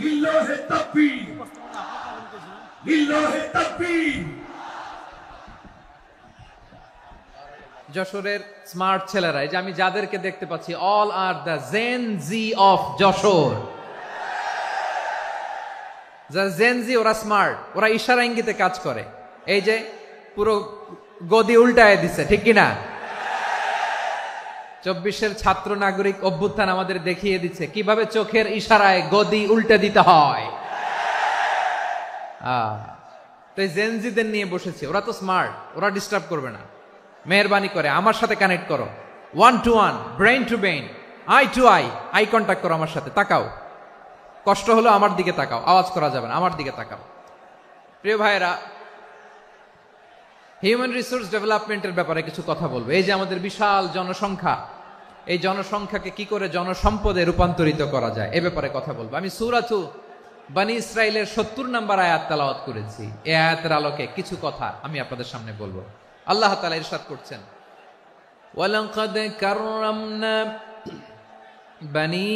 লিল্লাহে তাকবীর, লিল্লাহে তাকবীর। যশোরের স্মার্ট ছেলেরা, এই যে আমি যাদেরকে দেখতে পাচ্ছি, all are the Gen Z of Jessore. যারা জেন জি, ওরা স্মার্ট, ওরা ইশারা ইঙ্গিতে কাজ করে। এই যে পুরো গদি উল্টায় দিছে, ঠিক কিনা? 24-এর ছাত্র নাগরিক অভ্যুত্থান আমাদের দেখিয়ে দিচ্ছে কিভাবে চোখের ইশারায় গদি উল্টে দিতে হয়। তো এই জেনজিদের নিয়ে বসেছি, ওরা তো স্মার্ট, ওরা ডিস্টার্ব করবে না। মেহরবানি করে আমার সাথে কানেক্ট করো, 1 to 1, brain to brain, eye to eye, eye contact করো আমার সাথে, তাকাও। কষ্ট হলো আমার দিকে তাকাও, আওয়াজ করা যাবে না, আমার দিকে তাকাও। প্রিয় ভাইয়েরা, হিউম্যান রিসোর্স ডেভেলপমেন্টের ব্যাপারে কিছু কথা বলবো। এই যে আমাদের বিশাল জনসংখ্যা, এই জনসংখ্যাকে কি করে জনসম্পদে রূপান্তরিত করা যায় এ ব্যাপারে কথা বলবো। আমি সূরাতু বনী ইসরাইলের 70 নম্বর আয়াত তেলাওয়াত করেছি। এই আয়াতের আলোকে কিছু কথা আমি আপনাদের সামনে বলবো। আল্লাহ তাআলা ইরশাদ করছেন, ওয়ালাকাদ কাররামনা বনী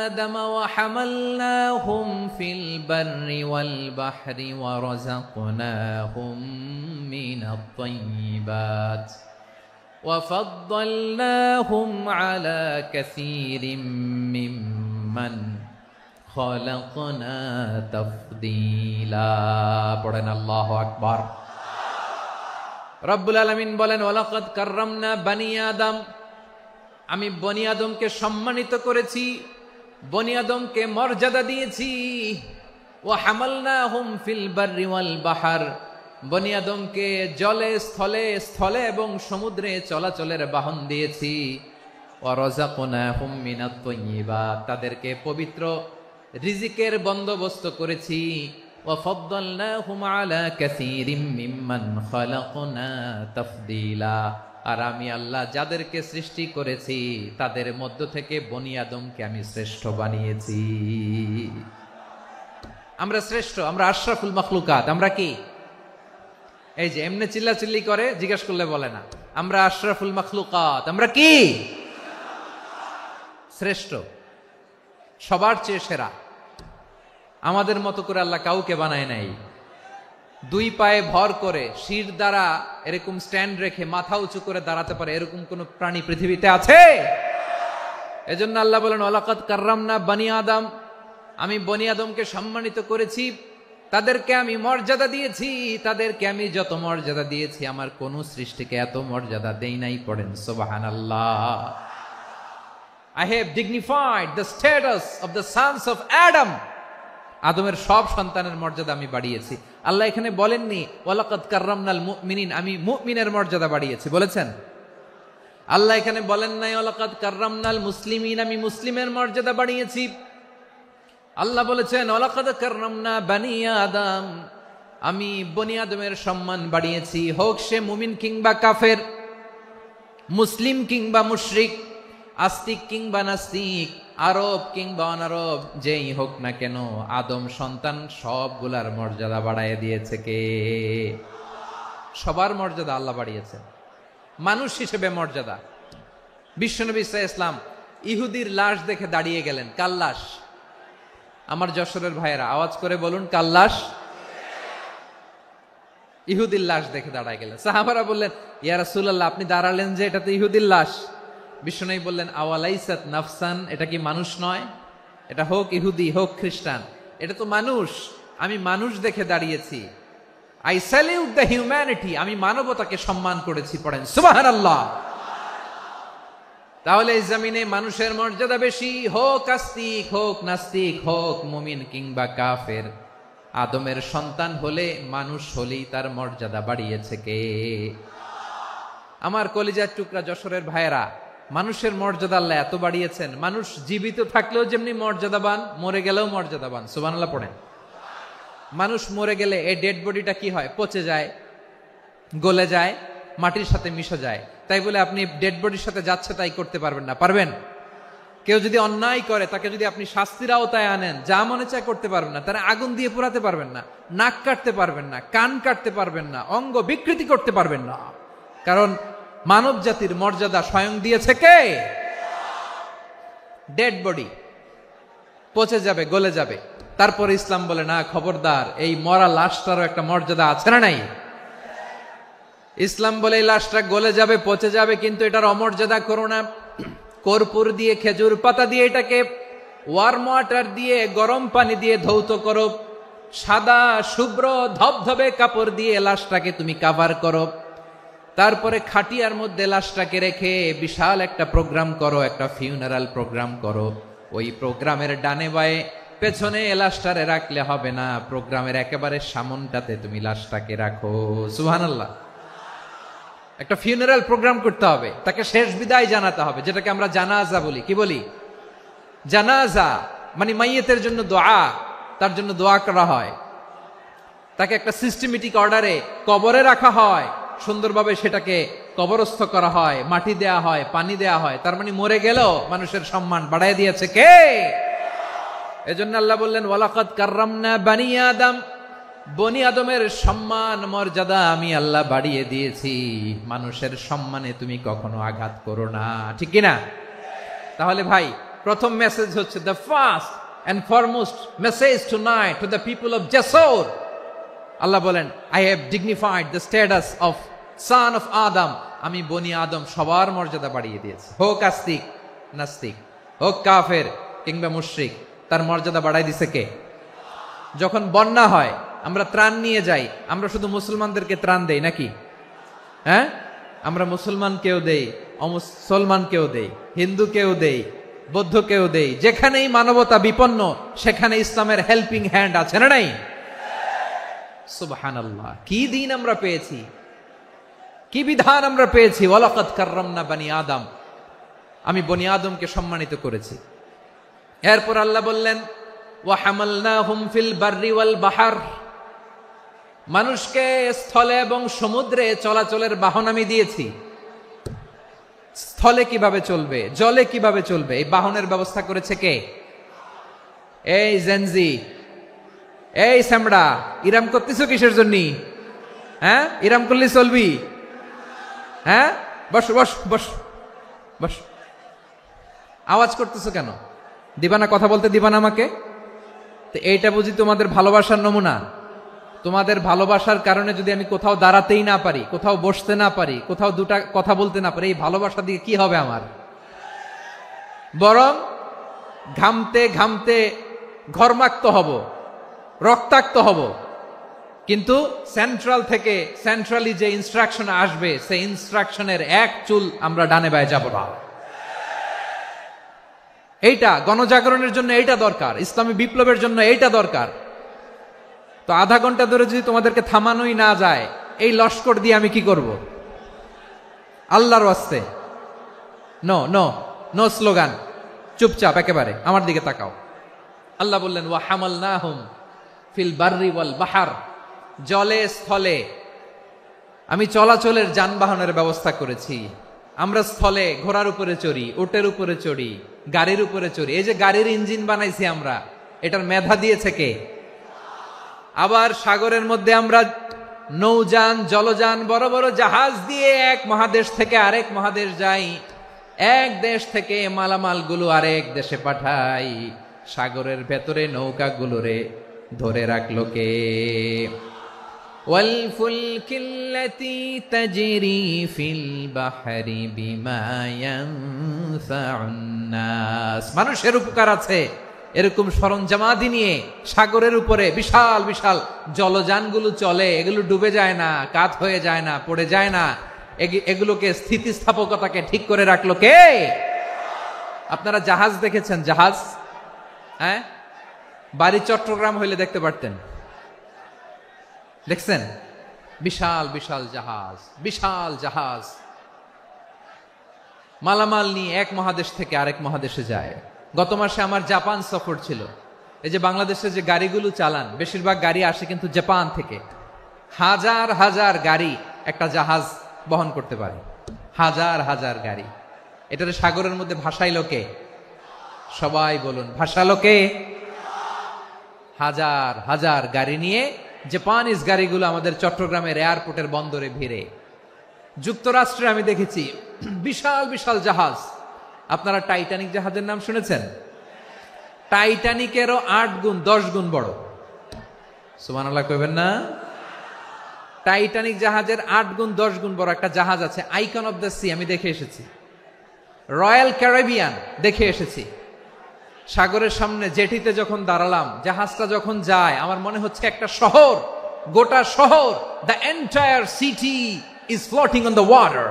আদম ওয়া হামালনাহুম ফিল বাররি ওয়াল বাহরি ওয়া রাযাকনাহুম মিনাত তাইয়্যিবাত ওয়া ফাদ্দালনাহুম আলা কাসীরিম মিম্মান খালাকনা তাফদীলা। পড়েন আল্লাহু আকবার। রব্বুল আলামিন বলেন, ওয়ালাকাদ কাররামনা বনী আদম, আমি বনী আদমকে সম্মানিত করেছি, বনী আদমকে মর্যাদা দিয়েছি। ওয়া হামালনাহুম ফিল বাররি ওয়াল বাহর, বনী আদমকে জলে স্থলে, স্থলে এবং সমুদ্রে চলাচলের বাহন দিয়েছি। ওয়া রাযাকনাহুম মিনাত তাইয়্যিবাত, তাদেরকে পবিত্র রিজিকের বন্দোবস্ত করেছি। ওয়া ফাদ্দালনাহুম আলা কাসীরিম মিম্মান খালাকনা তাফদীলা, আর আমি আল্লাহ যাদেরকে সৃষ্টি করেছি তাদের মধ্য থেকে বনী আদমকে আমি শ্রেষ্ঠ বানিয়েছি। আমরা শ্রেষ্ঠ, আমরা আশরাফুল মাখলুকাত। আমরা কি? এই যে এমনি চিল্লাচিল্লি করে, জিজ্ঞেস করলে বলে না। আমরা আশরাফুল মাখলুকাত। আমরা কি? শ্রেষ্ঠ, সবার চেয়ে সেরা। আমাদের মতো করে আল্লাহ কাউকে বানায় নাই। 2 পায়ে ভর করে, শির দ্বারা এরকম স্ট্যান্ড রেখে মাথা উঁচু করে দাঁড়াতে পারে এরকম কোন প্রাণী পৃথিবীতে আছে? এজন্য আল্লাহ বলেন, ওয়ালাকাদ কাররামনা বনী আদম, আমি বনী আদমকে সম্মানিত করেছি, তাদেরকে আমি মর্যাদা দিয়েছি। তাদেরকে আমি যত মর্যাদা দিয়েছি আমার কোন সৃষ্টিকে এত মর্যাদা দেই নাই। পড়েন সুবহানাল্লাহ। I have dignified the status of the sons of Adam. আদমের সব সন্তানের মর্যাদা আমি বাড়িয়েছি। আল্লাহ এখানে বলেননি ওয়ালাকাদ কাররামনাল মুমিনিন, আমি মুমিনের মর্যাদা বাড়িয়েছি, বলেছেন? আল্লাহ এখানে বলেন নাই ওয়ালাকাদ কাররামনাল মুসলিমিন, আমি মুসলিমের মর্যাদা বাড়িয়েছি। আল্লাহ বলেছেন ওয়ালাকাদ কাররামনা বনী আদম, আমি বনী আদমের সম্মান বাড়িয়েছি। হোক সে মুমিন কিংবা কাফের, মুসলিম কিংবা মুশরিক, আস্তিক কিংবা নাস্তিক, আরব কিংবা অনারব, যেই হোক না কেন, আদম সন্তান সবগুলার মর্যাদা বাড়ায় দিয়েছে কে? সবার মর্যাদা আল্লাহ বাড়িয়েছে। মানুষ হিসেবে মর্যাদা। বিশ্বনবী সাল্লাল্লাহু আলাইহি ওয়াসাল্লাম ইহুদির লাশ দেখে দাঁড়িয়ে গেলেন। কার লাশ? আমার যশোরের ভাইয়েরা আওয়াজ করে বলুন, কার লাশ? ইহুদির লাশ দেখে দাঁড়ায় গেলেন। সাহাবারা বললেন, ইয়া রাসূলুল্লাহ, আপনি দাঁড়ালেন যে, এটা তো ইহুদির লাশ। বিশ্বনবী বললেন, আওয়ালাইসাত নাফসান, এটা কি মানুষ নয়? এটা হোক ইহুদি হোক খ্রিস্টান, এটা তো মানুষ। আমি মানুষ দেখে দাঁড়িয়েছি। আই স্যালিউট দ্য হিউম্যানিটি, আমি মানবতাকে সম্মান করেছি। পড়েন সুবহানাল্লাহ। তাহলে এই জমিনে মানুষের মর্যাদা বেশি, হোক আস্তিক হোক নাস্তিক, হোক মুমিন কিংবা কাফের। আদমের সন্তান হলে, মানুষ হলেই তার মর্যাদা বাড়িয়েছে কে? আমার কলিজার টুকরা যশোরের ভাইয়েরা, মানুষের মর্যাদা আল্লাহ এত বাড়িয়েছেন, মানুষ জীবিত থাকলেও যেমনি মর্যাদাবান, মরে গেলেও মর্যাদাবান। সুবহানাল্লাহ পড়েন। মানুষ মরে গেলে এই ডেড বডিটা কি হয়? পচে যায়, গলে যায়, মাটির সাথে মিশে যায়। তাই বলে আপনি ডেড বডির সাথে যাচ্ছে তাই করতে পারবেন না। পারবেন? কেউ যদি অন্যায় করে তাকে যদি আপনি শাস্তির আওতায় আনেন, যা মনে চায় করতে পারবেন না। তারা আগুন দিয়ে পোড়াতে পারবেন না, নাক কাটতে পারবেন না, কান কাটতে পারবেন না, অঙ্গ বিকৃতি করতে পারবেন না। কারণ মানব জাতির মর্যাদা স্বয়ং দিয়েছে কে? ডেড বডি পচে যাবে, গলে যাবে, তারপরে ইসলাম বলে না, খবরদার, এই মরা লাশটারও একটা মর্যাদা আছে না নাই? ইসলাম বলে এই লাশটা গলে যাবে, পচে যাবে, কিন্তু এটার অমর্যাদা করো না। কর্পূর দিয়ে, খেজুর পাতা দিয়ে এটাকে ওয়ার্ম ওয়াটার দিয়ে, গরম পানি দিয়ে ধৌত করো, সাদা শুভ্র ধবধবে কাপড় দিয়ে লাশটাকে তুমি কাভার করো, তারপরে খাটিয়ার মধ্যে লাশটাকে রেখে বিশাল একটা প্রোগ্রাম করো, একটা ফিউনারাল প্রোগ্রাম করো। ওই প্রোগ্রামের ডানে বায়ে পেছনে লাশটারে রাখলে হবে না, প্রোগ্রামের একেবারে সামনটাতে তুমি লাশটাকে রাখো। সুবহানাল্লাহ। একটা ফিউনারাল প্রোগ্রাম করতে হবে, তাকে শেষ বিদায় জানাতে হবে, যেটাকে আমরা জানাজা বলি। কি বলি? জানাজা মানে মাইয়েতের জন্য দোয়া, তার জন্য দোয়া করা হয়, তাকে একটা সিস্টেমেটিক অর্ডারে কবরে রাখা হয়, সুন্দরভাবে সেটাকে কবরস্থ করা হয়, মাটি দেয়া হয়, পানি দেয়া হয়। তার মানে মরে গেলেও মানুষের সম্মান বাড়ায় দিয়েছে কে? এজন্য আল্লাহ বললেন ওয়ালাকাদ কাররামনা বানি আদম, বনি আদমের সম্মান মর্যাদা আমি আল্লাহ বাড়িয়ে দিয়েছি। মানুষের সম্মানে তুমি কখনো আঘাত করো না, ঠিক কিনা? তাহলে ভাই, প্রথম মেসেজ হচ্ছে, the first and foremost message tonight to the people of Jessore, আল্লাহ বলেন, I have dignified the status of son of Adam. আমি বনি আদম সবার মর্যাদা বাড়িয়ে দিয়েছি, হোক আস্তিক নাস্তিক, হোক কাফের কিংবা মুশরিক, তার মর্যাদা বাড়াই দিছে কে? যখন বন্যা হয়, আমরা ত্রাণ নিয়ে যাই, আমরা শুধু মুসলমানদেরকে ত্রাণ দেই নাকি? হ্যাঁ, আমরা মুসলমানকেও দেই, অমুসলমানকেও দেই, হিন্দুকেও দেই, বৌদ্ধকেও দেই। যেখানেই মানবতা বিপন্ন, সেখানে ইসলামের হেল্পিং হ্যান্ড আছে না নাই? সুবহানাল্লাহ। কি দিন আমরা পেয়েছি, কি বিধান আমরা পেয়েছি। ওয়ালাকাদ কাররামনা বানি আদম, আমি বনি আদমকে সম্মানিত করেছি। এরপর আল্লাহ বললেন ওয়া হামালনাহুম ফিল বাররি ওয়াল বাহর, মানুষকে স্থলে এবং সমুদ্রে চলাচলের বাহন আমি দিয়েছি। স্থলে কিভাবে চলবে, জলে কিভাবে চলবে, এই বাহনের ব্যবস্থা করেছে কে? এই জেনজি, এই সামড়া, ইরাম করতেছ কিসের জন্য? হ্যাঁ, ইরাম করলে চলবি? হ্যাঁ, বস বস বস বস। আওয়াজ করতেছো কেন? দিবা না, কথা বলতে দিবা না আমাকে? তো এইটা বুঝি তোমাদের ভালোবাসার নমুনা? তোমাদের ভালোবাসার কারণে যদি আমি কোথাও দাঁড়াতেই না পারি, কোথাও বসতে না পারি, কোথাও দুটা কথা বলতে না পারি, এই ভালোবাসা দিয়ে কি হবে আমার? বরং ঘামতে ঘামতে ঘর্মাক্ত হব, রক্তাক্ত হব। কিন্তু সেন্ট্রাল থেকে, সেন্ট্রালি যে ইনস্ট্রাকশন আসবে, সেই ইনস্ট্রাকশনের এক চুল আমরা ডানে বায়ে যাব না। এইটা গণজাগরণের জন্য এইটা দরকার, ইসলামী বিপ্লবের জন্য এইটা দরকার। তো আধা ঘন্টা ধরে যদি তোমাদেরকে থামানোই না যায়, এই লস্কর দিয়ে আমি কি করব? আল্লাহর ওয়াস্তে নো নো নো স্লোগান, চুপচাপ একেবারে আমার দিকে তাকাও। আল্লাহ বললেন ওয়া হামালনাহুম ফিল বাররি ওয়াল বাহর, জলে স্থলে আমি চলাচলের যানবাহনের ব্যবস্থা করেছি। আমরা স্থলে ঘোড়ার উপরে চড়ি, উটের উপরে চড়ি, গাড়ির উপরে চড়ি। এই যে গাড়ির ইঞ্জিন বানাইছি আমরা, এটার মেধা দিয়েছে কে? আবার সাগরের মধ্যে আমরা নৌযান, জলযান, বড় বড় জাহাজ দিয়ে এক মহাদেশ থেকে আরেক মহাদেশ যাই, এক দেশ থেকে মালামাল গুলো আরেক দেশে পাঠাই। সাগরের ভেতরে নৌকাগুলোরে ধরে রাখলো কে? ওয়াল ফুলকিল্লাতী তাজরি ফিল বাহরি বিমা ইয়ানফাউন নাস, মানুষের উপকার আছে এরকম সরঞ্জামাদি নিয়ে সাগরের উপরে বিশাল বিশাল জলযানগুলো চলে। এগুলো ডুবে যায় না, কাত হয়ে যায় না, পড়ে যায় না। এগুলোকে স্থিতিস্থাপকতাকে ঠিক করে রাখলো কে? আপনারা জাহাজ দেখেছেন? জাহাজ, হ্যাঁ, বাড়ি চট্টগ্রাম হইলে দেখতে পারতেন। দেখছেন? বিশাল বিশাল জাহাজ, বিশাল জাহাজ মালামাল নিয়ে এক মহাদেশ থেকে আরেক মহাদেশে যায়। গত মাসে আমার জাপান সফর ছিল। এই যে বাংলাদেশে যে গাড়িগুলো চালান, বেশিরভাগ গাড়ি আসে কিন্তু জাপান থেকে। হাজার হাজার গাড়ি একটা জাহাজ বহন করতে পারে, হাজার হাজার গাড়ি। এটারে সাগরের মধ্যে ভাসাইলো কে? সবাই বলুন, ভাসালো কে? হাজার হাজার গাড়ি নিয়ে জাপানিজ গাড়িগুলো আমাদের চট্টগ্রামের এয়ারপোর্টের বন্দরে ভিড়ে। যুক্তরাষ্ট্রে আমি দেখেছি বিশাল বিশাল জাহাজ। আপনারা টাইটানিক জাহাজের নাম শুনেছেন? টাইটানিকেরও 8 গুণ 10 গুণ বড়। সুবহানাল্লাহ কইবেন না? টাইটানিক জাহাজের 8 গুণ 10 গুণ বড় একটা জাহাজ আছে, আইকন অফ দ্য সি, আমি দেখে এসেছি। রয়্যাল ক্যারিবিয়ান দেখে এসেছি। সাগরের সামনে জেটিতে যখন দাঁড়ালাম, জাহাজটা যখন যায়, আমার মনে হচ্ছে একটা শহর, গোটা শহর, the entire city is floating on the water.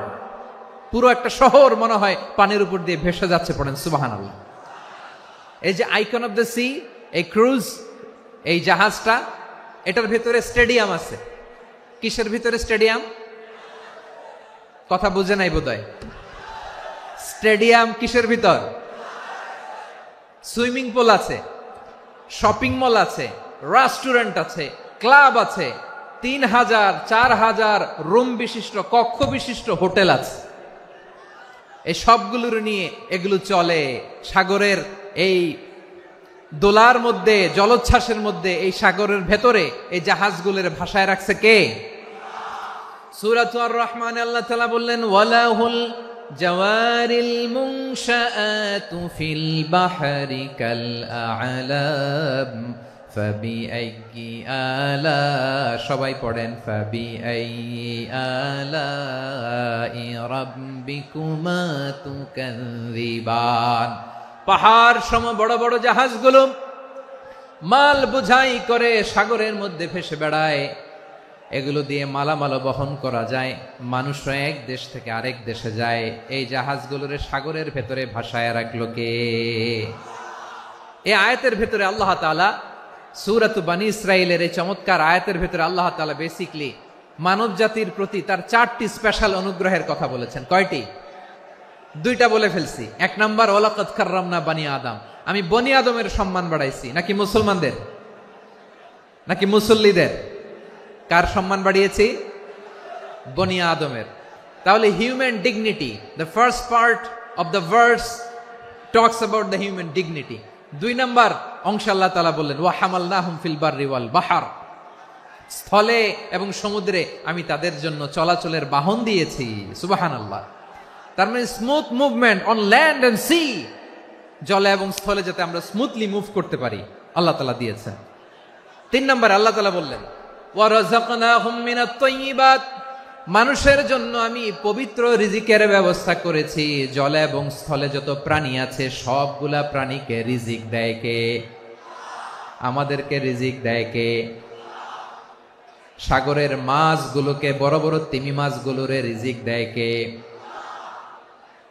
পুরো একটা শহর মনে হয় পানির উপর দিয়ে ভেসে যাচ্ছে। পড়েন সুবহানাল্লাহ। এই যে আইকন অফ দ্য সি, এই ক্রুজ, এই জাহাজটা, এটার ভিতরে স্টেডিয়াম আছে। কিসের ভিতরে স্টেডিয়াম? কথা বুঝে নাই বোধহয়। স্টেডিয়াম কিসের ভিতর? সুইমিং পুল আছে, শপিং মল আছে, রেস্টুরেন্ট আছে, ক্লাব আছে, 3000 4000 রুম বিশিষ্ট, কক্ষ বিশিষ্ট হোটেল আছে। এই সবগুলোর নিয়ে এগুলো চলে সাগরের এই দোলার মধ্যে, জলোচ্ছ্বাসের মধ্যে, এই সাগরের ভেতরে এই জাহাজগুলোর ভাষায় রাখছে কে? সূরাতুর আর রহমানে আল্লাহ তাআলা বললেন, ওয়ালাহুল জাওয়ারিল মুনশাআতু ফিল বাহরি কাল আ'লাম ফাবিআইয়ি আলা, সবাই পড়েন, ফাবিআইয়ি আলাই রাব্বিকুমা তুকাযিবান। পাহাড় সম বড় বড় জাহাজগুলো মাল বোঝাই করে সাগরের মধ্যে ভেসে বেড়ায়। এগুলো দিয়ে মালামাল বহন করা যায়, মানুষরা এক দেশ থেকে আরেক দেশে যায়। এই জাহাজগুলোর সাগরের ভেতরে ভাসায় রাখলো কে? এই আয়াতের ভেতরে আল্লাহ তাআলা সূরাতু বনী ইসরাঈলের এই চমৎকার আয়াতের ভেতরে আল্লাহ তাআলা বেসিক্যালি মানব জাতির প্রতি তার 4টি স্পেশাল অনুগ্রহের কথা বলেছেন। কয়টি? 2টা বলে ফেলছি। 1 নাম্বার, ওয়ালাকাদ কাররামনা বনী আদম, আমি বনী আদমের সম্মান বাড়াইছি। নাকি মুসলমানদের? নাকি মুসল্লিদের? কার সম্মান বাড়িয়েছি? বনী আদমের। তাহলে human dignity, the first part of the verse talks about the human dignity. 2 number অংশ আল্লাহ তাআলা বললেন, ওয়া হামালনাহুম ফিল বাররি ওয়াল বাহর, স্থলে এবং সমুদ্রে আমি তাদের জন্য চলাচলের বাহন দিয়েছি। সুবহানাল্লাহ। তার মানে smooth movement on land and sea, জলে এবং স্থলে যাতে আমরা স্মুথলি মুভ করতে পারি আল্লাহ তাআলা দিয়েছেন। 3 নম্বরে আল্লাহ তাআলা বললেন, ওয়া রাযাকনাহুম মিনাত তাইয়্যিবাত, মানুষের জন্য আমি পবিত্র রিজিকের ব্যবস্থা করেছি। জলে এবং স্থলে যত প্রাণী আছে সবগুলা প্রাণীকে রিজিক দেয় কে? আমাদেরকে রিজিক দেয় কে? সাগরের মাছগুলোকে, বড় বড় তিমি মাছগুলোরে রিজিক দেয় কে?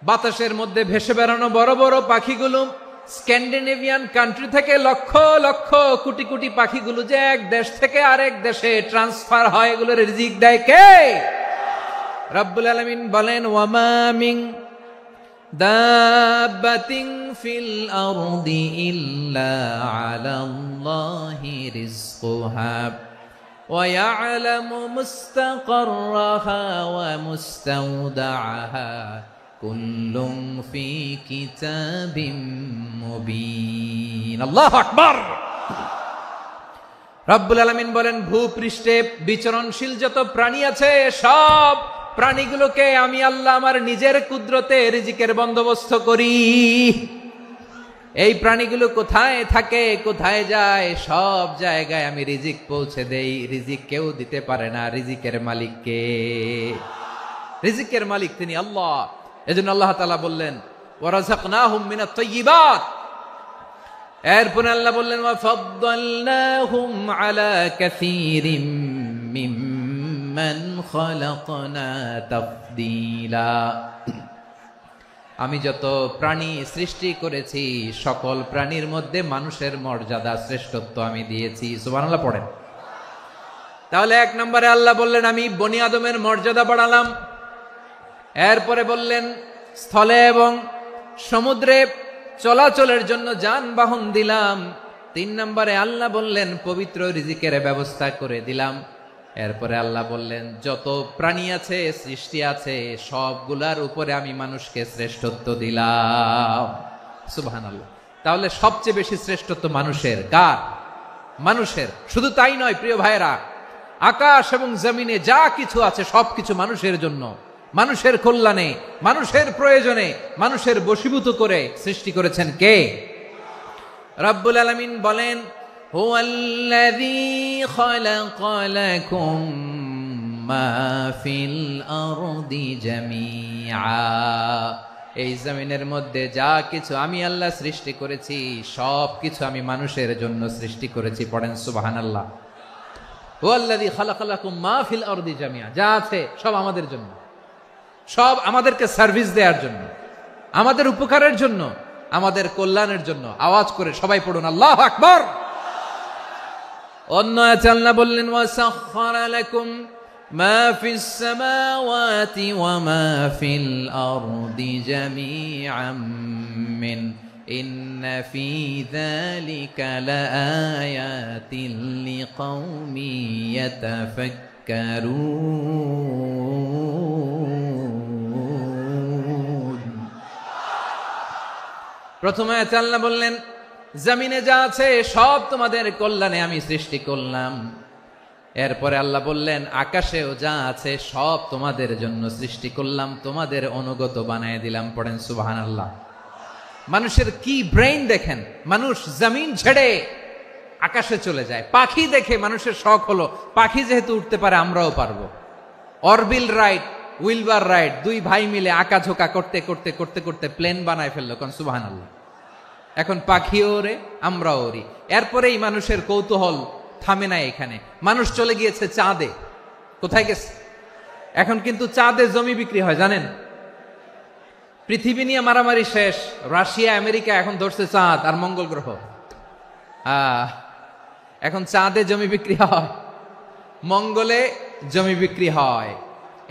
বাতাসের মধ্যে ভেসে বেড়ানো বড় বড় পাখিগুলো, স্ক্যান্ডিনেভিয়ান কান্ট্রি থেকে লক্ষ লক্ষ কোটি কোটি পাখিগুলো যে এক দেশ থেকে আরেক দেশে ট্রান্সফার হয়, এগুলোর রিজিক দেয় কে? রব্বুল আলামিন বলেন, ওয়ামা মিন দাব্বাতিন ফিল আরদি ইল্লা আলাল্লাহি রিজকুহা ওয়া ইয়ালামু মুস্তাকাররাহা ওয়া মুস্তাওদাআহা কুল্লুম ফি কিতাবিম মুবিন। আল্লাহু আকবার। রব্বুল আলামিন বলেন, ভূপৃষ্ঠে বিচরণশীল যত প্রাণী আছে সব প্রাণীগুলোকে আমি আল্লাহ আমার নিজের কুদরতে রিজিকের বন্দোবস্ত করি। এই প্রাণীগুলো কোথায় থাকে, কোথায় যায়, সব জায়গায় আমি রিজিক পৌঁছে দেই। রিজিক কেউ দিতে পারে না, রিজিকের মালিক কে? রিজিকের মালিক তিনি আল্লাহ। এজন্য আল্লাহ তাআলা বললেন, ওয়া রাযাকনাহুম মিনাত তাইয়্যিবাত। এরপর আল্লাহ বললেন, ওয়া ফাদ্দালনাহুম আলা কাসীরিম মিম্মান খালাকনা তাফদীলা। আমি যত প্রাণী সৃষ্টি করেছি সকল প্রাণীর মধ্যে মানুষের মর্যাদা, শ্রেষ্ঠত্ব আমি দিয়েছি। সুবহানাল্লাহ পড়েন। তাহলে 1 নম্বরে আল্লাহ বললেন, আমি বনি আদমের মর্যাদা বাড়ালাম। এরপরে বললেন, স্থলে এবং সমুদ্রে চলাচলের জন্য যানবাহন দিলাম। 3 নম্বরে আল্লাহ বললেন, পবিত্র রিজিকের ব্যবস্থা করে দিলাম। এরপরে আল্লাহ বললেন, যত প্রাণী আছে, সৃষ্টি আছে, সবগুলার উপরে আমি মানুষকে শ্রেষ্ঠত্ব দিলাম। সুবহানাল্লাহ। তাহলে সবচেয়ে বেশি শ্রেষ্ঠত্ব মানুষের। কার? মানুষের। শুধু তাই নয় প্রিয় ভাইরা, আকাশ এবং জমিনে যা কিছু আছে সবকিছু মানুষের জন্য, মানুষের কল্যাণে, মানুষের প্রয়োজনে, মানুষের বশীভূত করে সৃষ্টি করেছেন কে? রব্বুল আলামিন বলেন, হুয়াল্লাযী খালাকা লাকুম মা ফিল আরদি জামিআ। এই জমিনের মধ্যে যা কিছু আমি আল্লাহ সৃষ্টি করেছি সব কিছু আমি মানুষের জন্য সৃষ্টি করেছি। পড়েন সুবহানাল্লাহ। হুয়াল্লাযী খালাকা লাকুম মা ফিল আরদি জামিআ, যা আছে সব আমাদের জন্য, সব আমাদেরকে সার্ভিস দেওয়ার জন্য, আমাদের উপকারের জন্য, আমাদের কল্যাণের জন্য। আওয়াজ করে সবাই পড়ুন আল্লাহু আকবার। অন্য আয়াতে আল্লাহ বললেন, ওয়াসাখখারা লাকুম মা ফিস সামাওয়াতি ওয়া মা ফিল আরদি জামিআন মিন ইন্না ফি যালিকা লাআয়াতিন লিকাউমিন ইয়াতাফাক্কারুন। প্রথমে আয়াতে আল্লাহ বললেন, জমিনে যা আছে সব তোমাদের কল্যাণে আমি সৃষ্টি করলাম। এরপরে আল্লাহ বললেন, আকাশেও যা আছে সব তোমাদের জন্য সৃষ্টি করলাম, তোমাদের অনুগত বানায় দিলাম। পড়েন সুবহানাল্লাহ। মানুষের কি ব্রেইন দেখেন, মানুষ জমিন ছেড়ে আকাশে চলে যায়। পাখি দেখে মানুষের শখ হলো, পাখি যেহেতু উঠতে পারে আমরাও পারবো। অরবিল রাইট, উইলবার রাইট, দুই ভাই মিলে আঁকাঝোঁকা করতে করতে করতে করতে প্লেন বানায় ফেললো। কোন সুবহানাল্লাহ। এখন পাখিও ওরে, আমরাও ওরি। এরপরেই মানুষের কৌতূহল থামে না এখানে। মানুষ চলে গিয়েছে চাঁদে। কোথায় গেছে? এখন কিন্তু চাঁদে জমি বিক্রি হয় জানেন। পৃথিবী নিয়ে মারামারি শেষ, রাশিয়া আমেরিকা এখন ধরছে চাঁদ আর মঙ্গল গ্রহ। এখন চাঁদে জমি বিক্রি হয়, মঙ্গলে জমি বিক্রি হয়।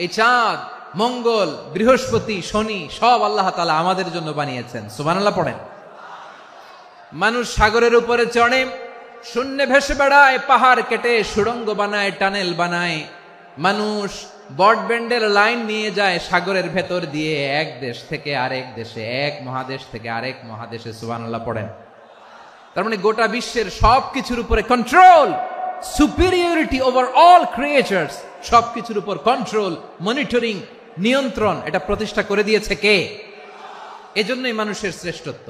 এই চাঁদ, মঙ্গল, বৃহস্পতি, শনি সব আল্লাহ তাআলা আমাদের জন্য বানিয়েছেন। সুবহানাল্লাহ পড়েন। মানুষ সাগরের উপরে চড়ে, শূন্যে ভেসে বেড়ায়, পাহাড় কেটে সুড়ঙ্গ বানায়, টানেল বানায়। মানুষ ব্রডব্যান্ডের লাইন নিয়ে যায় সাগরের ভেতর দিয়ে, এক দেশ থেকে আরেক দেশে, এক মহাদেশ থেকে আরেক মহাদেশে। সুবহানাল্লাহ পড়েন। তার মানে গোটা বিশ্বের সব কিছুর উপরে control, superiority over all creatures, সবকিছুর উপর কন্ট্রোল, মনিটরিং, নিয়ন্ত্রণ, এটা প্রতিষ্ঠা করে দিয়েছে কে? এজন্যই মানুষের শ্রেষ্ঠত্ব।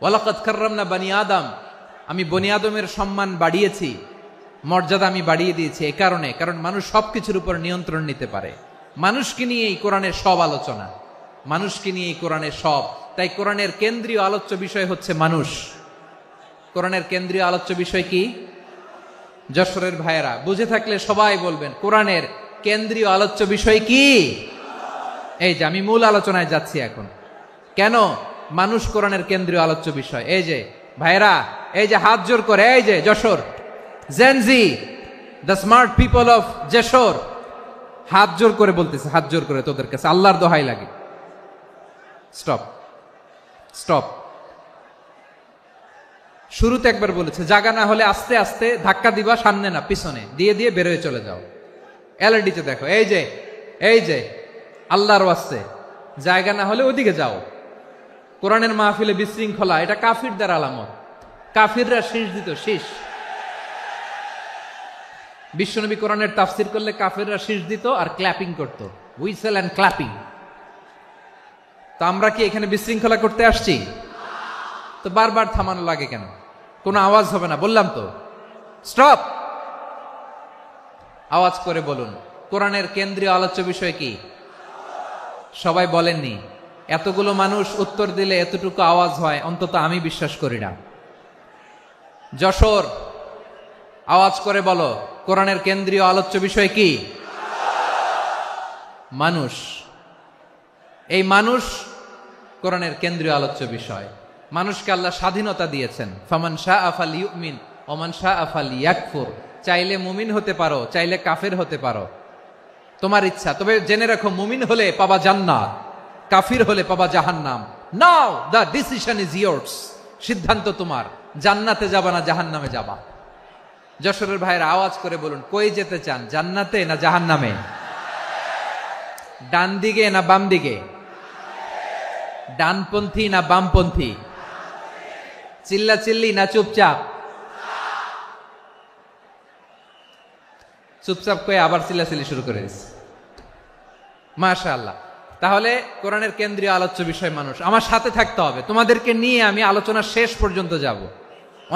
ওয়ালাকাদ কাররামনা বানি আদম, আমি বনি আদমের সম্মান বাড়িয়েছি, মর্যাদা আমি বাড়িয়ে দিয়েছি এই কারণে, কারণ মানুষ সবকিছুর উপর নিয়ন্ত্রণ নিতে পারে। মানুষকে নিয়ে এই কোরআনের সব আলোচনা, মানুষকে নিয়ে এই কোরআনের সব। তাই কোরআনের কেন্দ্রীয় আলোচ্য বিষয় হচ্ছে মানুষ। কোরআনের কেন্দ্রীয় আলোচ্য বিষয় কি? যশোরের ভাইয়েরা বুঝে থাকলে সবাই বলবেন, কোরআনের কেন্দ্রীয় আলোচ্য বিষয় কি? এই যে আমি মূল আলোচনায় যাচ্ছি এখন। কেন মানুষ কোরআনের কেন্দ্রীয় আলোচ্য বিষয়? এই যে ভাইয়েরা, এই যে হাত জোর করে, এই যে Jessore Gen Z, the smart people of Jessore, হাত জোর করে বলতেছে, হাত জোর করে তোদের কাছে আল্লাহর দোহাই লাগে, স্টপ স্টপ। শুরুতে একবার বলেছে, জায়গা না হলে আস্তে আস্তে ধাক্কা দিবা, সামনে না পিছনে, দিয়ে দিয়ে বেরোয় চলে যাও। এলইডিতে দেখো, এই যে এই যে আল্লাহর ওয়াস্তে জায়গা না হলে ওদিকে যাও। কোরআনের মাহফিলে বিশৃঙ্খলা, এটা কাফিরদের আলামত। কাফিররা শীষ দিত, শীষ। বিশ্বনবী কোরআনের তাফসির করলে কাফিররা শীষ দিত আর ক্ল্যাপিং করত, হুইসেল এন্ড ক্ল্যাপিং। তো আমরা কি এখানে বিশৃঙ্খলা করতে আসছি? তো বারবার থামানো লাগে কেন? কোনো আওয়াজ হবে না, বললাম তো, স্টপ। আওয়াজ করে বলুন, কোরআনের কেন্দ্রীয় আলোচ্য বিষয় কি? সবাই বলেননি। এতগুলো মানুষ উত্তর দিলে এতটুকু আওয়াজ হয়, অন্তত আমি বিশ্বাস করি না। যশোর, আওয়াজ করে বলো, কোরআনের কেন্দ্রীয় আলোচ্য বিষয় কি? মানুষ। এই মানুষ কোরআনের কেন্দ্রীয় আলোচ্য বিষয়। মানুষকে আল্লাহ স্বাধীনতা দিয়েছেন। ফামান শাআ ফালইউমিন ওয়া মান শাআ ফালইয়াকফুর। চাইলে মুমিন হতে পারো, চাইলে কাফের হতে পারো, তোমার ইচ্ছা। তবে জেনে রাখো, মুমিন হলে পাবা জান্নাত, কাফির হলে পাবা জাহান্নাম। নাও দ্য ডিসিশন ইজ ইয়ার্স। সিদ্ধান্ত তোমার, জান্নাতে যাবা না জাহান্নামে যাবা। যশোরের ভাইয়ের আওয়াজ করে বলুন, কই যেতে চান, জান্নাতে না জাহান্নামে? ডান দিকে না বাম দিকে? ডানপন্থী না বামপন্থী? চিল্লা চিল্লি না চুপচাপ? চুপচাপ কয়ে আবার চিল্লাচিল্লি শুরু করে দিচ্ছে। মাশাআল্লাহ। তাহলে কোরআনের কেন্দ্রীয় আলোচ্য বিষয় মানুষ। আমার সাথে থাকতে হবে, তোমাদেরকে নিয়ে আমি আলোচনা শেষ পর্যন্ত যাব।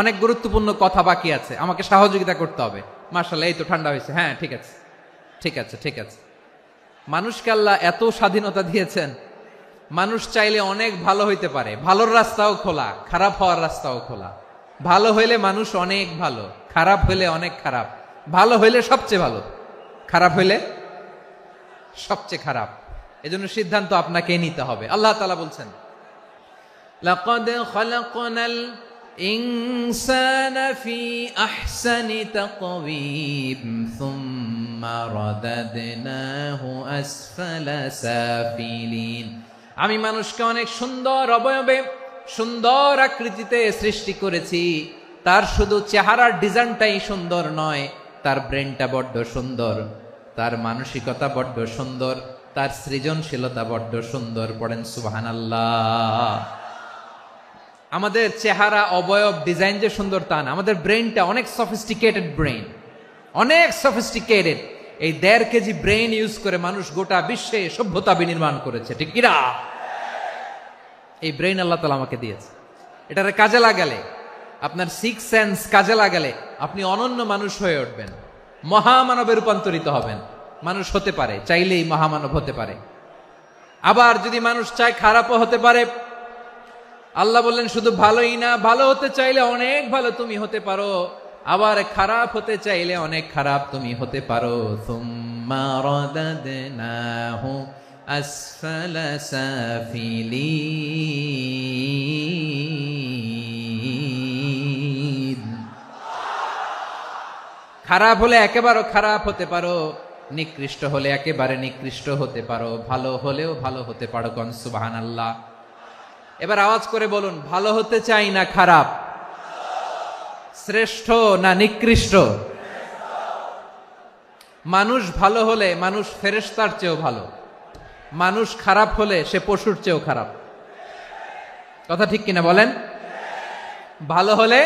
অনেক গুরুত্বপূর্ণ কথা বাকি আছে, আমাকে সহযোগিতা করতে হবে। মাশাআল্লাহ, এই তো ঠান্ডা হয়েছে। হ্যাঁ, ঠিক আছে ঠিক আছে ঠিক আছে। মানুষকে আল্লাহ এত স্বাধীনতা দিয়েছেন, মানুষ চাইলে অনেক ভালো হইতে পারে। ভালোর রাস্তাও খোলা, খারাপ হওয়ার রাস্তাও খোলা। ভালো হইলে মানুষ অনেক ভালো, খারাপ হইলে অনেক খারাপ। ভালো হইলে সবচেয়ে ভালো, খারাপ হইলে সবচেয়ে খারাপ। এজন্য সিদ্ধান্ত আপনাকেই নিতে হবে। আল্লাহ তাআলা বলছেন, লাকাদ খালাকনাল ইনসানা ফি আহসানি তাকওয়িম সুম্মা রাদাদনাহু আসফালা সাফিলিন। আমি মানুষকে অনেক সুন্দর অবয়বে, সুন্দর আকৃতিতে সৃষ্টি করেছি। তার শুধু চেহারার ডিজাইনটাই সুন্দর নয়, তার ব্রেনটা বড্ড সুন্দর, তার মানসিকতা বড্ড সুন্দর, তার সৃজনশীলতা বড্ড সুন্দর। পড়েন সুবহানাল্লাহ। আমাদের চেহারা, অবয়ব, ডিজাইন যে সুন্দর তা না, আমাদের ব্রেনটা অনেক সফিস্টিকেটেড ব্রেন, অনেক সফিস্টিকেটেড। এই 1.5 কেজি ব্রেন ইউজ করে মানুষ গোটা বিশ্বে সভ্যতা বিনির্মাণ করেছে, ঠিক কিনা? এই ব্রেন আল্লাহ তাআলা আমাকে দিয়েছে। এটারে কাজে লাগালে, আপনার 6 সেন্স কাজে লাগালে আপনি অনন্য মানুষ হয়ে উঠবেন, মহামানবে রূপান্তরিত হবেন। মানুষ হতে পারে, চাইলেই মহামানব হতে পারে। আবার যদি মানুষ চায় খারাপও হতে পারে। আল্লাহ বললেন শুধু ভালোই না, ভালো হতে চাইলে অনেক ভালো তুমি হতে পারো, আবার খারাপ হতে চাইলে অনেক খারাপ তুমি হতে পারো। সুম্মা রাদাদনাহু আসফালা সাফিলিন। খারাপ হলে একেবারে খারাপ হতে পারো, নিকৃষ্ট হলে একেবারে নিকৃষ্ট হতে পারো, ভালো হলেও ভালো হতে পারো। কোন সুবহানাল্লাহ। এবার আওয়াজ করে বলুন, ভালো হতে চাই না খারাপ? শ্রেষ্ঠ না নিকৃষ্ট? মানুষ ভালো হলে মানুষ ফেরেশতার চেয়েও ভালো, মানুষ খারাপ হলে সে পশুর চেয়েও খারাপ। কথা ঠিক কিনা বলেন? ভালো হলে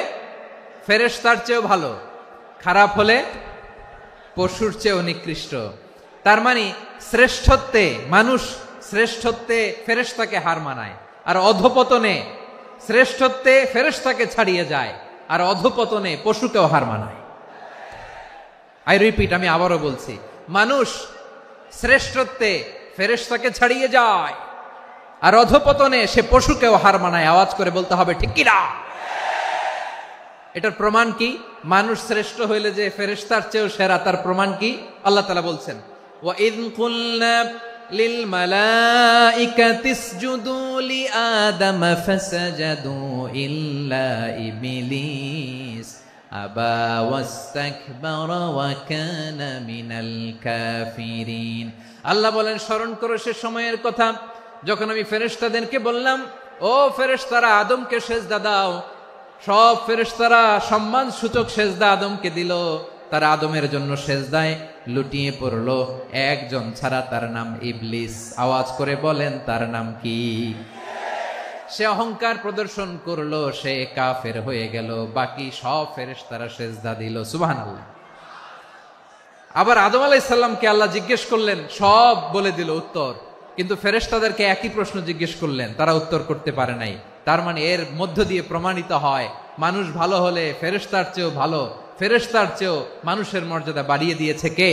ফেরেশতার চেয়েও ভালো, খারাপ হলে পশুর চেয়েও নিকৃষ্ট। তার মানে শ্রেষ্ঠত্বে মানুষ, শ্রেষ্ঠত্বে ফেরেশতাকে হার মানায়, আর অধপতনে শ্রেষ্ঠত্বে ফেরেশতাকে ছাড়িয়ে যায়, আর অধপতনে পশুকেও হার মানায়। আই রিপিট, আমি আবারও বলছি, মানুষ শ্রেষ্ঠত্বে ফেরেশতাকে ছাড়িয়ে যায়, আর অধপতনে সে পশুকেও হার মানায়। আওয়াজ করে বলতে হবে ঠিক কিনা? এটার প্রমাণ কি? মানুষ শ্রেষ্ঠ হইলে যে ফেরেশতার চেয়েও সেরা, তার প্রমাণ কি? আল্লাহ তাআলা বলছেন, ওয়া ইয কুলনা লিল মালাইকাতি ইসজুদু লি আদম ফাসাজাদু ইল্লা ইবলিস আবা ওয়াস্তাকবারা ওয়া কানা মিনাল কাফিরিন। আল্লাহ বলেন, স্মরণ করো সে সময়ের কথা যখন আমি ফেরেশতাদেরকে বললাম, ও ফেরেশতারা আদমকে সেজদা দাও। সব ফেরেশতারা সম্মান সূচক সেজদা আদমকে দিল। তারা আদমের জন্য সেজদায় লুটিয়ে পড়লো, একজন ছাড়া, তার নাম ইবলিস। আওয়াজ করে বলেন, তার নাম কি? সে অহংকার প্রদর্শন করলো, সে কাফের হয়ে গেল। বাকি সব ফেরেশতারা সেজদা দিল। সুবহানাল্লাহ। আবার আদম আলাইহিস সালামকে আল্লাহ জিজ্ঞেস করলেন, সব বলে দিল উত্তর, কিন্তু ফেরেশতাদেরকে একই প্রশ্ন জিজ্ঞেস করলেন, তারা উত্তর করতে পারে নাই। তার মানে এর মধ্য দিয়ে প্রমাণিত হয়, মানুষ ভালো হলে ফেরেশতার চেয়েও ভালো, ফেরেশতার চেয়েও মানুষের মর্যাদা বাড়িয়ে দিয়েছে কে?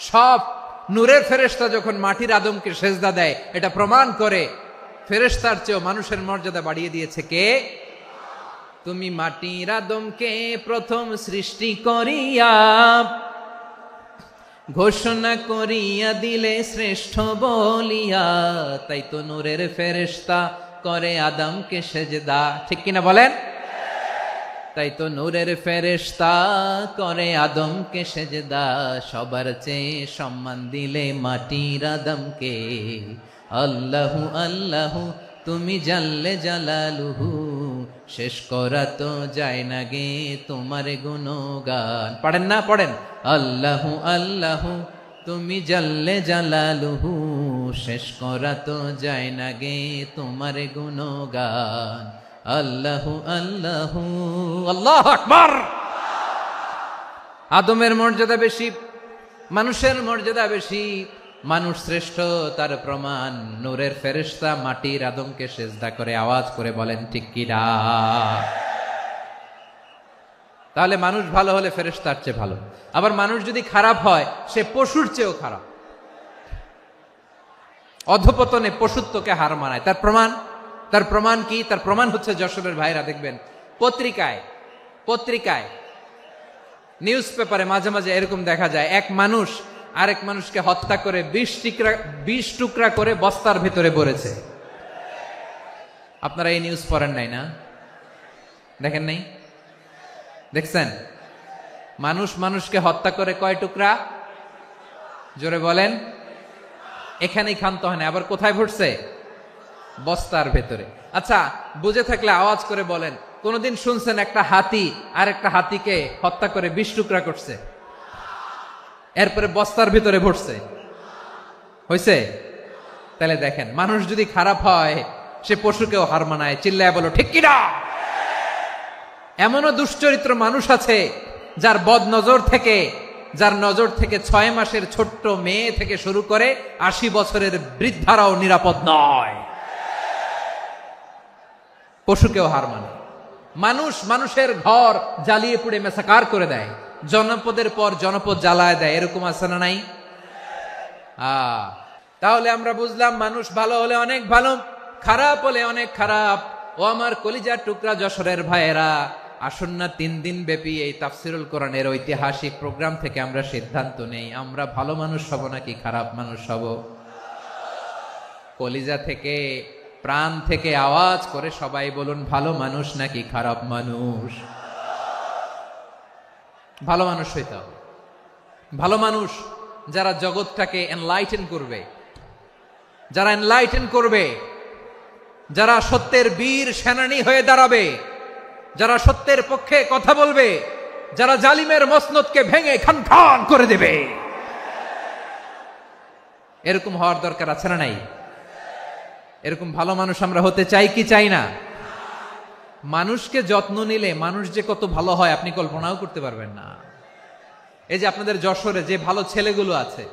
সব নূরের ফেরেশতা যখন মাটির আদমকে সেজদা দেয়, এটা প্রমাণ করে ফেরেশতার চেয়েও মানুষের মর্যাদা বাড়িয়ে দিয়েছে কে? তুমি মাটির আদমকে প্রথম সৃষ্টি করিয়া ঘোষণা করিয়া দিলে শ্রেষ্ঠ বলিয়া, তাই তো নূরের ফেরেশতা করে আদমকে সেজদা। ঠিক কিনা বলেন? তাই তো নূরের ফেরেশতা করে আদমকে সেজদা। সবার চেয়ে সম্মান দিলে মাটির আদমকে। আল্লাহু আল্লাহু তুমি জাল্লে জালালুহু, শেষ করা তো যায় না গে তোমার গুণগান। পড়েন না? পড়েন। আল্লাহু আল্লাহু তুমি জাল্লে জালালুহু, শেষ করা তো যায় না গে তোমার গুণগান। আল্লাহু আল্লাহু আল্লাহু আকবার। আদমের মর্যাদা বেশি, মানুষের মর্যাদা বেশি, মানুষ শ্রেষ্ঠ তার প্রমাণ, নূরের ফেরেশতা মাটির আদমকে সেজদা করে আওয়াজ করে বলেন ঠিক কিনা। তাহলে মানুষ ভালো হলে ফেরেশতার চেয়ে ভালো। আবার মানুষ যদি খারাপ হয় সে পশুর চেয়েও খারাপ, অধপতনে পশুত্বকে হার মানায়। তার প্রমাণ কি? তার প্রমাণ হচ্ছে যশোরের ভাইরা দেখবেন পত্রিকায় নিউজ পেপারে মাঝে মাঝে এরকম দেখা যায়, এক মানুষ আরেক মানুষকে হত্যা করে 20 টুকরা করে বস্তার ভেতরে ভরেছে। আপনারা এই নিউজ পড়েন নাই না? দেখেন নাই? দেখছেন? মানুষ মানুষকে হত্যা করে কয় টুকরা? জোরে বলেন। এখানেই ক্ষান্ত হয় না, আবার কোথায় ভরছে? বস্তার ভেতরে। আচ্ছা, বুঝে থাকলে আওয়াজ করে বলেন, কোনদিন শুনছেন একটা হাতি আর একটা হাতিকে হত্যা করে 20 টুকরা করছে, এরপরে বস্তার ভিতরে ভরছে? হয়েছে? তাহলে দেখেন, মানুষ যদি খারাপ হয় সে পশুকেও হার মানায়। চিল্লায় বলো ঠিক কিনা। এমনও দুশ্চরিত্র মানুষ আছে যার নজর থেকে 6 মাসের ছোট্ট মেয়ে থেকে শুরু করে 80 বছরের বৃদ্ধারাও নিরাপদ নয়। পশুকেও হার মানে। মানুষের ঘর জ্বালিয়ে পুড়ে মেসাকার করে দেয়, জনপদের পর জনপদ জ্বালায় দেয়, এরকম আছে না নাই? তাহলে আমরা বুঝলাম মানুষ ভালো হলে অনেক ভালো, খারাপ হলে অনেক খারাপ। ও আমার কলিজার টুকরা যশোরের ভাইয়েরা, আসুন না 3 দিন ব্যাপী এই তাফসিরুল কোরআনের ঐতিহাসিক প্রোগ্রাম থেকে আমরা সিদ্ধান্ত নেই, আমরা ভালো মানুষ হব নাকি খারাপ মানুষ হব? কলিজা থেকে, প্রাণ থেকে আওয়াজ করে সবাই বলুন, ভালো মানুষ নাকি খারাপ মানুষ? ভালো মানুষ হইতে হবে। ভালো মানুষ যারা জগৎটাকে এনলাইটেন করবে, যারা সত্যের বীর সেনানী হয়ে দাঁড়াবে, যারা সত্যের পক্ষে কথা বলবে, যারা জালিমের মসনদকে ভেঙে খান খান করে দেবে, এরকম হওয়ার দরকার আছে না নাই? এরকম ভালো মানুষ আমরা হতে চাই কি চাই না? মানুষকে যত্ন নিলে মানুষ যে কত ভালো হয় আপনি কল্পনাও করতে পারবেন না। এই যে আপনাদের যশোরে যে ভালো ছেলেগুলো আছে,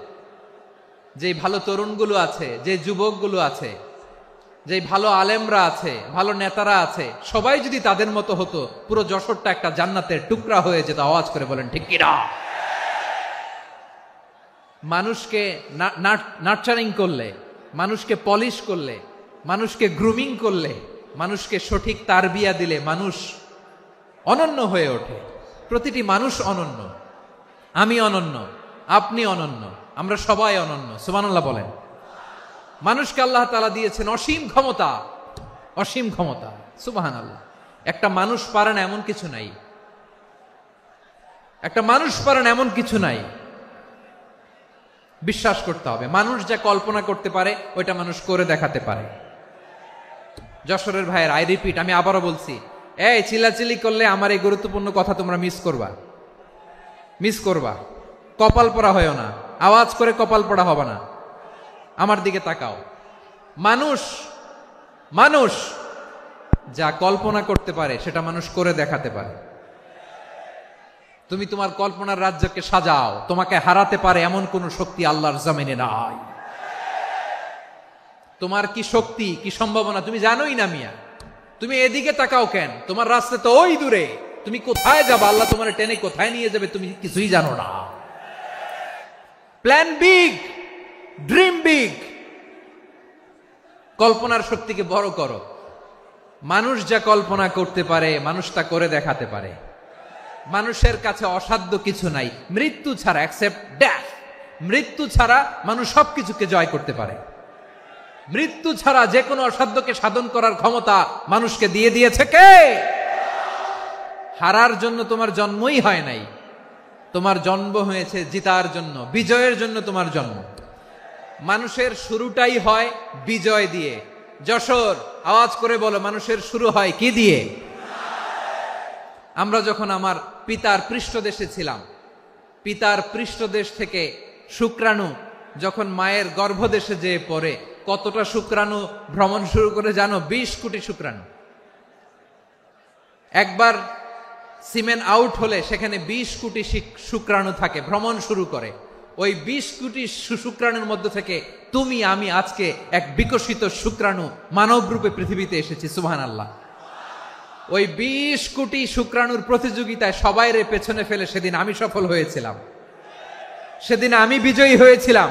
যে ভালো তরুণগুলো আছে, যে যুবকগুলো আছে, যে ভালো আলেমরা আছে, ভালো নেতারা আছে, সবাই যদি তাদের মতো হতো, পুরো যশোরটা একটা জান্নাতের টুকরা হয়ে যেত। আওয়াজ করে বলেন ঠিক কিনা। মানুষকে নার্চারিং করলে, মানুষকে পলিশ করলে, মানুষকে গ্রুমিং করলে, মানুষকে সঠিক তারবিয়া দিলে মানুষ অনন্য হয়ে ওঠে। প্রতিটি মানুষ অনন্য। আমি অনন্য, আপনি অনন্য, আমরা সবাই অনন্য। সুবহানাল্লাহ বলেন। মানুষকে আল্লাহ তাআলা দিয়েছেন অসীম ক্ষমতা। সুবহানাল্লাহ। একটা মানুষ পারে না এমন কিছু নাই। বিশ্বাস করতে হবে, মানুষ যা কল্পনা করতে পারে ওইটা মানুষ করে দেখাতে পারে। যশোরের ভাইয়ের, আই রিপিট, আমি আবারও বলছি, এই চিল্লাচিল্লি করলে আমার এই গুরুত্বপূর্ণ কথা তোমরা মিস করবা। কপাল পড়া হয় না, আওয়াজ করে কপাল পড়া হবে না। আমার দিকে তাকাও। মানুষ যা কল্পনা করতে পারে সেটা মানুষ করে দেখাতে পারে। তুমি তোমার কল্পনার রাজ্যকে সাজাও, তোমাকে হারাতে পারে এমন কোন শক্তি আল্লাহর জমিনে নাই। তোমার কি শক্তি, কি সম্ভাবনা তুমি জানোই না মিয়া। তুমি এদিকে তাকাও কেন? তোমার রাস্তা তো ওই দূরে। তুমি কোথায় যাবে, আল্লাহ তোমার টেনে কোথায় নিয়ে যাবে তুমি কিছুই জানো না। প্ল্যান বিগ, ড্রিম বিগ, কল্পনার শক্তিকে বড় করো। মানুষ যা কল্পনা করতে পারে মানুষ তা করে দেখাতে পারে। মানুষের কাছে অসাধ্য কিছু নাই, মৃত্যু ছাড়া, এক্সেপ্ট ডেথ। মৃত্যু ছাড়া মানুষ সবকিছুকে জয় করতে পারে। মৃত্যু ছাড়া যে কোনো অসাধ্যকে সাধন করার ক্ষমতা মানুষকে দিয়ে দিয়েছে কে? হারার জন্য তোমার জন্মই হয় নাই, তোমার জন্ম হয়েছে জিতার জন্য, বিজয়ের জন্য তোমার জন্ম। মানুষের শুরুটাই হয় বিজয় দিয়ে। যশোর, আওয়াজ করে বলো, মানুষের শুরু হয় কি দিয়ে? আমরা যখন আমার পিতার পৃষ্ঠদেশে ছিলাম, পিতার পৃষ্ঠদেশ থেকে শুক্রাণু যখন মায়ের গর্ভদেশে যেয়ে পড়ে, কতটা শুক্রাণু ভ্রমণ শুরু করে জানো? 20 কোটি শুক্রাণু। একবার সিমেন আউট হলে সেখানে 20 কোটি শুক্রাণু থাকে, ভ্রমণ শুরু করে। ওই 20 কোটি শুক্রাণুর মধ্যে থেকে তুমি আমি আজকে এক বিকশিত শুক্রাণু মানব রূপে পৃথিবীতে এসেছি। সুবহানাল্লাহ। ওই 20 কোটি শুক্রাণুর প্রতিযোগিতায় সবাইরে পেছনে ফেলে সেদিন আমি সফল হয়েছিলাম, সেদিন আমি বিজয়ী হয়েছিলাম।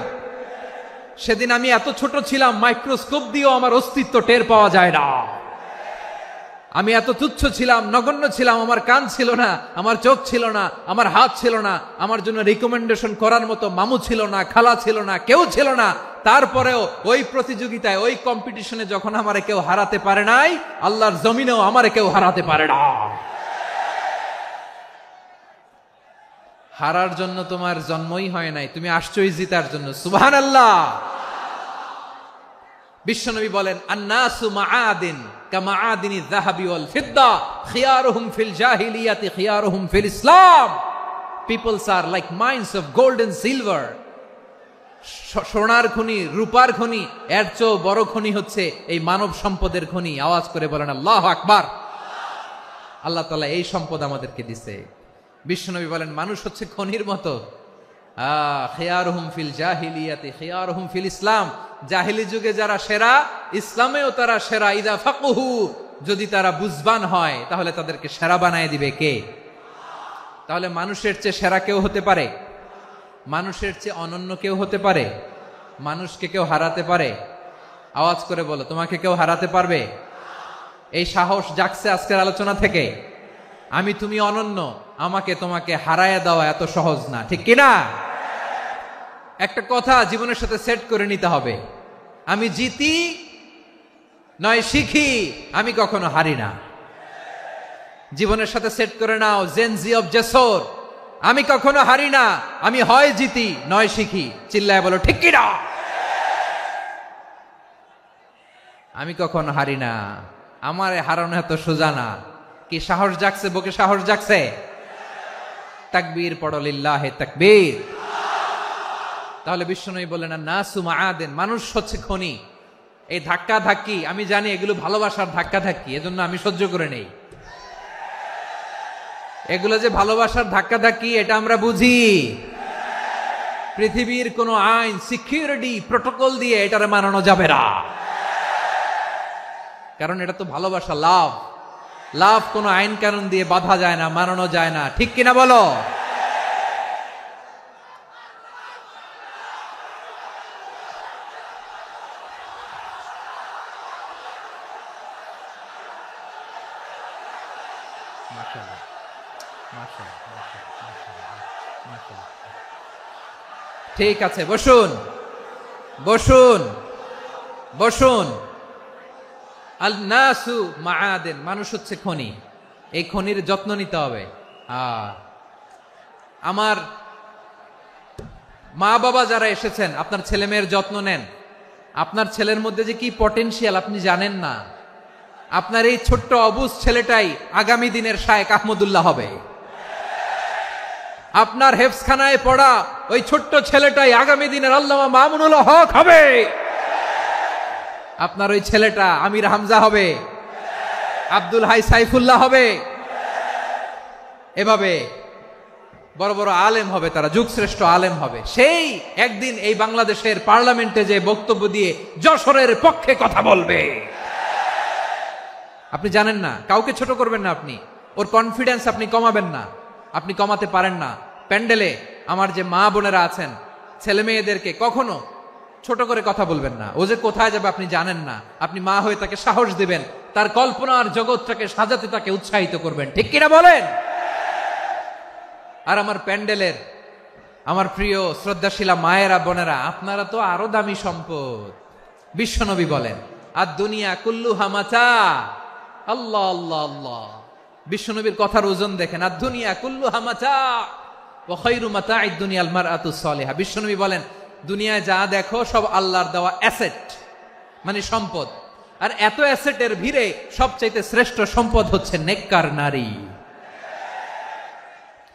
সেদিন আমি এত ছোট ছিলাম, মাইক্রোস্কোপ দিয়েও আমার অস্তিত্ব টের পাওয়া যায় না। আমি এত তুচ্ছ ছিলাম, নগণ্য ছিলাম, আমার কান ছিল না, আমার চোখ ছিল না, আমার হাত ছিল না, আমার জন্য রিকমেন্ডেশন করার মতো মামু ছিল না, খালা ছিল না, কেউ ছিল না। তারপরেও ওই প্রতিযোগিতায়, ওই কম্পিটিশনে যখন আমারে কেউ হারাতে পারে নাই, আল্লাহর জমিনেও আমারে কেউ হারাতে পারে না। হারার জন্য তোমার জন্মই হয় নাই, তুমি আসছোই জিতার জন্য। সুবহানাল্লাহ। বিশ্বনবী বলেন, আন্নাসু মাআদিন কামাআদিনিয যাহাবি ওয়াল ফিদ্দা খিয়ারুহুম ফিল জাহিলিয়াতি খিয়ারুহুম ফিল ইসলাম। Peoples are like mines of gold and silver. সোনার খনি, রূপার খনি, এর চেয়েও বড় খনি হচ্ছে এই মানব সম্পদের খনি। আওয়াজ করে বলেন আল্লাহু আকবার। আল্লাহ তাআলা এই সম্পদ আমাদেরকে দিয়েছে। বিশ্বনবী বলেন, মানুষ হচ্ছে খনির মতো। খিয়ারুহুম ফিল জাহিলিয়াতি খিয়ারুহুম ফিল ইসলাম। জাহিলি যুগে যারা সেরা, ইসলামেও তারা সেরা। ইদা ফাকুহু, যদি তারা বুঝবান হয় তাহলে তাদেরকে সেরা বানায় দিবে কে? তাহলে মানুষের চেয়ে সেরা কেউ হতে পারে? মানুষের চেয়ে অনন্য কেউ হতে পারে? মানুষকে কেউ হারাতে পারে? আওয়াজ করে বলো, তোমাকে কেউ হারাতে পারবে? এই সাহস জাগছে আজকের আলোচনা থেকে। আমি তুমি অনন্য, আমাকে তোমাকে হারায় দেওয়া এত সহজ না, ঠিক কিনা? একটা কথা জীবনের সাথে সেট করে নিতে হবে, আমি জিতি নয় শিখি, আমি কখনো হারি না। জীবনের সাথে সেট করে নাও, জেনজি অফ জেসর, আমি কখনো হারি না, আমি হয় জিতি নয় শিখি। চিল্লায় বলো ঠিক কিনা? আমি কখনো হারি না, আমার হারানো এত সোজা না। কি সাহস জাগছে? বুকে সাহস জাগছে? তাকবীর পড়ো, লিল্লাহে তাকবীর। তাহলে বিশ্বনবী বললেন, নাসু মাআদিন, মানুষ হচ্ছে খনি। এই ধাক্কা ধাক্কি, আমি জানি এগুলো ভালোবাসার ধাক্কা ধাক্কি, এজন্য আমি সহ্য করে নেই। এগুলো যে ভালোবাসার ধাক্কা ধাক্কি, এটা আমরা বুঝি। পৃথিবীর কোন আইন, সিকিউরিটি প্রটোকল দিয়ে এটারে মানানো যাবে না, কারণ এটা তো ভালোবাসা, লাভ। লাভ কোন আইন কানুন দিয়ে বাধা যায় না, মানানো যায় না, ঠিক কিনা বলো? ঠিক আছে, বসুন বসুন বসুন। আল নাসু মাআদিন, মানুষ হচ্ছে খনি। এই খনির যত্ন নিতে হবে। আমার মা বাবা যারা এসেছেন, আপনার ছেলে মেয়ের যত্ন নেন। আপনার ছেলের মধ্যে যে কি পটেনশিয়াল আপনি জানেন না। আপনার এই ছোট্ট অবুজ ছেলেটাই আগামী দিনের শায়েখ আহমদুল্লাহ হবে। আপনার হেফজখানায় পড়া ওই ছোট্ট ছেলেটাই আগামী দিনের আল্লামা মামুনুল হক হবে। আপনার ওই ছেলেটা আমির হামজা হবে, আব্দুল হাই সাইফুল্লাহ হবে। এভাবে বড় বড় আলেম হবে, তারা যুগশ্রেষ্ঠ আলেম হবে। সেই একদিন এই বাংলাদেশের পার্লামেন্টে যে বক্তব্য দিয়ে যশোরের পক্ষে কথা বলবে। আপনি জানেন না, কাউকে ছোট করবেন না আপনি। ওর কনফিডেন্স আপনি কমাবেন না, আপনি কমাতে পারেন না। প্যান্ডেলে আমার যে মা বোনেরা আছেন, ছেলে মেয়েদেরকে কখনো ছোট করে কথা বলবেন না। ও যে কোথায় যাবে আপনি জানেন না। আপনি মা হয়ে তাকে সাহস দিবেন, তার কল্পনার জগৎটাকে সাজাতে তাকে উৎসাহিত করবেন, ঠিক কিনা বলেন? আর আমার প্যান্ডেলের আমার প্রিয় শ্রদ্ধাশীলা মায়েরা বোনেরা, আপনারা তো আরো দামি সম্পদ। বিশ্বনবী বলেন, আর দুনিয়া কুল্লুহা মাতা। আল্লাহ আল্লাহ আল্লাহ। বিশ্বনবীর কথার ওজন দেখেন, আর দুনিয়া কুল্লুহা মাতা ওয়া খায়রু মাতা'আদ দুনিয়া আল মারআতু সালিহা। বিশ্বনবী বলেন, দুনিয়ায় যা দেখো সব আল্লাহর দেওয়া অ্যাসেট, মানে সম্পদ। আর এত অ্যাসেটের ভিড়ে সবচাইতে শ্রেষ্ঠ সম্পদ হচ্ছে নেককার নারী।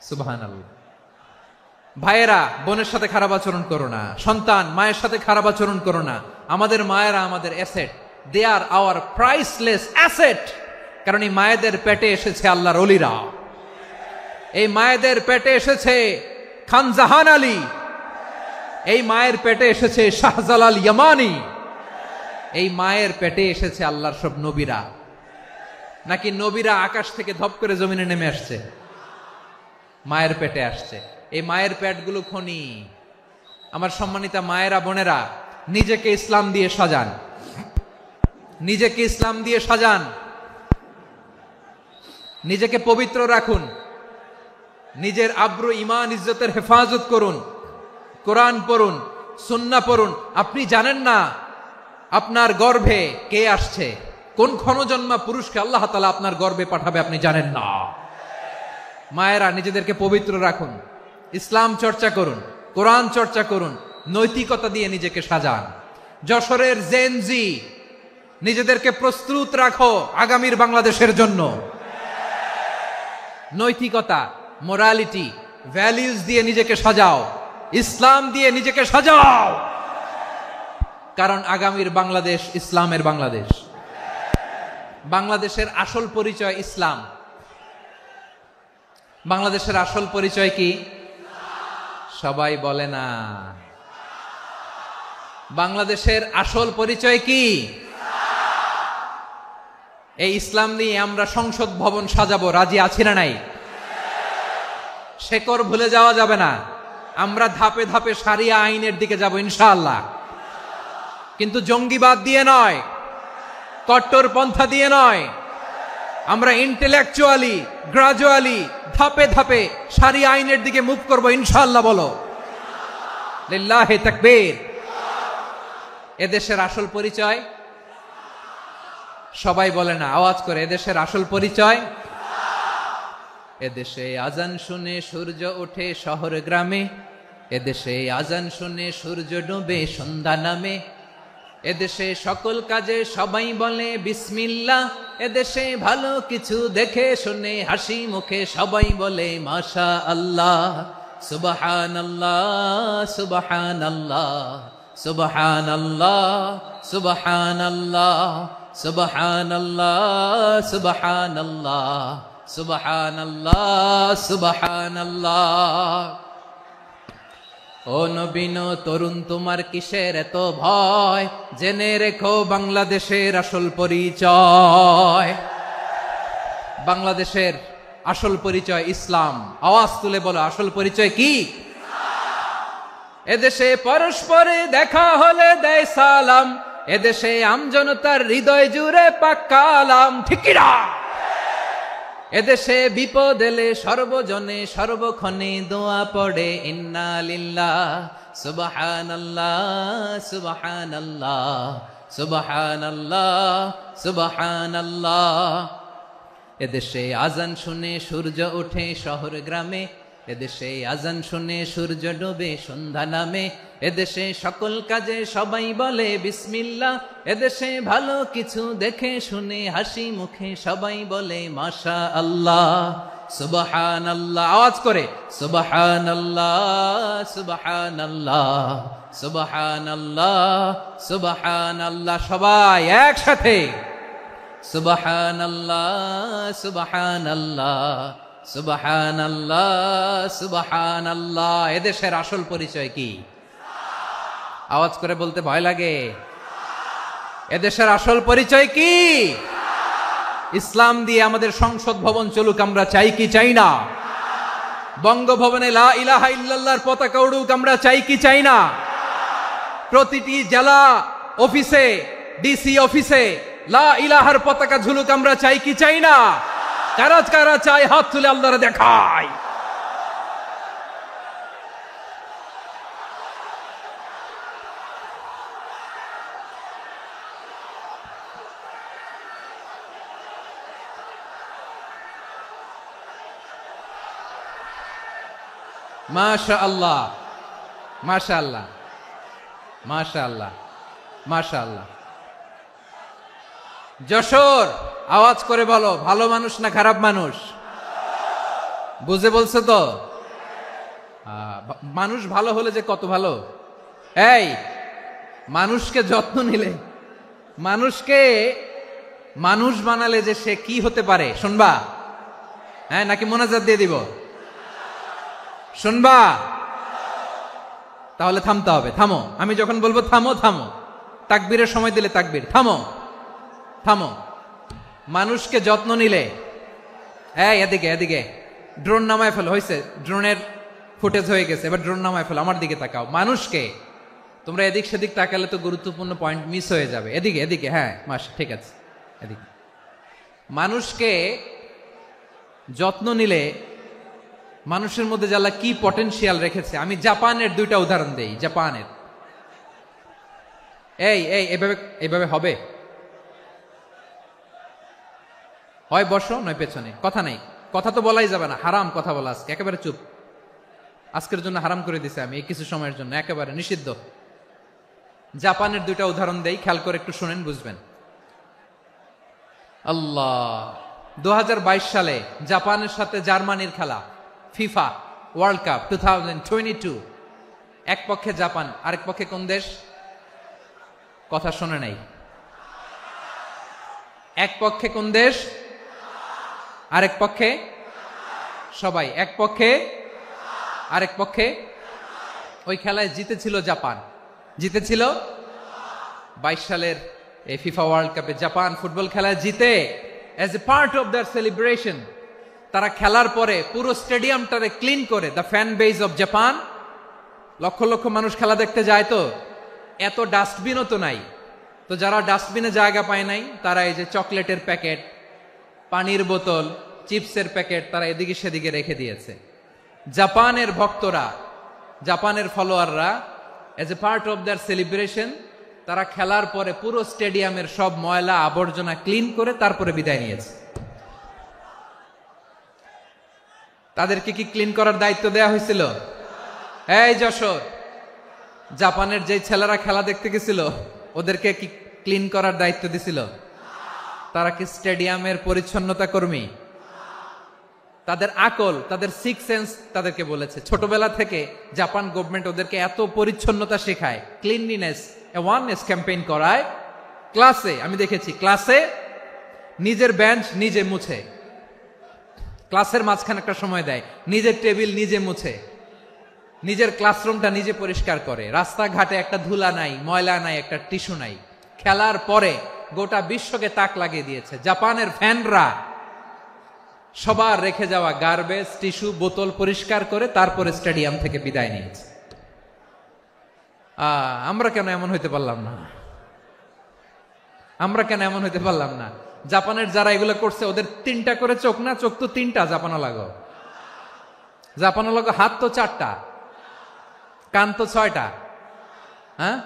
সুবহানাল্লাহ। ভাইয়েরা বোনের সাথে খারাপ আচরণ করো না, সন্তান মায়ের সাথে খারাপ আচরণ করো না। আমাদের মায়েরা আমাদের asset, they are our priceless asset. কারণ এই মায়েদের পেটে এসেছে আল্লাহর ওলিরা, এই মায়েদের পেটে এসেছে খান জাহান আলী, এই মায়ের পেটে এসেছে শাহজালাল ইয়ামানি, এই মায়ের পেটে এসেছে আল্লাহর সব নবীরা, নাকি নবীরা আকাশ থেকে ধপ করে জমিনে নেমে আসছে? মায়ের পেটে আসছে। এই মায়ের পেটগুলো খনি। আমার সম্মানিতা মায়েরা, বোনেরা, নিজেকে ইসলাম দিয়ে সাজান, নিজেকে ইসলাম দিয়ে সাজান, নিজেকে পবিত্র রাখুন, নিজের আব্রু ইমান ইজ্জতের হেফাজত করুন, কোরআন পড়ুন, সুন্নাহ পড়ুন। আপনি জানেন না আপনার গর্ভে কে আসছে, কোন ক্ষণজন্মা পুরুষকে আল্লাহ তাআলা আপনার গর্ভে পাঠাবে আপনি জানেন না। মায়েরা, নিজেদেরকে পবিত্র রাখুন, ইসলাম চর্চা করুন, কোরআন চর্চা করুন, নৈতিকতা দিয়ে নিজেকে সাজান। যশোরের জেনজি, নিজেদেরকে প্রস্তুত রাখো আগামীর বাংলাদেশের জন্য। নৈতিকতা, মোরালিটি, ভ্যালিউজ দিয়ে নিজেকে সাজাও, ইসলাম দিয়ে নিজেকে সাজাও, কারণ আগামীর বাংলাদেশ ইসলামের বাংলাদেশ। বাংলাদেশের আসল পরিচয় ইসলাম। বাংলাদেশের আসল পরিচয় কি? সবাই বলে না। বাংলাদেশের আসল পরিচয় কি? এই ইসলাম নিয়ে আমরা সংসদ ভবন সাজাবো, রাজি আছি না নাই? শেকড় ভুলে যাওয়া যাবে না। আমরা ধাপে ধাপে শারিয়া আইনের দিকে যাব ইনশাআল্লাহ, কিন্তু জঙ্গিবাদ দিয়ে নয়, কট্টর পন্থা দিয়ে নয়। আমরা ইন্টেলেকচুয়ালি, গ্রাজুয়ালি, ধাপে ধাপে শারিয়া আইনের দিকে মুভ করব ইনশাআল্লাহ। বলো লিল্লাহি তাকবীর। এদেশের আসল পরিচয় সবাই বলে না, আওয়াজ করে, এদেশের আসল পরিচয়। এদেশে আজান শুনে সূর্য ওঠে শহর গ্রামে, এদেশে আজান শুনে সূর্য ডুবে সন্ধ্যা নামে, এদেশে সকল কাজে সবাই বলে বিসমিল্লাহ, এদেশে ভালো কিছু দেখে শুনে হাসি মুখে সবাই বলে মাশা আল্লাহ, সুবহানাল্লাহ সুবহানাল্লাহ সুবহানাল্লাহ সুবহানাল্লাহ সুবহানাল্লাহ সুবহানাল্লাহ সুবহানাল্লাহ সুবহানাল্লাহ। ও নবীন তরুণ, তোমার কিসের এত ভয়? জেনে রেখো বাংলাদেশের আসল পরিচয়। বাংলাদেশের আসল পরিচয় ইসলাম। আওয়াজ তুলে বলো, আসল পরিচয় কি? এদেশে পরস্পরে দেখা হলে দেয় সালাম, এদেশে আমজনতার হৃদয় জুড়ে পাক্কা আলাম, ঠিক কি না? এদেশে বিপদ এলে সর্বজনে সর্বক্ষণে দোয়া পড়ে ইন্না লিল্লাহ সুবহানাল্লাহ সুবহানাল্লাহ সুবহানাল্লাহ সুবহানাল্লাহ। এদেশে আজান শুনে সূর্য ওঠে শহর গ্রামে, এদেশে আজান শুনে সূর্য ডুবে সন্ধ্যা নামে, এদেশে সকল কাজে সবাই বলে বিসমিল্লাহ, এদেশে ভালো কিছু দেখে শুনে হাসি মুখে সবাই বলে মাশা আল্লাহ সুবহানাল্লাহ। আওয়াজ করে সুবহানাল্লাহ সুবহানাল্লাহ সুবহানাল্লাহ সুবহানাল্লাহ। সবাই একসাথে সুবহানাল্লাহ সুবহানাল্লাহ সুবহানাল্লাহ সুবহানাল্লাহ। এদেশের আসল পরিচয় কি? আওয়াজ করে বলতে ভয় লাগে। এদেশের আসল পরিচয় কি? ইসলাম দিয়ে আমাদের সংসদ ভবন চলুক, আমরা চাই কি চাই না? বঙ্গভবনে লা ইলাহা ইল্লাল্লাহর পতাকা উড়ুক, আমরা চাই কি চাই না? প্রতিটি জেলা অফিসে, ডিসি অফিসে লা ইলাহার পতাকা ঝুলুক, আমরা চাই কি চাই না? কারা কারা চাই হাত তুলে আল্লাহরে দেখায়। মাশাআল্লাহ মাশাআল্লাহ মাশাআল্লাহ মাশাআল্লাহ। যশোর, আওয়াজ করে বলো, ভালো মানুষ না খারাপ মানুষ? বুঝে বলছে তো? মানুষ ভালো হলে যে কত ভালো। এই মানুষকে যত্ন নিলে, মানুষকে মানুষ বানালে যে সে কি হতে পারে শুনবা? হ্যাঁ, নাকি মোনাজাত দিয়ে দিব? শুনবা? তাহলে থামতে হবে। থামো, আমি যখন বলবো থামো থামো, তাকবীরের সময় দিলে তাকবীর, থামো থামো। মানুষকে যত্ন নিলে, এই এদিকে এদিকে, ড্রোন নামায় ফেলো, হয়েছে, ড্রোনের ফুটেজ হয়ে গেছে, এবার ড্রোন নামায় ফেলো, আমার দিকে তাকাও। মানুষকে, তোমরা এদিক সেদিক তাকালে তো গুরুত্বপূর্ণ পয়েন্ট মিস হয়ে যাবে। এদিকে এদিকে, হ্যাঁ মাস ঠিক আছে, এদিকে। মানুষকে যত্ন নিলে মানুষের মধ্যে যারা কি পটেনশিয়াল রেখেছে, আমি জাপানের দুইটা উদাহরণ দেই। জাপানের, এই এই এভাবে এভাবে হবে, হয় বসো নয় পেছনে, কথা নাই, কথা তো বলাই যাবে না, হারাম কথা বলা আজকে, একেবারে চুপ। আজকের জন্য হারাম করে দিছে আমি, এই কিছু সময়ের জন্য একেবারে নিষিদ্ধ। জাপানের দুইটা উদাহরণ দেই, খেয়াল করে একটু শুনেন, বুঝবেন। আল্লাহ, 2022 সালে জাপানের সাথে জার্মানির খেলা, ফিফা ওয়ার্ল্ড কাপ 2022। এক পক্ষে জাপান, আরেক পক্ষে কোন দেশ? কথা শোনে নাই। এক পক্ষে কোন দেশ, আরেক পক্ষে? সবাই, এক পক্ষে আরেক পক্ষে। ওই খেলায় জিতেছিল জাপান, জিতেছিল 22 সালের এই ফিফা ওয়ার্ল্ড কাপে। জাপান ফুটবল খেলায় জিতে, as a part of their celebration, তারা খেলার পরে পুরো স্টেডিয়ামটারে ক্লিন করে, the fan base of Japan, লক্ষ লক্ষ মানুষ খেলা দেখতে যায়, তো এত ডাস্টবিনও তো নাই, তো যারা ডাস্টবিনে জায়গা পায় নাই, তারা এই যে চকলেটের প্যাকেট, পানির বোতল, চিপসের প্যাকেট, তারা এদিকে সেদিকে রেখে দিয়েছে। জাপানের ভক্তরা, জাপানের ফলোয়াররা, as a part of their celebration, তারা খেলার পরে পুরো স্টেডিয়ামের সব ময়লা আবর্জনা ক্লিন করে তারপরে বিদায় নিয়েছে। তাদেরকে কি ক্লিন করার দায়িত্ব দেয়া হয়েছিল? এই যশোর, জাপানের যে ছেলেরা খেলা দেখতে গেছিল, ওদেরকে কি ক্লিন করার দায়িত্ব দিছিল? তারা কি স্টেডিয়ামের পরিচ্ছন্নতা কর্মী? তাদের আকল, তাদের সিক্স সেন্স তাদেরকে বলেছে। ছোটবেলা থেকে জাপান গভর্নমেন্ট ওদেরকে এত পরিচ্ছন্নতা শেখায়, ক্লিনলিনেস অ্যাওয়ারনেস ক্যাম্পেইন করায়। ক্লাসে আমি দেখেছি, ক্লাসে নিজের বেঞ্চ নিজে মুছে, ক্লাসের মাঝখানে একটা সময় দেয়, নিজের টেবিল নিজে মুছে, নিজের ক্লাসরুমটা নিজে পরিষ্কার করে। রাস্তাঘাটে একটা ধুলা নাই, ময়লা নাই, একটা টিস্যু নাই। খেলার পরে গোটা বিশ্বকে তাক লাগিয়ে দিয়েছে। জাপানের ফ্যানরা সবার রেখে যাওয়া গার্বেজ, টিস্যু, বোতল পরিষ্কার করে তারপরে স্টেডিয়াম থেকে বিদায় নিয়েছে। আমরা কেন এমন হইতে পারলাম না? আমরা কেন এমন হইতে পারলাম না? জাপানের যারা এগুলো করছে, ওদের 3টা করে চোখ না? চোখ তো 3টা, জাপানো লাগো, জাপানো লাগো, হাত তো 4টা, কান তো 6টা, হ্যাঁ?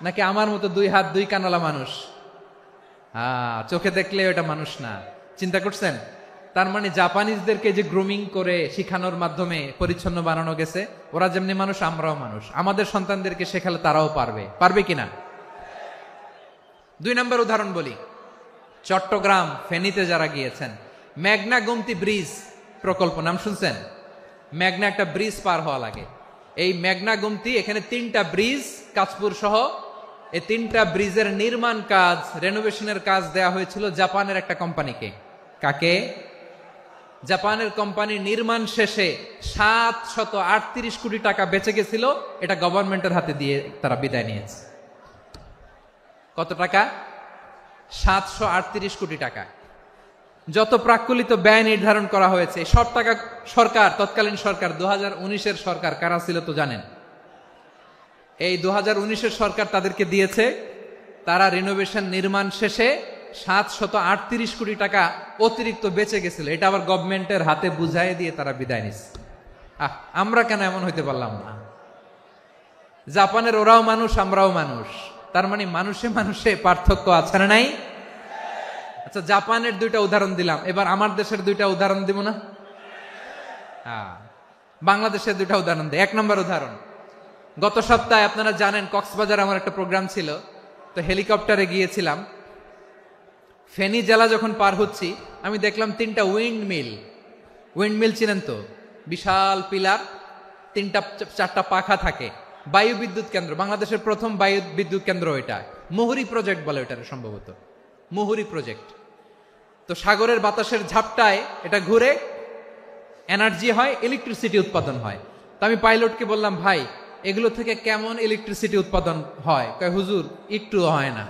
নাকি আমার মতো 2 হাত 2 কানওয়ালা মানুষ? চোখে দেখলে ওটা মানুষ না। চিন্তা করছেন? তার মানে জাপানিজদেরকে যে গ্রুমিং করে শিখানোর মাধ্যমে পরিচ্ছন্ন বানানো গেছে, ওরা যেমনি মানুষ, আমরাও মানুষ। আমাদের সন্তানদেরকে শেখালে তারাও পারবে, পারবে কিনা? 2 নম্বর উদাহরণ বলি। চট্টগ্রাম ফেনীতে যারা গিয়েছেন, মেঘনা গোমতী ব্রিজ প্রকল্প নাম শুনছেন? মেঘনা একটা ব্রিজ পার হওয়া লাগে। এই মেঘনা গোমতী, এখানে 3টা ব্রিজ, কাঁচপুর সহ, এই 3টা ব্রিজের নির্মাণ কাজ, রেনোভেশনের কাজ দেয়া হয়েছিল জাপানের একটা কোম্পানিকে। কাকে? জাপানের কোম্পানি। নির্মাণ শেষে 738 কোটি টাকা বেঁচে গেছিল, এটা গভর্নমেন্টের হাতে দিয়ে তারা বিদায় নিয়েছে। কত টাকা? 738 কোটি টাকা। যত প্রাক্কলিত ব্যয় নির্ধারণ করা হয়েছে, সব টাকা সরকার, তৎকালীন সরকার, 2019-এর সরকার, কারা ছিল তো জানেন? এই 2019-এর সরকার তাদেরকে দিয়েছে। তারা রিনোভেশন নির্মাণ শেষে 738 কোটি টাকা অতিরিক্ত বেঁচে গেছিল, এটা আবার গভর্নমেন্টের হাতে বুঝাই দিয়ে তারা বিদায় নিচ্ছে। আমরা কেন এমন হইতে পারলাম না? জাপানের ওরাও মানুষ, আমরাও মানুষ, তার মানে মানুষে মানুষে পার্থক্য আছে না নাই? আচ্ছা, জাপানের 2টা উদাহরণ দিলাম, এবার আমার দেশের 2টা উদাহরণ দিব না? বাংলাদেশের 2টা উদাহরণ দিই। 1 নম্বর উদাহরণ, গত সপ্তাহে আপনারা জানেন কক্সবাজার আমার একটা প্রোগ্রাম ছিল, তো হেলিকপ্টারে গিয়েছিলাম। ফেনী জেলা যখন পার হচ্ছি, আমি দেখলাম 3টা উইন্ডমিল। উইন্ডমিল চিনেন তো? বিশাল পিলার, 3টা 4টা পাখা থাকে। বায়ু বিদ্যুৎ কেন্দ্র, বাংলাদেশের প্রথম বায়ু বিদ্যুৎ কেন্দ্র এটা। মুহুরী প্রজেক্ট বলে এটার, সম্ভবত মুহুরী প্রজেক্ট। তো সাগরের বাতাসের ঝাপটায় এটা ঘুরে এনার্জি হয়, ইলেকট্রিসিটি উৎপাদন হয়। তো আমি পাইলটকে বললাম, ভাই এগুলো থেকে কেমন ইলেকট্রিসিটি উৎপাদন হয়? কয় হুজুর একটুও হয় না,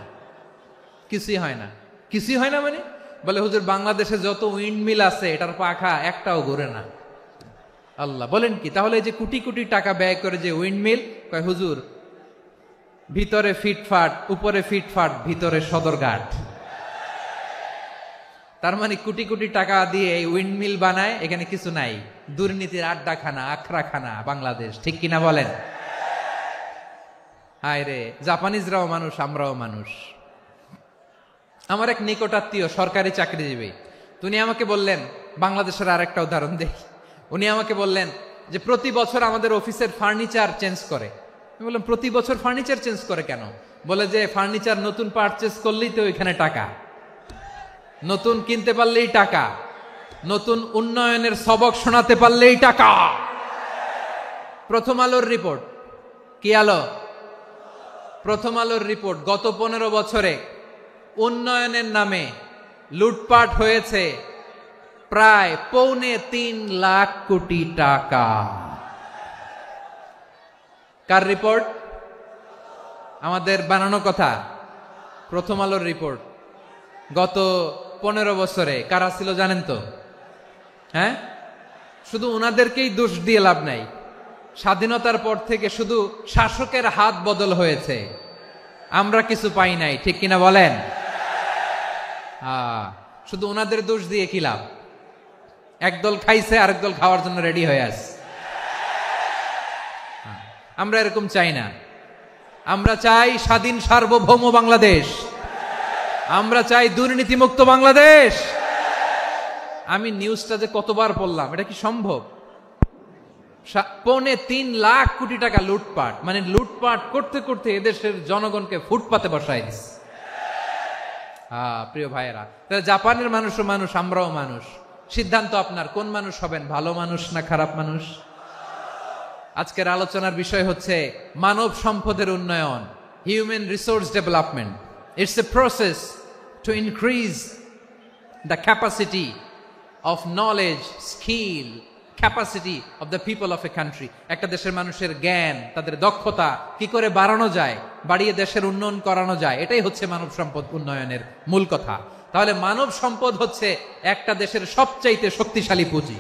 কিছুই হয় না। কিছুই হয় না মানে? বলে হুজুর বাংলাদেশে যত উইন্ড মিল আছে এটার পাখা একটাও ঘুরে না। আল্লাহ, বলেন কি? তাহলে এই যে কোটি কোটি টাকা ব্যয় করে যে উইন্ড মিল, কয় হুজুর ভিতরে ফিটফাট, উপরে ফিটফাট, ভিতরে সদরঘাট। তার মানে কোটি কোটি টাকা দিয়ে এই উইন্ড মিল বানায়, এখানে কিছু নাই। দুর্নীতির আড্ডাখানা, আখড়াখানা বাংলাদেশ, ঠিক কিনা বলেন? হায় রে, জাপানিজরাও মানুষ, আমরাও মানুষ। আমার এক নিকটাত্মীয় সরকারি চাকরিজীবী, উনি আমাকে বললেন, বাংলাদেশের আরেকটা উদাহরণ দেই। উনি আমাকে বললেন যে প্রতি বছর আমাদের অফিসের ফার্নিচার চেঞ্জ করে। আমি বললাম প্রতি বছর ফার্নিচার চেঞ্জ করে কেন? বলে যে ফার্নিচার নতুন পারচেজ করলেই তো এখানে টাকা, নতুন কিনতে পারলেই টাকা, নতুন উন্নয়নের সবক শোনাতে পারলেই টাকা। প্রথম আলোর রিপোর্ট, কি আলো? প্রথম আলোর রিপোর্ট, গত 15 বছরে উন্নয়নের নামে লুটপাট হয়েছে প্রায় 3.25 লাখ কোটি টাকা। কার রিপোর্ট? আমাদের বানানো কথা। প্রথম আলোর রিপোর্ট। গত 15 বছরে কারা ছিল জানেন তো? হ্যাঁ, শুধু ওনাদেরকেই দোষ দিয়ে লাভ নাই। স্বাধীনতার পর থেকে শুধু শাসকের হাত বদল হয়েছে, আমরা কিছু পাই নাই, ঠিক কিনা বলেন? শুধু ওনাদের দোষ দিয়ে কি লাভ? একদল খাইছে, আরেক দল খাওয়ার জন্য রেডি হয়ে আছে। আমরা এরকম চাই না। আমরা চাই স্বাধীন সার্বভৌম বাংলাদেশ। আমরা চাই দুর্নীতিমুক্ত বাংলাদেশ। আমি নিউজটা যে কতবার পড়লাম, এটা কি সম্ভব? 3.25 লাখ কোটি টাকা লুটপাট, মানে লুটপাট করতে করতে এদেশের জনগণকে ফুটপাতে বসাই দিচ্ছে। প্রিয় ভাইয়েরা, তাহলে জাপানের মানুষও মানুষ, আমরাও মানুষ। সিদ্ধান্ত আপনার, কোন মানুষ হবেন, ভালো মানুষ না খারাপ মানুষ? আজকের আলোচনার বিষয় হচ্ছে মানব সম্পদের উন্নয়ন, human resource development. It's a process to increase the capacity of knowledge, skill, capacity of the people of a country. একটা দেশের মানুষের জ্ঞান, তাদের দক্ষতা কি করে বাড়ানো যায়, বাড়িয়ে দেশের উন্নয়ন করানো যায়, এটাই হচ্ছে মানব সম্পদ উন্নয়নের মূল কথা। তাহলে মানব সম্পদ হচ্ছে একটা দেশের সবচাইতে শক্তিশালী পুঁজি।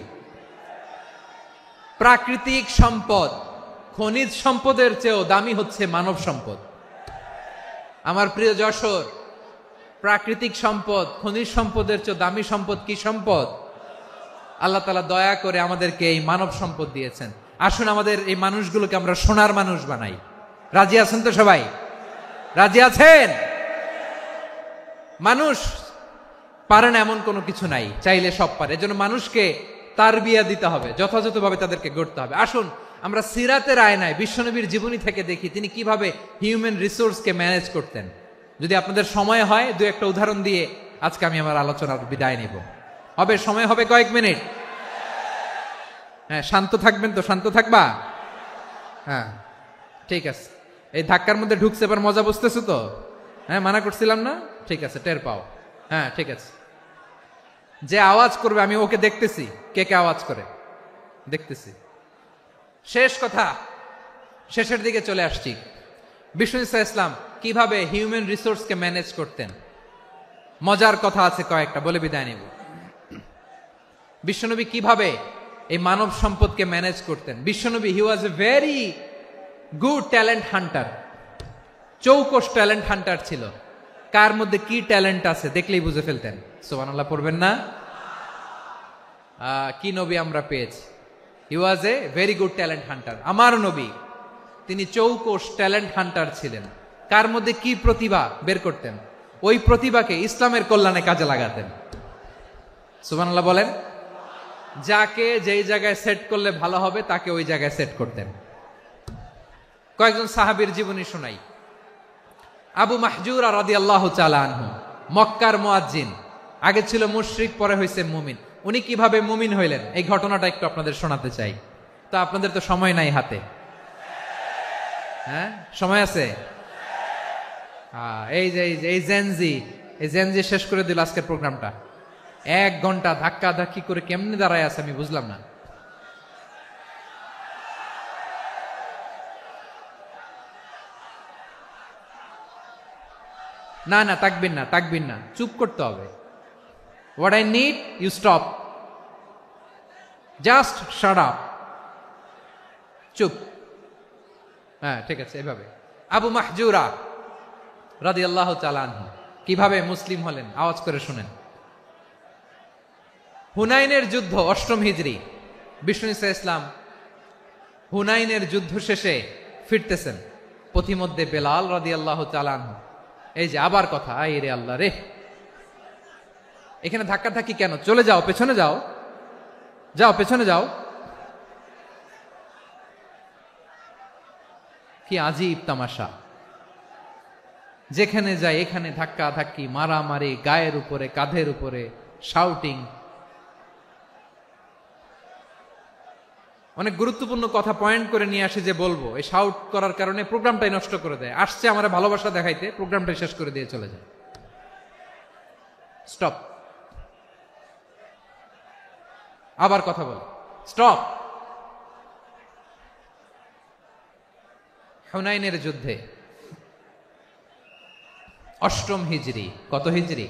প্রাকৃতিক সম্পদ, খনিজ সম্পদের চেয়েও দামি হচ্ছে মানব সম্পদ। আমার প্রিয় যশোর, প্রাকৃতিক সম্পদ, খনিজ সম্পদের চেয়ে দামি সম্পদ কি সম্পদ? আল্লাহ তাআলা দয়া করে আমাদেরকে এই মানব সম্পদ দিয়েছেন। আসুন আমাদের এই মানুষগুলোকে আমরা সোনার মানুষ বানাই। রাজি আছেন তো সবাই? রাজি আছেন? মানুষ পারে না এমন কোনো কিছু নাই, চাইলে সব পারে। এজন্য মানুষকে তারবিয়া দিতে হবে, যথাযথভাবে তাদেরকে গড়তে হবে। আসুন আমরা সিরাতের আয়নায় বিশ্বনবীর জীবনী থেকে দেখি তিনি কিভাবে হিউম্যান রিসোর্সকে ম্যানেজ করতেন। যদি আপনাদের সময় হয়, দু একটা উদাহরণ দিয়ে আজকে আমি আমার আলোচনার বিদায় নিব। হবে? সময় হবে কয়েক মিনিট? হ্যাঁ, শান্ত থাকবেন তো? শান্ত থাকবা? হ্যাঁ, ঠিক আছে। এই ধাক্কার মধ্যে ঢুকছে, এবার মজা বুঝতেছো তো? হ্যাঁ, মানা করছিলাম না? ঠিক আছে, টের পাও। হ্যাঁ, ঠিক আছে। যে আওয়াজ করবে আমি ওকে দেখতেছি, কে কে আওয়াজ করে দেখতেছি। শেষ কথা, শেষের দিকে চলে আসছি। বিষ্ণু ইসলাম কিভাবে হিউম্যান রিসোর্সকে ম্যানেজ করতেন, মজার কথা আছে কয়েকটা, বলে বিদায় নিব। বিশ্বনবী কিভাবে এই মানব সম্পদকে ম্যানেজ করতেন। বিশ্বনবী, he was a very good talent hunter, চৌকস ট্যালেন্ট হান্টার ছিল। কার মধ্যে কি ট্যালেন্ট আছে দেখলেই বুঝে ফেলতেন। সুবহানাল্লাহ পড়বেন না? কি নবী আমরা পেয়েছি! He was a very good talent hunter. আমার নবী, তিনি চৌকস ট্যালেন্ট হান্টার ছিলেন। কার মধ্যে কি প্রতিভা বের করতেন, ওই প্রতিভাকে ইসলামের কল্যাণে কাজে লাগাতেন। সুবহানাল্লাহ বলেন। যাকে যেই জায়গায় সেট করলে ভালো হবে তাকে ওই জায়গায় সেট করতেন। কয়েকজন সাহাবীর জীবনী শোনাই। আবু মাহজুরা রাদিয়াল্লাহু তাআলা আনহু, মক্কার মুয়াজ্জিন, আগে ছিল মুশরিক, পরে হয়েছে মুমিন। উনি কিভাবে মুমিন হইলেন এই ঘটনাটা একটু আপনাদের শোনাতে চাই। তো আপনাদের তো সময় নাই হাতে। হ্যাঁ, সময় আছে? এই যে এই জেনজি শেষ করে দিল আজকের প্রোগ্রামটা। 1 ঘন্টা ধাক্কা ধাক্কি করে কেমনে দাঁড়ায় আছে আমি বুঝলাম না। না না, তাকবির না, তাকবির না, চুপ করতে হবে। What I need you stop, just shut up, চুপ। হ্যাঁ ঠিক আছে, এভাবে। আবু মাহজুরা রাদিয়াল্লাহু তাআলা আনহু কিভাবে মুসলিম হলেন আওয়াজ করে শুনেন। হুনাইনের যুদ্ধ 8ম হিজরি, বিষ্ণু ঈসা ইসলাম হুনাইনের যুদ্ধ শেষে ফিরতেছেন, পথিমধ্যে বেলাল রাদিয়াল্লাহু তাআলা আনহু, এই যে আবার কথা, আই রে আল্লাহ রে, এখানে ধাক্কা ধাক্কি কেন? চলে যাও, পেছনে যাও, যাও পেছনে যাও। কি আজীব তামাশা, যেখানে যায় এখানে ধাক্কা ধাক্কি, মারামারি, গায়ের উপরে কাঁধের উপরে শাউটিং। অনেক গুরুত্বপূর্ণ কথা পয়েন্ট করে নিয়ে আসি যে বলবো, এই শাউট করার কারণে প্রোগ্রামটাই নষ্ট করে দেয়। আসছে আমার ভালোবাসা দেখাইতে, প্রোগ্রামটাই শেষ করে দিয়ে চলে যায়। স্টপ, আবার কথা বল, স্টপ। হুনাইনের যুদ্ধে 8ম হিজরি, কত হিজরি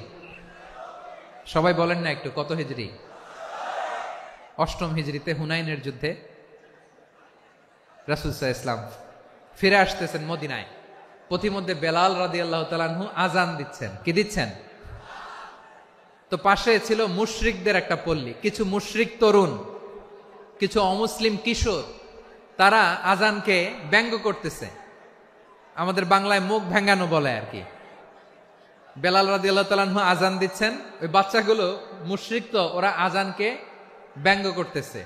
সবাই বলেন না একটু, কত হিজরি? 8ম হিজরিতে হুনাইনের যুদ্ধে রাসূল সাল্লাল্লাহু আলাইহি ওয়াসাল্লাম ফিরে আসতেছেন মদিনায়। পথিমধ্যে বেলাল রাদিয়াল্লাহু তাআলা আনহু আজান দিচ্ছেন। কি দিচ্ছেন? তো পাশে ছিল মুশরিকদের একটা পল্লী, কিছু মুশরিক তরুণ, কিছু অমুসলিম কিশোর, তারা আজানকে ব্যঙ্গ করতেছে, আমাদের বাংলায় মুখ ভেঙ্গানো বলে আর কি। বেলাল রাদিয়াল্লাহু তাআলা আনহু আজান দিচ্ছেন, ওই বাচ্চাগুলো মুশরিক, তো ওরা আজানকে ব্যঙ্গ করতেছে,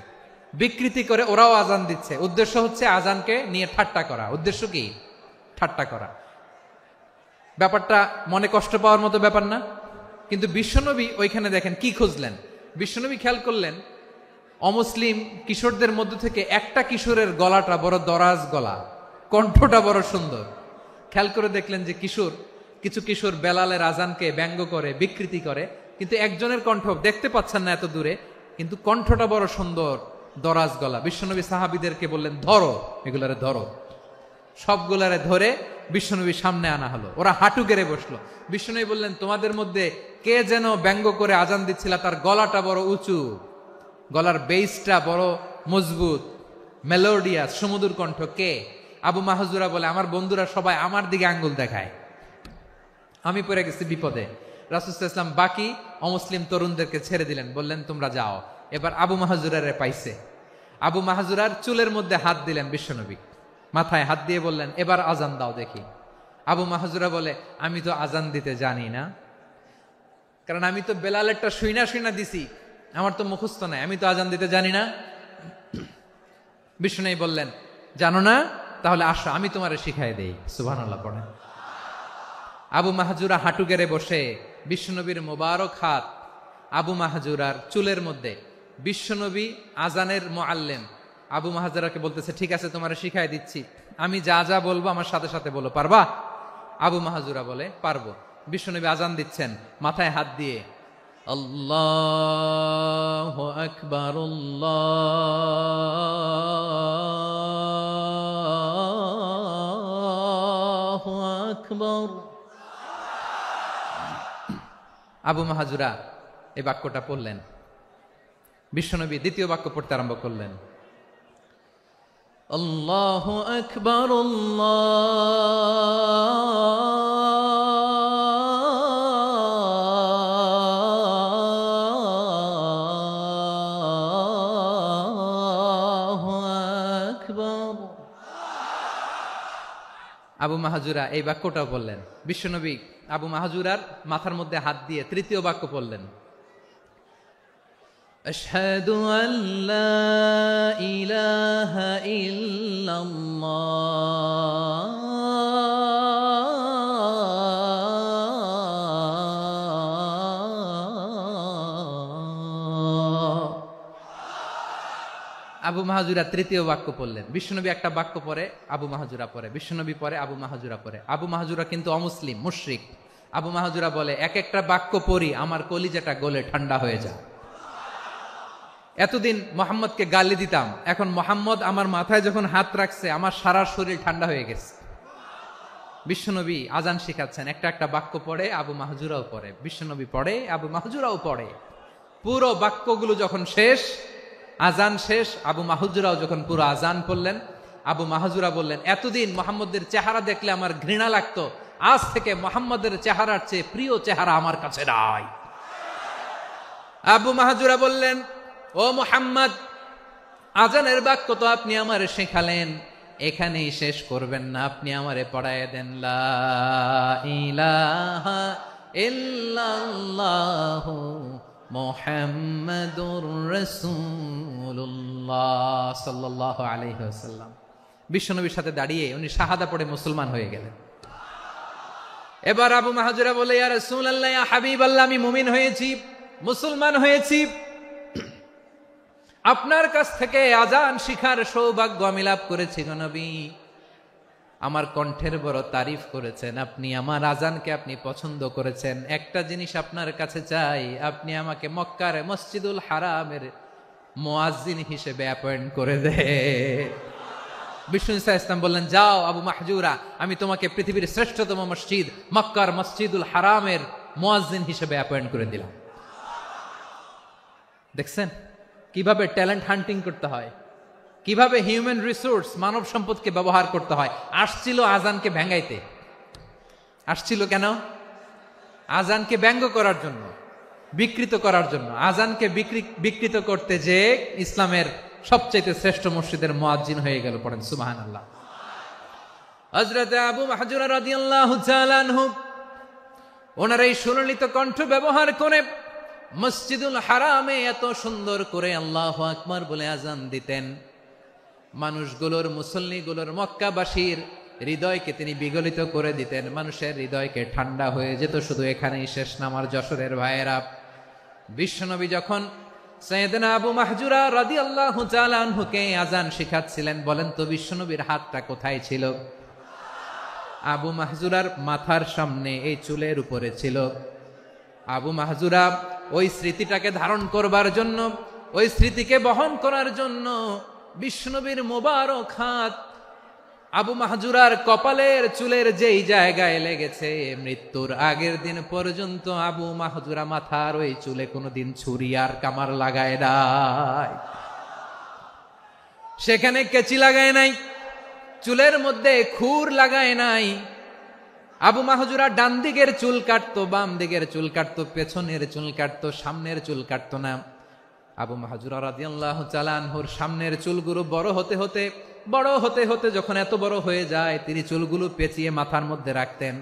বিকৃতি করে ওরাও আজান দিচ্ছে। উদ্দেশ্য হচ্ছে আজানকে নিয়ে ঠাট্টা করা। উদ্দেশ্য কি? ঠাট্টা করা। ব্যাপারটা মনে কষ্ট পাওয়ার মতো ব্যাপার না? কিন্তু বিশ্বনবী ওইখানে দেখেন কি খুঁজলেন। বিশ্বনবী খেয়াল করলেন অমুসলিম কিশোরদের মধ্য থেকে একটা কিশোরের গলাটা বড় দরাজ গলা, কণ্ঠটা বড় সুন্দর। খেয়াল করে দেখলেন যে কিছু কিশোর বেলালের আজানকে ব্যঙ্গ করে, বিকৃতি করে, কিন্তু একজনের কণ্ঠ দেখতে পাচ্ছেন না এত দূরে, কিন্তু কণ্ঠটা বড় সুন্দর, দরাজ গলা। বিশ্বনবী সাহাবীদেরকে বললেন, ধরো এগুলারে, ধরো। সবগুলারে ধরে বিশ্বনবীর সামনে আনা হলো। ওরা হাঁটু গেড়ে বসলো। বিশ্বনবী বললেন, তোমাদের মধ্যে কে যেন ব্যঙ্গ করে আজান দিচ্ছিল, তার গলাটা বড় উঁচু, গলার বেসটা বড় মজবুত, মেলোডিয়াস, সুমধুর কণ্ঠ। কে? আবু মাহজুরা বলে, আমার বন্ধুরা সবাই আমার দিকে আঙ্গুল দেখায়, আমি পড়ে গেছি বিপদে। রাসূল সাল্লাল্লাহু আলাইহি ওয়াসাল্লাম বাকি অমুসলিম তরুণদেরকে ছেড়ে দিলেন, বললেন তোমরা যাও। এবার আবু মাহজুরারে পাইছে। আবু মাহজুরার চুলের মধ্যে হাত দিলেন বিশ্বনবী, মাথায় হাত দিয়ে বললেন, এবার আজান দাও দেখি। আবু মাহজুরা বলে, আমি তো আজান দিতে জানি না, কারণ আমি তো বেলালেরটা শুইনা দিছি, আমার তো মুখস্থ নাই, আমি তো আজান দিতে জানি না। বিশ্বনবী বললেন, জানো না? তাহলে আসো, আমি তোমারে শিখাই দেই। সুবহানাল্লাহ পড়েন। আবু মাহজুরা হাঁটু গেড়ে বসে, বিশ্বনবীর মোবারক হাত আবু মাহজুরার চুলের মধ্যে। বিশ্বনবী আজানের মুআল্লিম আবু মাহজুরাকে বলতেছে, ঠিক আছে তোমারে শিখাই দিচ্ছি, আমি যা যা বলবো আমার সাথে সাথে বলো, পারবা? আবু মাহজুরা বলে, পারবো। বিশ্বনবী আজান দিচ্ছেন, মাথায় হাত দিয়ে, আল্লাহু আকবার, আল্লাহু আকবার। আবু মাহজুরা এই বাক্যটা পড়লেন। বিশ্বনবী দ্বিতীয় বাক্য পড়তে আরম্ভ করলেন, আল্লাহু আকবার, আল্লাহু আকবার। আবু মাহজুরা এই বাক্যটাও বললেন। বিশ্বনবী আবু মাহজুরার মাথার মধ্যে হাত দিয়ে তৃতীয় বাক্য পড়লেন, আশহাদু আল্লা ইলাহা ইল্লাল্লাহ, আবু মাহজুরা তৃতীয় বাক্য পড়লেন। বিশ্বনবী একটা বাক্য পরে আবু মাহজুরা পরে, বিশ্বনবী পরে আবু মাহজুরা পরে। আবু মাহজুরা কিন্তু অমুসলিম, মুশরিক। আবু মাহজুরা বলে, এক একটা বাক্য পড়ি আমার কলিজাটা গলে ঠান্ডা হয়ে যায়। এতদিন মোহাম্মদকে গালি দিতাম, এখন মোহাম্মদ আমার মাথায় যখন হাত রাখছে আমার সারা শরীর ঠান্ডা হয়ে গেছে। বিশ্বনবী আজান শিখাচ্ছেন, একটা একটা বাক্য পড়ে, আবু মাহজুরাও পড়ে, বিশ্বনবী পড়ে, আবু মাহজুরাও পড়ে। পুরো বাক্যগুলো যখন শেষ, আজান শেষ, আবু মাহজুরাও যখন পুরো আজান পড়লেন, আবু মাহজুরা বললেন, এতদিন মোহাম্মদের চেহারা দেখলে আমার ঘৃণা লাগতো, আজ থেকে মোহাম্মদের চেহারার চেয়ে প্রিয় চেহারা আমার কাছে নাই। আবু মাহজুরা বললেন, ও মুহাম্মদ, আজানের বাক্য তো আপনি আমারে শেখালেন, এখানেই শেষ করবেন না, আপনি আমারে পড়ায় দেন, লা ইলাহা ইল্লাল্লাহু মুহাম্মাদুর রাসূলুল্লাহ সাল্লাল্লাহু আলাইহি ওয়াসাল্লাম। বিশ্বনবীর সাথে দাঁড়িয়ে উনি শাহাদা পড়ে মুসলমান হয়ে গেলেন। এবার আবু মাহজুরা বলে, ইয়া রাসূলুল্লাহ, ইয়া হাবিবাল্লাহ, আমি মুমিন হয়েছি, মুসলমান হয়েছি, আপনার কাছ থেকে আজান শিখার সৌভাগ্য আমি লাভ করেছি গো নবী। আমার কণ্ঠের বড় তারিফ করেছেন আপনি, আমার আজানকে আপনি পছন্দ করেছেন। একটা জিনিস আপনার কাছে চাই, আপনি আমাকে মক্কার মসজিদুল হারামের মুয়াজ্জিন হিসেবে অ্যাপয়েন্ট করে দে। বিষ্ণু ইসলাম বললেন, যাও আবু মাহজুরা, আমি তোমাকে পৃথিবীর শ্রেষ্ঠতম মসজিদ মক্কার মসজিদুল হারামের মুয়াজ্জিন হিসেবে অ্যাপয়েন্ট করে দিলাম। দেখছেন কিভাবে ট্যালেন্ট হান্টিং করতে হয়, কিভাবে হিউম্যান রিসোর্স মানব সম্পদকে ব্যবহার করতে হয়। আসছিল আজানকে ভেঙ্গাইতে, আসছিল কেন? আজানকে ব্যঙ্গ করার জন্য, বিকৃত করার জন্য। আজানকে বিকৃত করতে যে ইসলামের সবচেয়ে শ্রেষ্ঠ মসজিদের মুয়াজ্জিন হয়ে গেল। পড়েন সুবহানাল্লাহ। হযরত আবু মাহজুরা রাদিয়াল্লাহু তাআলা আনহু ওনার এই সুললিত কণ্ঠ ব্যবহার করে মসজিদুল হারামে এত সুন্দর করে আল্লাহু আকবার বলে আজান দিতেন, মানুষগুলোর, মুসল্লিগুলোর, মক্কাবাসীর হৃদয়কে তিনি বিগলিত করে দিতেন, মানুষের হৃদয়কে ঠান্ডা হয়ে যেত। শুধু এখানেই শেষ না আমার যশোরের ভাইয়েরা, বিশ্বনবী যখন সাইয়েদনা আবু মাহজুরা রাদিয়াল্লাহু তাআলা আনহুকে আজান শিখাচ্ছিলেন, বলেন তো বিশ্বনবীর হাতটা কোথায় ছিল? আবু মাহজুরার মাথার সামনে, এই চুলের উপরে ছিল। আবু মাহজুরা ওই স্মৃতিটাকে ধারণ করবার জন্য, ওই স্মৃতিকে বহন করার জন্য বিশ্বনবীর মোবারক হাত আবু মাহজুরার কপালের চুলের যেই জায়গায় লেগেছে, মৃত্যুর আগের দিন পর্যন্ত আবু মাহজুরা মাথার ওই চুলে কোনোদিন ছুরি আর কামার লাগায় নাই, সেখানে কেচি লাগায় নাই, চুলের মধ্যে খুর লাগায় নাই। আবু মাহজুরা ডান দিকের চুল কাটতো, বাম দিকের চুল কাটতো, পেছনের চুল কাটতো, সামনের চুল কাটতো না। আবু মাহজুরা রাদিয়াল্লাহু তাআলা আনহুর সামনের চুলগুলো বড় হতে হতে যখন এত বড় হয়ে যায়, তিনি চুলগুলো পেঁচিয়ে মাথার মধ্যে রাখতেন,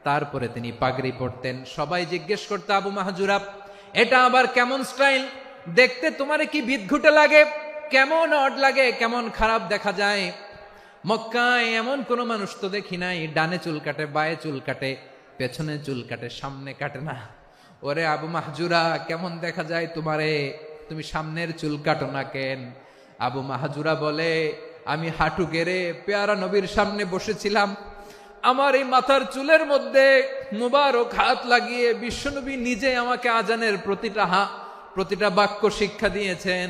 তারপরে তিনি পাগড়ি পরতেন। সবাই জিজ্ঞেস করতো, আবু মাহজুরা, এটা আবার কেমন স্টাইল? দেখতে তোমার কি বিদঘুটে লাগে, কেমন অড লাগে, কেমন খারাপ দেখা যায়। মক্কায় এমন কোন মানুষ তো দেখি নাই, ডানে চুল কাটে, বায়ে চুল কাটে, পেছনে চুল কাটে, সামনে কাটে না। ওরে আবু মাহজুরা, কেমন দেখা যায় তোমারে, তুমি সামনের চুল কাটো না কেন? আবু মাহজুরা বলে, আমি হাঁটু গেড়ে পেয়ারা নবীর সামনে বসেছিলাম, আমার এই মাথার চুলের মধ্যে মুবারক হাত লাগিয়ে বিশ্বনবী নিজে আমাকে আজানের প্রতিটা বাক্য শিক্ষা দিয়েছেন।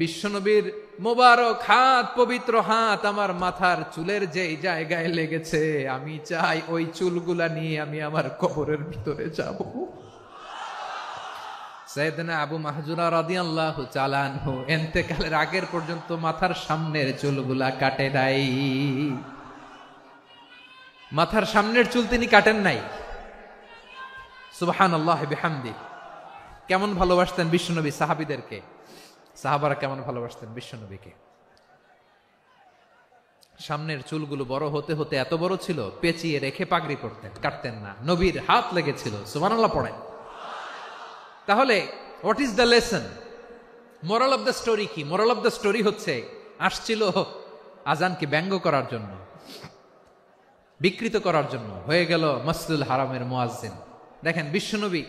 বিশ্বনবীর মোবারক হাত, পবিত্র হাত আমার মাথার চুলের যেই জায়গায় লেগেছে, আমি চাই ওই চুলগুলা নিয়ে আমি আমার কবরের ভিতরে যাব। সাইয়েদনা আবু মাহজুরা রাদিয়াল্লাহু তাআলা আনহু ইন্তেকালের আগের পর্যন্ত মাথার সামনের চুলগুলা কাটে নাই, মাথার সামনের চুল তিনি কাটেন নাই। সুবহানাল্লাহি বিহামদি। কেমন ভালোবাসতেন বিশ্বনবী সাহাবীদেরকে, সাহাবারা কেমন ভালোবাসতেন বিশ্বনবীকে। সামনের চুলগুলো বড় হতে হতে এত বড় ছিল, পেঁচিয়ে রেখে পাগড়ি পরতেন, কাটতেন না। নবীর হাত লেগেছিল। সুবহানাল্লাহ পড়েন। তাহলে what is the lesson, moral of the story কি? মোরাল অফ দ্য স্টোরি হচ্ছে, আসছিল আজানকে ব্যঙ্গ করার জন্য, বিকৃত করার জন্য, হয়ে গেল মসজিদুল হারামের মুয়াজ্জিন। দেখেন বিশ্বনবী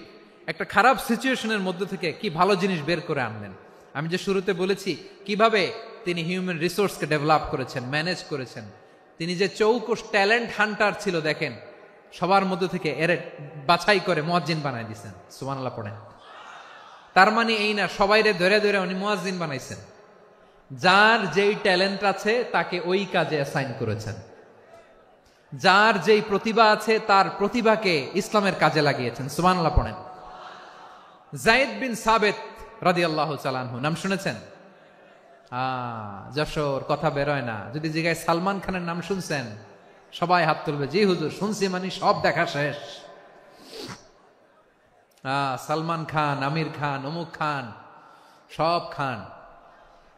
একটা খারাপ সিচুয়েশনের মধ্যে থেকে কি ভালো জিনিস বের করে আনলেন। আমি যে শুরুতে বলেছি কিভাবে তিনি হিউম্যান রিসোর্সকে ডেভেলপ করেছেন, ম্যানেজ করেছেন। তিনি যে চৌকস ট্যালেন্ট হান্টার ছিল, দেখেন সবার মধ্যে থেকে এর বাছাই করে মুয়াজ্জিন বানাই দিয়েছেন। সুবহানাল্লাহ পড়েন। তার মানে এই না সবাইরে ধরে ধরে উনি মুয়াজ্জিন বানাইছেন, যার যেই ট্যালেন্ট আছে তাকে ওই কাজে অ্যাসাইন করেছেন। যার যেই প্রতিভা আছে তার প্রতিভাকে ইসলামের কাজে লাগিয়েছেন। সুবহানাল্লাহ পড়েন। যায়েদ বিন সাবেত রাদিয়াল্লাহু তাআলা আনহু, নাম শুনেছেন? যশোর, কথা বেরোয় না। যদি জিগায় সালমান খানের নাম শুনছেন, সবাই হাত তুলবে, জি হুজুর শুনছি, মানে সব দেখা শেষ। সালমান খান, আমির খান, অমুক খান, সব খান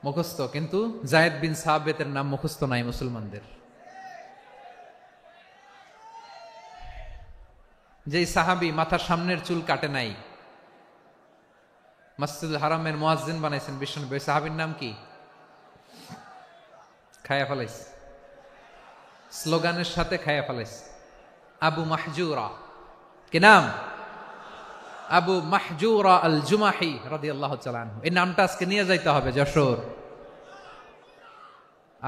মুখস্থ, কিন্তু যায়েদ বিন সাবেতের নাম মুখস্থ নাই মুসলমানদের। যেই সাহাবী মাথার সামনের চুল কাটে নাই, মসজিদুল হারামের মুয়াজ্জিন বানাইছেন বিশ্বনবী, ওই সাহাবীর নাম কি? খায়া ফেলাইস, স্লোগানের সাথে খায়া ফেলাইস। আবু মাহজুরা, কি নাম? আবু মাহজুরা আল জুমাহি রাদিয়াল্লাহু তাআলা আনহু। এই নামটা আজকে নিয়ে যাইতে হবে যশোর।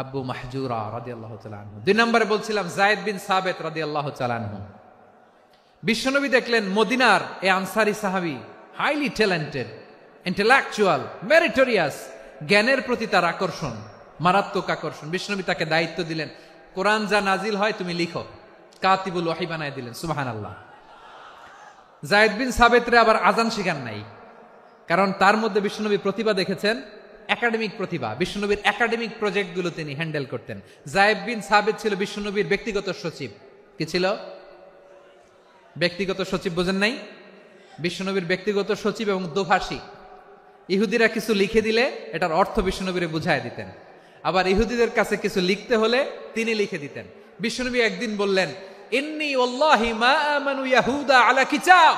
আবু মাহজুরা রাদিয়াল্লাহু তাআলা আনহু। 2 নম্বরে বলছিলাম যায়েদ বিন সাবেত রাদিয়াল্লাহু তাআলা আনহু। বিশ্বনবী দেখলেন মদিনার এই আনসারী সাহাবী হাইলি ট্যালেন্টেড, ইন্টেলেকচুয়াল, মেরিটোরিয়াস, জ্ঞানের প্রতি তার আকর্ষণ, মারাত্মক আকর্ষণ। বিশ্বনবী তাকে দায়িত্ব দিলেন, কোরআন যা নাজিল হয় তুমি লিখো, কাতিবুল ওয়াহি বানায় দিলেন। সুবহানাল্লাহ। যায়েদ বিন সাবেতরে আবার আজান শিখান নাই, কারণ তার মধ্যে বিশ্বনবী প্রতিভা দেখেছেন, একাডেমিক প্রতিভা। বিশ্বনবীর একাডেমিক প্রজেক্টগুলো তিনি হ্যান্ডেল করতেন। যায়েদ বিন সাবেত ছিল বিশ্বনবীর ব্যক্তিগত সচিব। কি ছিল? ব্যক্তিগত সচিব, বোঝেন নাই? বিশ্বনবীর ব্যক্তিগত সচিব এবং দোভাষী। ইহুদিরা কিছু লিখে দিলে এটার অর্থ বিশ্বনবীরে বুঝায় দিতেন, আবার ইহুদিদের কাছে কিছু লিখতে হলে তিনি লিখে দিতেন। বিশ্বনবী একদিন বললেন, ইন্নী ওয়াল্লাহি মা আমানু ইয়াহুদা আলা কিতাব।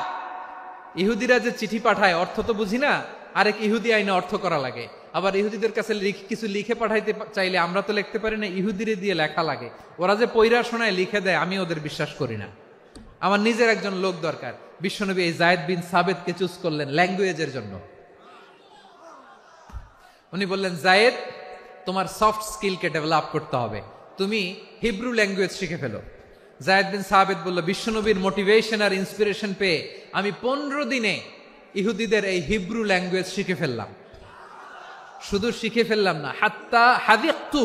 ইহুদিরা যে চিঠি পাঠায় অর্থ তো বুঝি না, আরেক ইহুদি আইনে অর্থ করা লাগে। আবার ইহুদিদের কাছে কিছু লিখে পাঠাইতে চাইলে আমরা তো লিখতে পারি না, ইহুদিরে দিয়ে লেখা লাগে। ওরা যে পয়রা শোনায় লিখে দেয়, আমি ওদের বিশ্বাস করি না, আমার নিজের একজন লোক দরকার। বিশ্বনবী এই যায়েদ বিন সাবেতকে চুজ করলেন ল্যাঙ্গুয়েজের জন্য। উনি বললেন, যায়েদ, তোমার সফট স্কিলকে ডেভেলপ করতে হবে, তুমি হিব্রু ল্যাঙ্গুয়েজ শিখে ফেলো। যায়েদ বিন সাবেত বলল, বিশ্বনবীর মোটিভেশন আর ইন্সপিরেশন পেয়ে আমি 15 দিনে ইহুদিদের এই হিব্রু ল্যাঙ্গুয়েজ শিখে ফেললাম। শুধু শিখে ফেললাম না, হাত্তা হাদিকতু,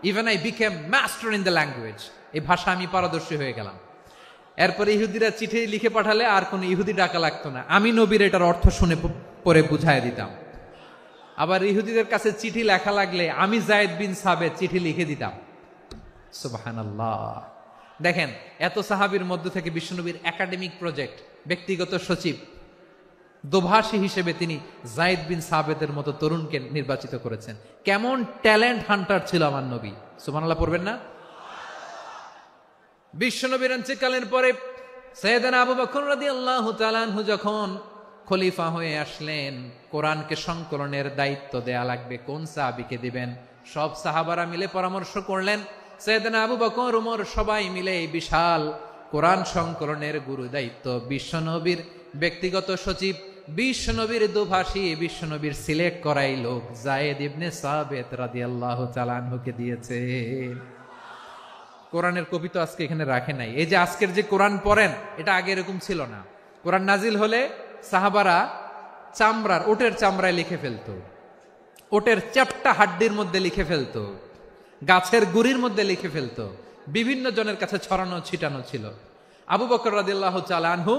even I became master in the language. এই ভাষা আমি পারদর্শী হয়ে গেলাম। এরপরে ইহুদিরা চিঠি লিখে পাঠালে আর কোন ইহুদি ডাকা লাগতো না, আমি নবীর এটার অর্থ শুনে পরে বুঝায় দিতাম। আবার ইহুদিদের কাছে চিঠি লেখা লাগলে আমি যায়েদ বিন সাবেত চিঠি লিখে দিতাম। সুবহানাল্লাহ। দেখেন, এত সাহাবীর মধ্য থেকে বিশ্বনবীর একাডেমিক প্রজেক্ট, ব্যক্তিগত সচিব, দোভাষী হিসেবে তিনি যায়েদ বিন সাবেতের মতো তরুণকে নির্বাচিত করেছেন। কেমন ট্যালেন্ট হান্টার ছিল আমার নবী। সুবহানাল্লাহ পড়বেন না? বিশ্বনবীর ইন্তেকালের পরে সাইয়েদনা আবু বকর রাদিয়াল্লাহু তাআলা আনহু যখন খলিফা হয়ে আসলেন, কোরআনকে সংকলনের দায়িত্ব দেয়া লাগবে, কোন সাহাবীকে দিবেন? সব সাহাবারা মিলে পরামর্শ করলেন। সাইয়েদনা আবু বকর, ওমর সবাই মিলে এই বিশাল কোরআন সংকলনের গুরু দায়িত্ব বিশ্বনবীর ব্যক্তিগত সচিব, বিশ্বনবীর দোভাষী, বিশ্বনবীর সিলেক্ট করাই লোক যায়েদ ইবনে সাবেত রাদিয়াল্লাহু তাআলা আনহুকে দিয়েছে। কোরআনের কপি তো আজকে এখানে রাখে নাই। এই যে আজকের যে কোরআন পড়েন, এটা আগে এরকম ছিল না। কোরআন নাজিল হলে সাহাবারা চামড়ার, ওটের চামড়ায় লিখে ফেলতো, ওটের চ্যাপ্টা হাড্ডির মধ্যে লিখে ফেলতো, গাছের গুড়ির মধ্যে লিখে ফেলতো, বিভিন্ন জনের কাছে ছড়ানো ছিটানো ছিল। আবু বকর রাদিয়াল্লাহু তাআলা আনহু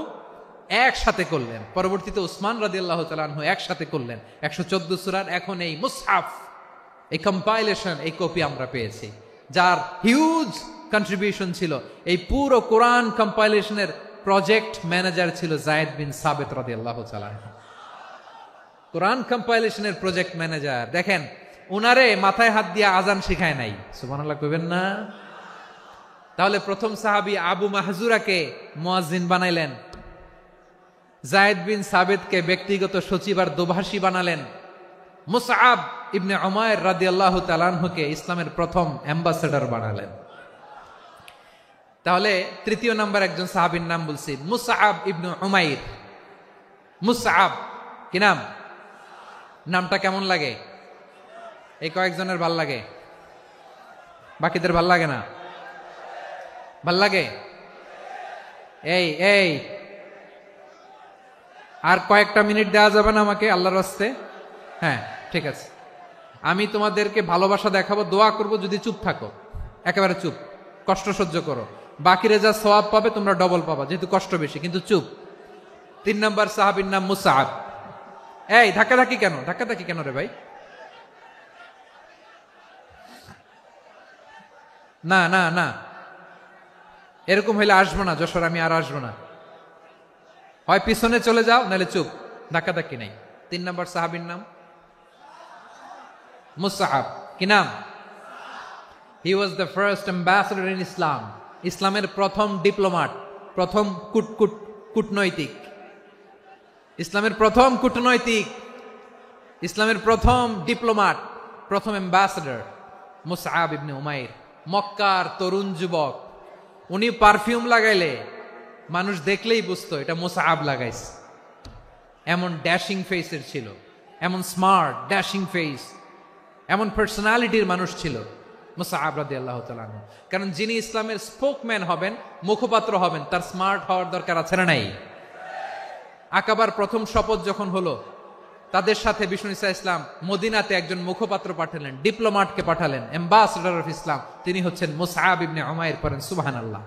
একসাথে করলেন, পরবর্তীতে উসমান রাদিয়াল্লাহু তাআলা আনহু একসাথে করলেন। 114 সূরার এখন এই মুসহাফ, এই কম্পাইলেশন, এই কপি আমরা পেয়েছি, যার হিউজ কন্ট্রিবিউশন ছিল। এই পুরো কোরআন কম্পাইলেশনের প্রজেক্ট ম্যানেজার ছিল যায়েদ বিন সাবেত রাদিয়াল্লাহু তাআলা। কোরআন কম্পাইলেশনের প্রজেক্ট ম্যানেজার। দেখেন, উনারে মাথায় হাত দিয়ে আজান শিখায় নাই। সুবহানাল্লাহ কইবেন না? তাহলে প্রথম সাহাবী আবু মাহজুরাকে মুয়াজ্জিন বানাইলেন, যায়েদ বিন সাবেতকে ব্যক্তিগত সচিব আর দোভাষী বানালেন, মুসআব ইবনে উমাইর রাদিয়াল্লাহু তাআলা আনহুকে ইসলামের প্রথম অ্যাম্বাসেডর বানালেন। তাহলে তৃতীয় নাম্বার একজন সাহাবীর নাম বলছি, মুসআব ইবনে উমাইর। মুসআব, কি নাম? নামটা কেমন লাগে? এই কয়েকজনের ভাল লাগে, বাকিদের ভাল লাগে না? ভাল লাগে? এই আর কয়েকটা মিনিট দেওয়া যাবে না আমাকে আল্লাহর রাস্তে? হ্যাঁ, ঠিক আছে। আমি তোমাদেরকে ভালোবাসা দেখাবো, দোয়া করব, যদি চুপ থাকো, একেবারে চুপ, কষ্ট সহ্য করো। বাকিরা যা সওয়াব পাবে তোমরা ডবল পাবা, যেহেতু কষ্ট বেশি। কিন্তু চুপ। 3 নম্বর সাহাবীর নাম মুসআব। এই ধাক্কাধাক্কি কেন রে ভাই? না না না, এরকম হইলে আসবো না যশোর, আমি আর আসবো না। হয় পিছনে চলে যাও, নাহলে চুপ, ধাক্কাধাক্কি নাই। 3 নম্বর সাহাবীর নাম মুসআব। কি নাম? He was the first ambassador in Islam. ইসলামের প্রথম ডিপ্লোম্যাট, প্রথম কূটনৈতিক, ইসলামের প্রথম কূটনৈতিক, ইসলামের প্রথম ডিপ্লোম্যাট, প্রথম অ্যাম্বাসেডর মুসআব ইবনে উমাইর। মক্কার তরুণ যুবক, উনি পারফিউম লাগাইলে মানুষ দেখলেই বুঝতো এটা মুসআব লাগাইছে। এমন ড্যাশিং ফেসের ছিল, এমন স্মার্ট ড্যাশিং ফেস, এমন পার্সোনালিটির মানুষ ছিল মুসআব রাদিয়াল্লাহু তাআলা আনহু। কারণ যিনি ইসলামের স্পোকম্যান হবেন, মুখপাত্র হবেন, তার স্মার্ট হওয়ার দরকার আছে না নাই? আকাবার প্রথম শপথ যখন হলো, তাদের সাথে বিষ্ণু ঈসা ইসলাম মদিনাতে একজন মুখপাত্র পাঠালেন, ডিপ্লোম্যাটকে পাঠালেন, অ্যাম্বাসেডর অফ ইসলাম। তিনি হচ্ছেন মুসআব ইবনে উমাইর। পড়েন সুবহানাল্লাহ।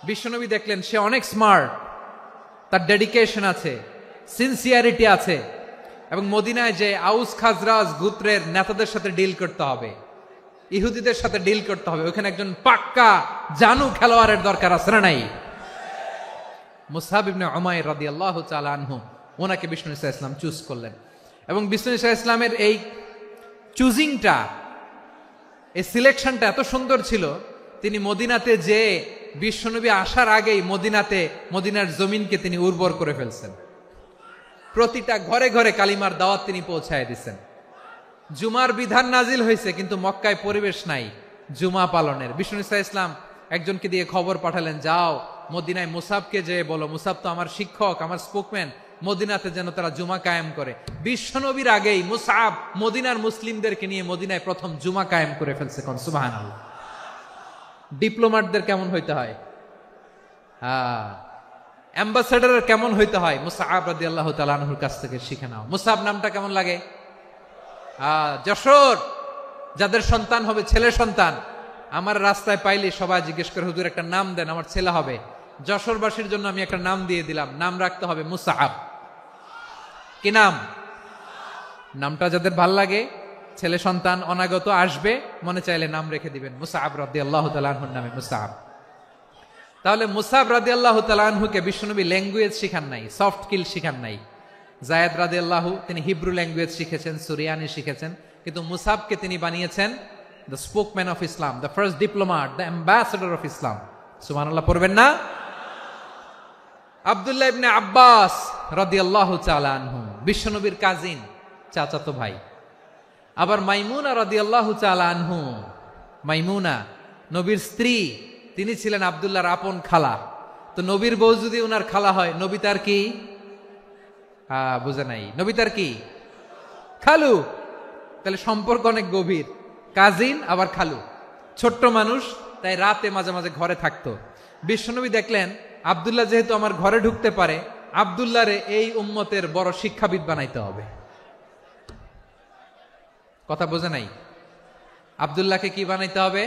বিশ্বনবী দেখলেন সে অনেক স্মার্ট, তার ডেডিকেশন আছে, সিনসিয়ারিটি আছে, এবং মদিনায় যে আউস খাজরাজ গোত্রের নেতাদের সাথে ডিল করতে হবে, ইহুদিদের সাথে ডিল করতে হবে, ওখানে একজন পাক্কা জানু খেলোয়াড়ের দরকার আছে না নাই? মুসআব ইবনে উমাইর রাদিয়াল্লাহু তাআলা আনহু, ওনাকে বিষ্ণু ঈসা ইসলাম চুজ করলেন। এবং বিষ্ণু ঈসা ইসলামের এই চুজিংটা, এই সিলেকশনটা এত সুন্দর ছিল, তিনি মদিনাতে যে বিশ্বনবী আসার আগেই মদিনার জমিনকে তিনি উর্বর করে ফেলছেন। প্রতিটা ঘরে ঘরে কালিমার দাওয়াত তিনি পৌঁছায় দিচ্ছেন। জুমার বিধান নাজিল হয়েছে, কিন্তু মক্কায় পরিবেশ নাই জুমা পালনের। বিষ্ণু ঈসা ইসলাম একজনকে দিয়ে খবর পাঠালেন, যাও মদিনায় মুসাবকে যে বলো, মুসাব তো আমার শিক্ষক, আমার স্পোকম্যান, মদিনাতে যেন তারা জুমা কায়েম করে। বিশ্বনবীর আগেই মুসআব মদিনার মুসলিমদেরকে নিয়ে মদিনায় প্রথম জুমা কায়েম করে ফেলছে। কোন সুবহানাল্লাহ। ডিপ্লোম্যাটদের কেমন হইতে হয়, অ্যাম্বাসেডরের কেমন হইতে হয়, মুসআব রাদিয়াল্লাহু তাআলা আনহুর কাছ থেকে শিখে নাও। মুসআব নামটা কেমন লাগে? যশোর যাদের সন্তান হবে, ছেলে সন্তান, আমার রাস্তায় পাইলে সবাই জিজ্ঞেস করে, হুজুর একটা নাম দেন, আমার ছেলে হবে। যশোরবাসীর জন্য আমি একটা নাম দিয়ে দিলাম, নাম রাখতে হবে মুসআব। কি নাম? নামটা যাদের ভাল লাগে, ছেলে সন্তান অনাগত আসবে, মনে চাইলে নাম রেখে দিবেন মুসআব রাদিয়াল্লাহু তাআলা আনহুর নামে মুসআব। তাহলে মুসআব রাদিয়াল্লাহু তাআলা আনহুকে বিশ্বনবী ল্যাঙ্গুয়েজ শিখান নাই, সফট স্কিল শিখান নাই। যায়েদ রাদিয়াল্লাহু, তিনি হিব্রু ল্যাঙ্গুয়েজ শিখেছেন, সুরিয়ানি শিখেছেন, কিন্তু মুসআবকে তিনি বানিয়েছেন the spokesman of Islam, the first diplomat, the ambassador of Islam. সুবহানাল্লাহ পড়বেন না? আব্দুল্লাহ ইবনে আব্বাস রাদিয়াল্লাহু তাআলা আনহু, বিশ্বনবীর কাজিন, চাচাতো ভাই। আবার মাইমুনা রাদিয়াল্লাহু তাআলা আনহু, মাইমুনা নবীর স্ত্রী, তিনি ছিলেন আব্দুল্লাহর আপন খালা। তো নবীর বউ যদি ওনার খালা হয়, নবী তার কি? বুঝে নাই, নবী তার কি? খালু। তাহলে সম্পর্ক অনেক গভীর, কাজিন আবার খালু। ছোট্ট মানুষ, তাই রাতে মাঝে মাঝে ঘরে থাকতো। বিশ্বনবী দেখলেন আব্দুল্লাহ যেহেতু আমার ঘরে ঢুকতে পারে, আব্দুল্লাহরে এই উম্মতের বড় শিক্ষাবিদ বানাইতে হবে। কথা বোঝে নাই? আব্দুল্লাহকে কি বানাইতে হবে?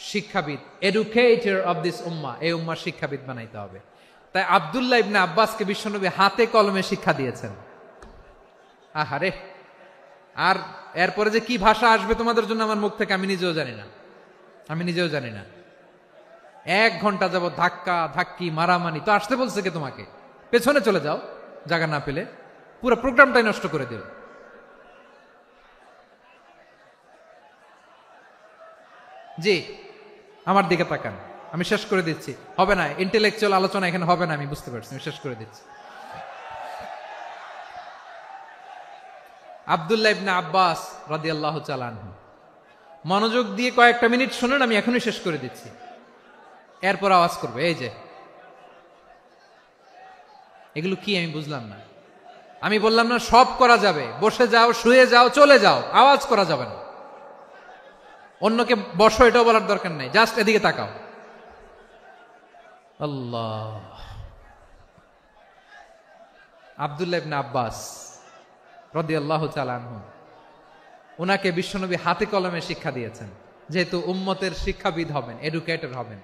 শিক্ষাবিদ, এডুকেটর অফ দিস উম্মাহ, এই উম্মার শিক্ষাবিদ বানাইতে হবে। তাই আব্দুল্লাহ ইবনে আব্বাসকে বিশ্বনবী হাতে কলমে শিক্ষা দিয়েছেন। আহারে, আর এরপরে যে কি ভাষা আসবে তোমাদের জন্য আমার মুখ থেকে আমি নিজেও জানি না। 1 ঘন্টা যাবত ধাক্কা ধাক্কি মারামারি। তো আসতে বলছে কে তোমাকে? পেছনে চলে যাও, জায়গা না পেলে। পুরো প্রোগ্রামটাই নষ্ট করে দিল। জি, আমার দিকে তাকান, আমি শেষ করে দিচ্ছি। হবে না, ইন্টেলেকচুয়াল আলোচনা এখানে হবে না, আমি বুঝতে পারছি, আমি শেষ করে দিচ্ছি। আব্দুল্লাহ ইবনে আব্বাস রাদিয়াল্লাহু তাআলা আনহু, মনোযোগ দিয়ে কয়েকটা মিনিট শুনুন, আমি এখনই শেষ করে দিচ্ছি, এরপর আওয়াজ করবে। এই যে এগুলো কি আমি বুঝলাম না। আমি বললাম না সব করা যাবে, বসে যাও, শুয়ে যাও, চলে যাও, আওয়াজ করা যাবে না। অন্যকে বসো এটাও বলার দরকার নাই, জাস্ট এদিকে তাকাও। আল্লাহ। আব্দুল্লাহ ইবনে আব্বাস রাদিয়াল্লাহু তাআলা আনহু, ওনাকে বিশ্বনবী হাতে কলমে শিক্ষা দিয়েছেন। যেহেতু উম্মতের শিক্ষাবিদ হবেন, এডুকেটর হবেন।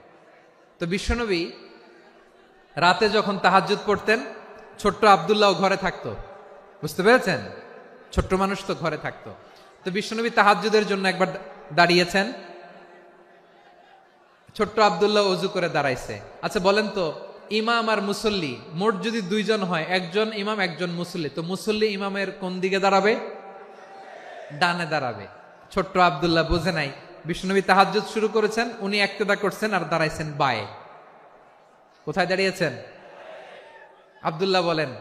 তো বিশ্বনবী রাতে যখন তাহাজ্জুদ পড়তেন, ছোট্ট আব্দুল্লাহ ঘরে থাকতো। বুঝতে পেরেছেন? ছোট্ট মানুষ তো ঘরে থাকতো। তো বিশ্বনবী তাহাজ্জুদের জন্য একবার দাঁড়িয়েছেন, ছোট্ট আব্দুল্লাহ ওযু করে দাঁড়াইছে। আচ্ছা বলেন তো, ইমাম আর মুসল্লি মোট যদি দুইজন হয়, একজন ইমাম একজন মুসল্লি, তো মুসল্লি ইমামের কোন দিকে দাঁড়াবে? ডানে দাঁড়াবে। ছোট্ট আব্দুল্লাহ বুঝে নাই, বিশ্বনবী তাহাজ্জুদ শুরু করেছেন, উনি ইক্তেদা করছেন আর দাঁড়াইছেন বায়ে। কোথায় দাঁড়িয়েছেন? আব্দুল্লাহ বলেন,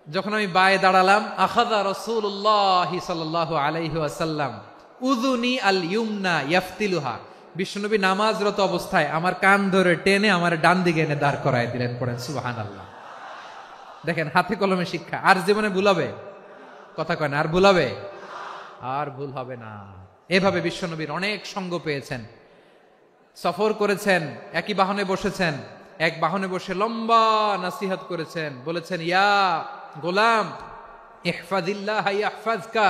যখন আমি বায়ে দাঁড়ালাম, আখাযা রাসূলুল্লাহ সাল্লাল্লাহু আলাইহি ওয়াসাল্লাম উযুনি আল ইউমনা ইয়াফতিলুহা, বিশ্বনবী নামাজরত অবস্থায় আমার কান ধরে টেনে আমার ডান দিকে এনে দাঁড় করায় দিলেন। পড়েন সুবহানাল্লাহ। দেখেন, হাতে কলমে শিক্ষা। আর জীবনে ভুলাবে? কথা কয় না, আর ভুলাবে? আর ভুল হবে না। এভাবে বিশ্বনবীর অনেক সঙ্গ পেয়েছেন, সফর করেছেন, একই বাহনে বসেছেন, এক বাহনে বসে লম্বা নাসিহত করেছেন, বলেছেন, ইয়া গোলাম ইহফাজিল্লাহ ইয়াহফাজকা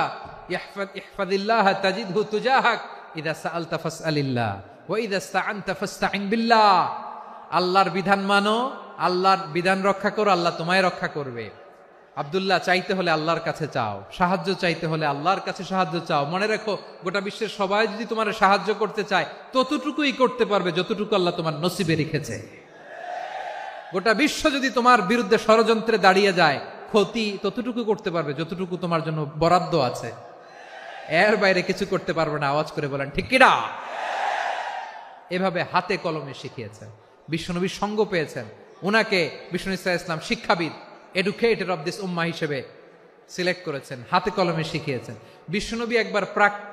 ইহফাজিল্লাহ তাজিদহু তুজাহাক ইযা সাআলতা ফাসআলিল্লাহ ওয়া ইযা ইসতাআনতা ফাসতাইন বিল্লাহ। আল্লাহর বিধান মানো, আল্লাহর বিধান রক্ষা করো, আল্লাহ তোমায় রক্ষা করবে। আব্দুল্লাহ, চাইতে হলে আল্লাহর কাছে চাও, সাহায্য চাইতে হলে আল্লাহর কাছে সাহায্য চাও। মনে রাখো, গোটা বিশ্বের সবাই যদি তোমার সাহায্য করতে চায়, ততটুকুই করতে পারবে যতটুকু আল্লাহ তোমার নসিবে রেখেছে। গোটা বিশ্ব যদি তোমার বিরুদ্ধে ষড়যন্ত্রে দাঁড়িয়ে যায়, ক্ষতি ততটুকু করতে পারবে যতটুকু তোমার জন্য বরাদ্দ আছে। এর বাইরে কিছু করতে পারবে না। আওয়াজ করে বলেন ঠিক কিনা? এভাবে হাতে কলমে শিখিয়েছেন, বিশ্বনবীর সঙ্গ পেয়েছেন। উনাকে বিশ্বনবী সাল্লাল্লাহু আলাইহি ওয়াসাল্লাম শিক্ষাবিদ, এডুকেটর অফ দিস উম্মাহ হিসেবে সিলেক্ট করেছেন, হাতে কলমে শিখিয়েছেন। বিশ্বনবী একবার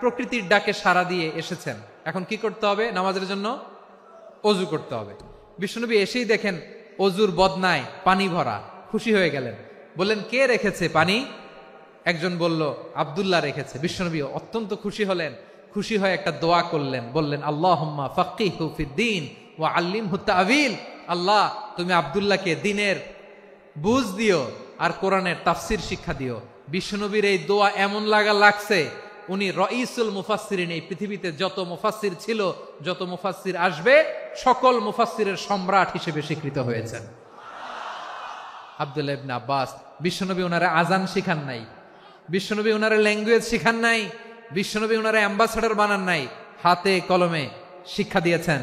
প্রকৃতির ডাকে সাড়া দিয়ে এসেছেন। এখন কি করতে হবে? নামাজের জন্য অজু করতে হবে। বিশ্বনবী এসেই দেখেন অজুর বদনায় পানি ভরা, খুশি হয়ে গেলেন। বললেন, কে রেখেছে পানি? একজন বলল, আব্দুল্লাহ রেখেছে। বিশ্বনবী অত্যন্ত খুশি হলেন। খুশি হয়ে একটা দোয়া করলেন, বললেন, আল্লাহুম্মা ফাক্কিহু ফিদ্দীন ওয়া আল্লিমহু তা'ওয়িল। আল্লাহ, তুমি আব্দুল্লাহকে দ্বীনের বুঝ দিও আর কোরআনের তাফসির শিক্ষা দিও। বিশ্বনবীর এই দোয়া এমন লাগছে, উনি রাইসুল মুফাসসিরিন, এই পৃথিবীতে যত মুফাসসির ছিল, যত মুফাসসির আসবে, সকল মুফাসসিরের সম্রাট হিসেবে স্বীকৃত হয়েছেন। আব্দুল্লাহ ইবনে আব্বাস, বিশ্বনবী ওনারে আজান শিখান নাই, বিশ্বনবী ওনারে ল্যাঙ্গুয়েজ শিখান নাই, বিশ্বনবী ওনারে অ্যাম্বাসাডর বানান নাই, হাতে কলমে শিক্ষা দিয়েছেন।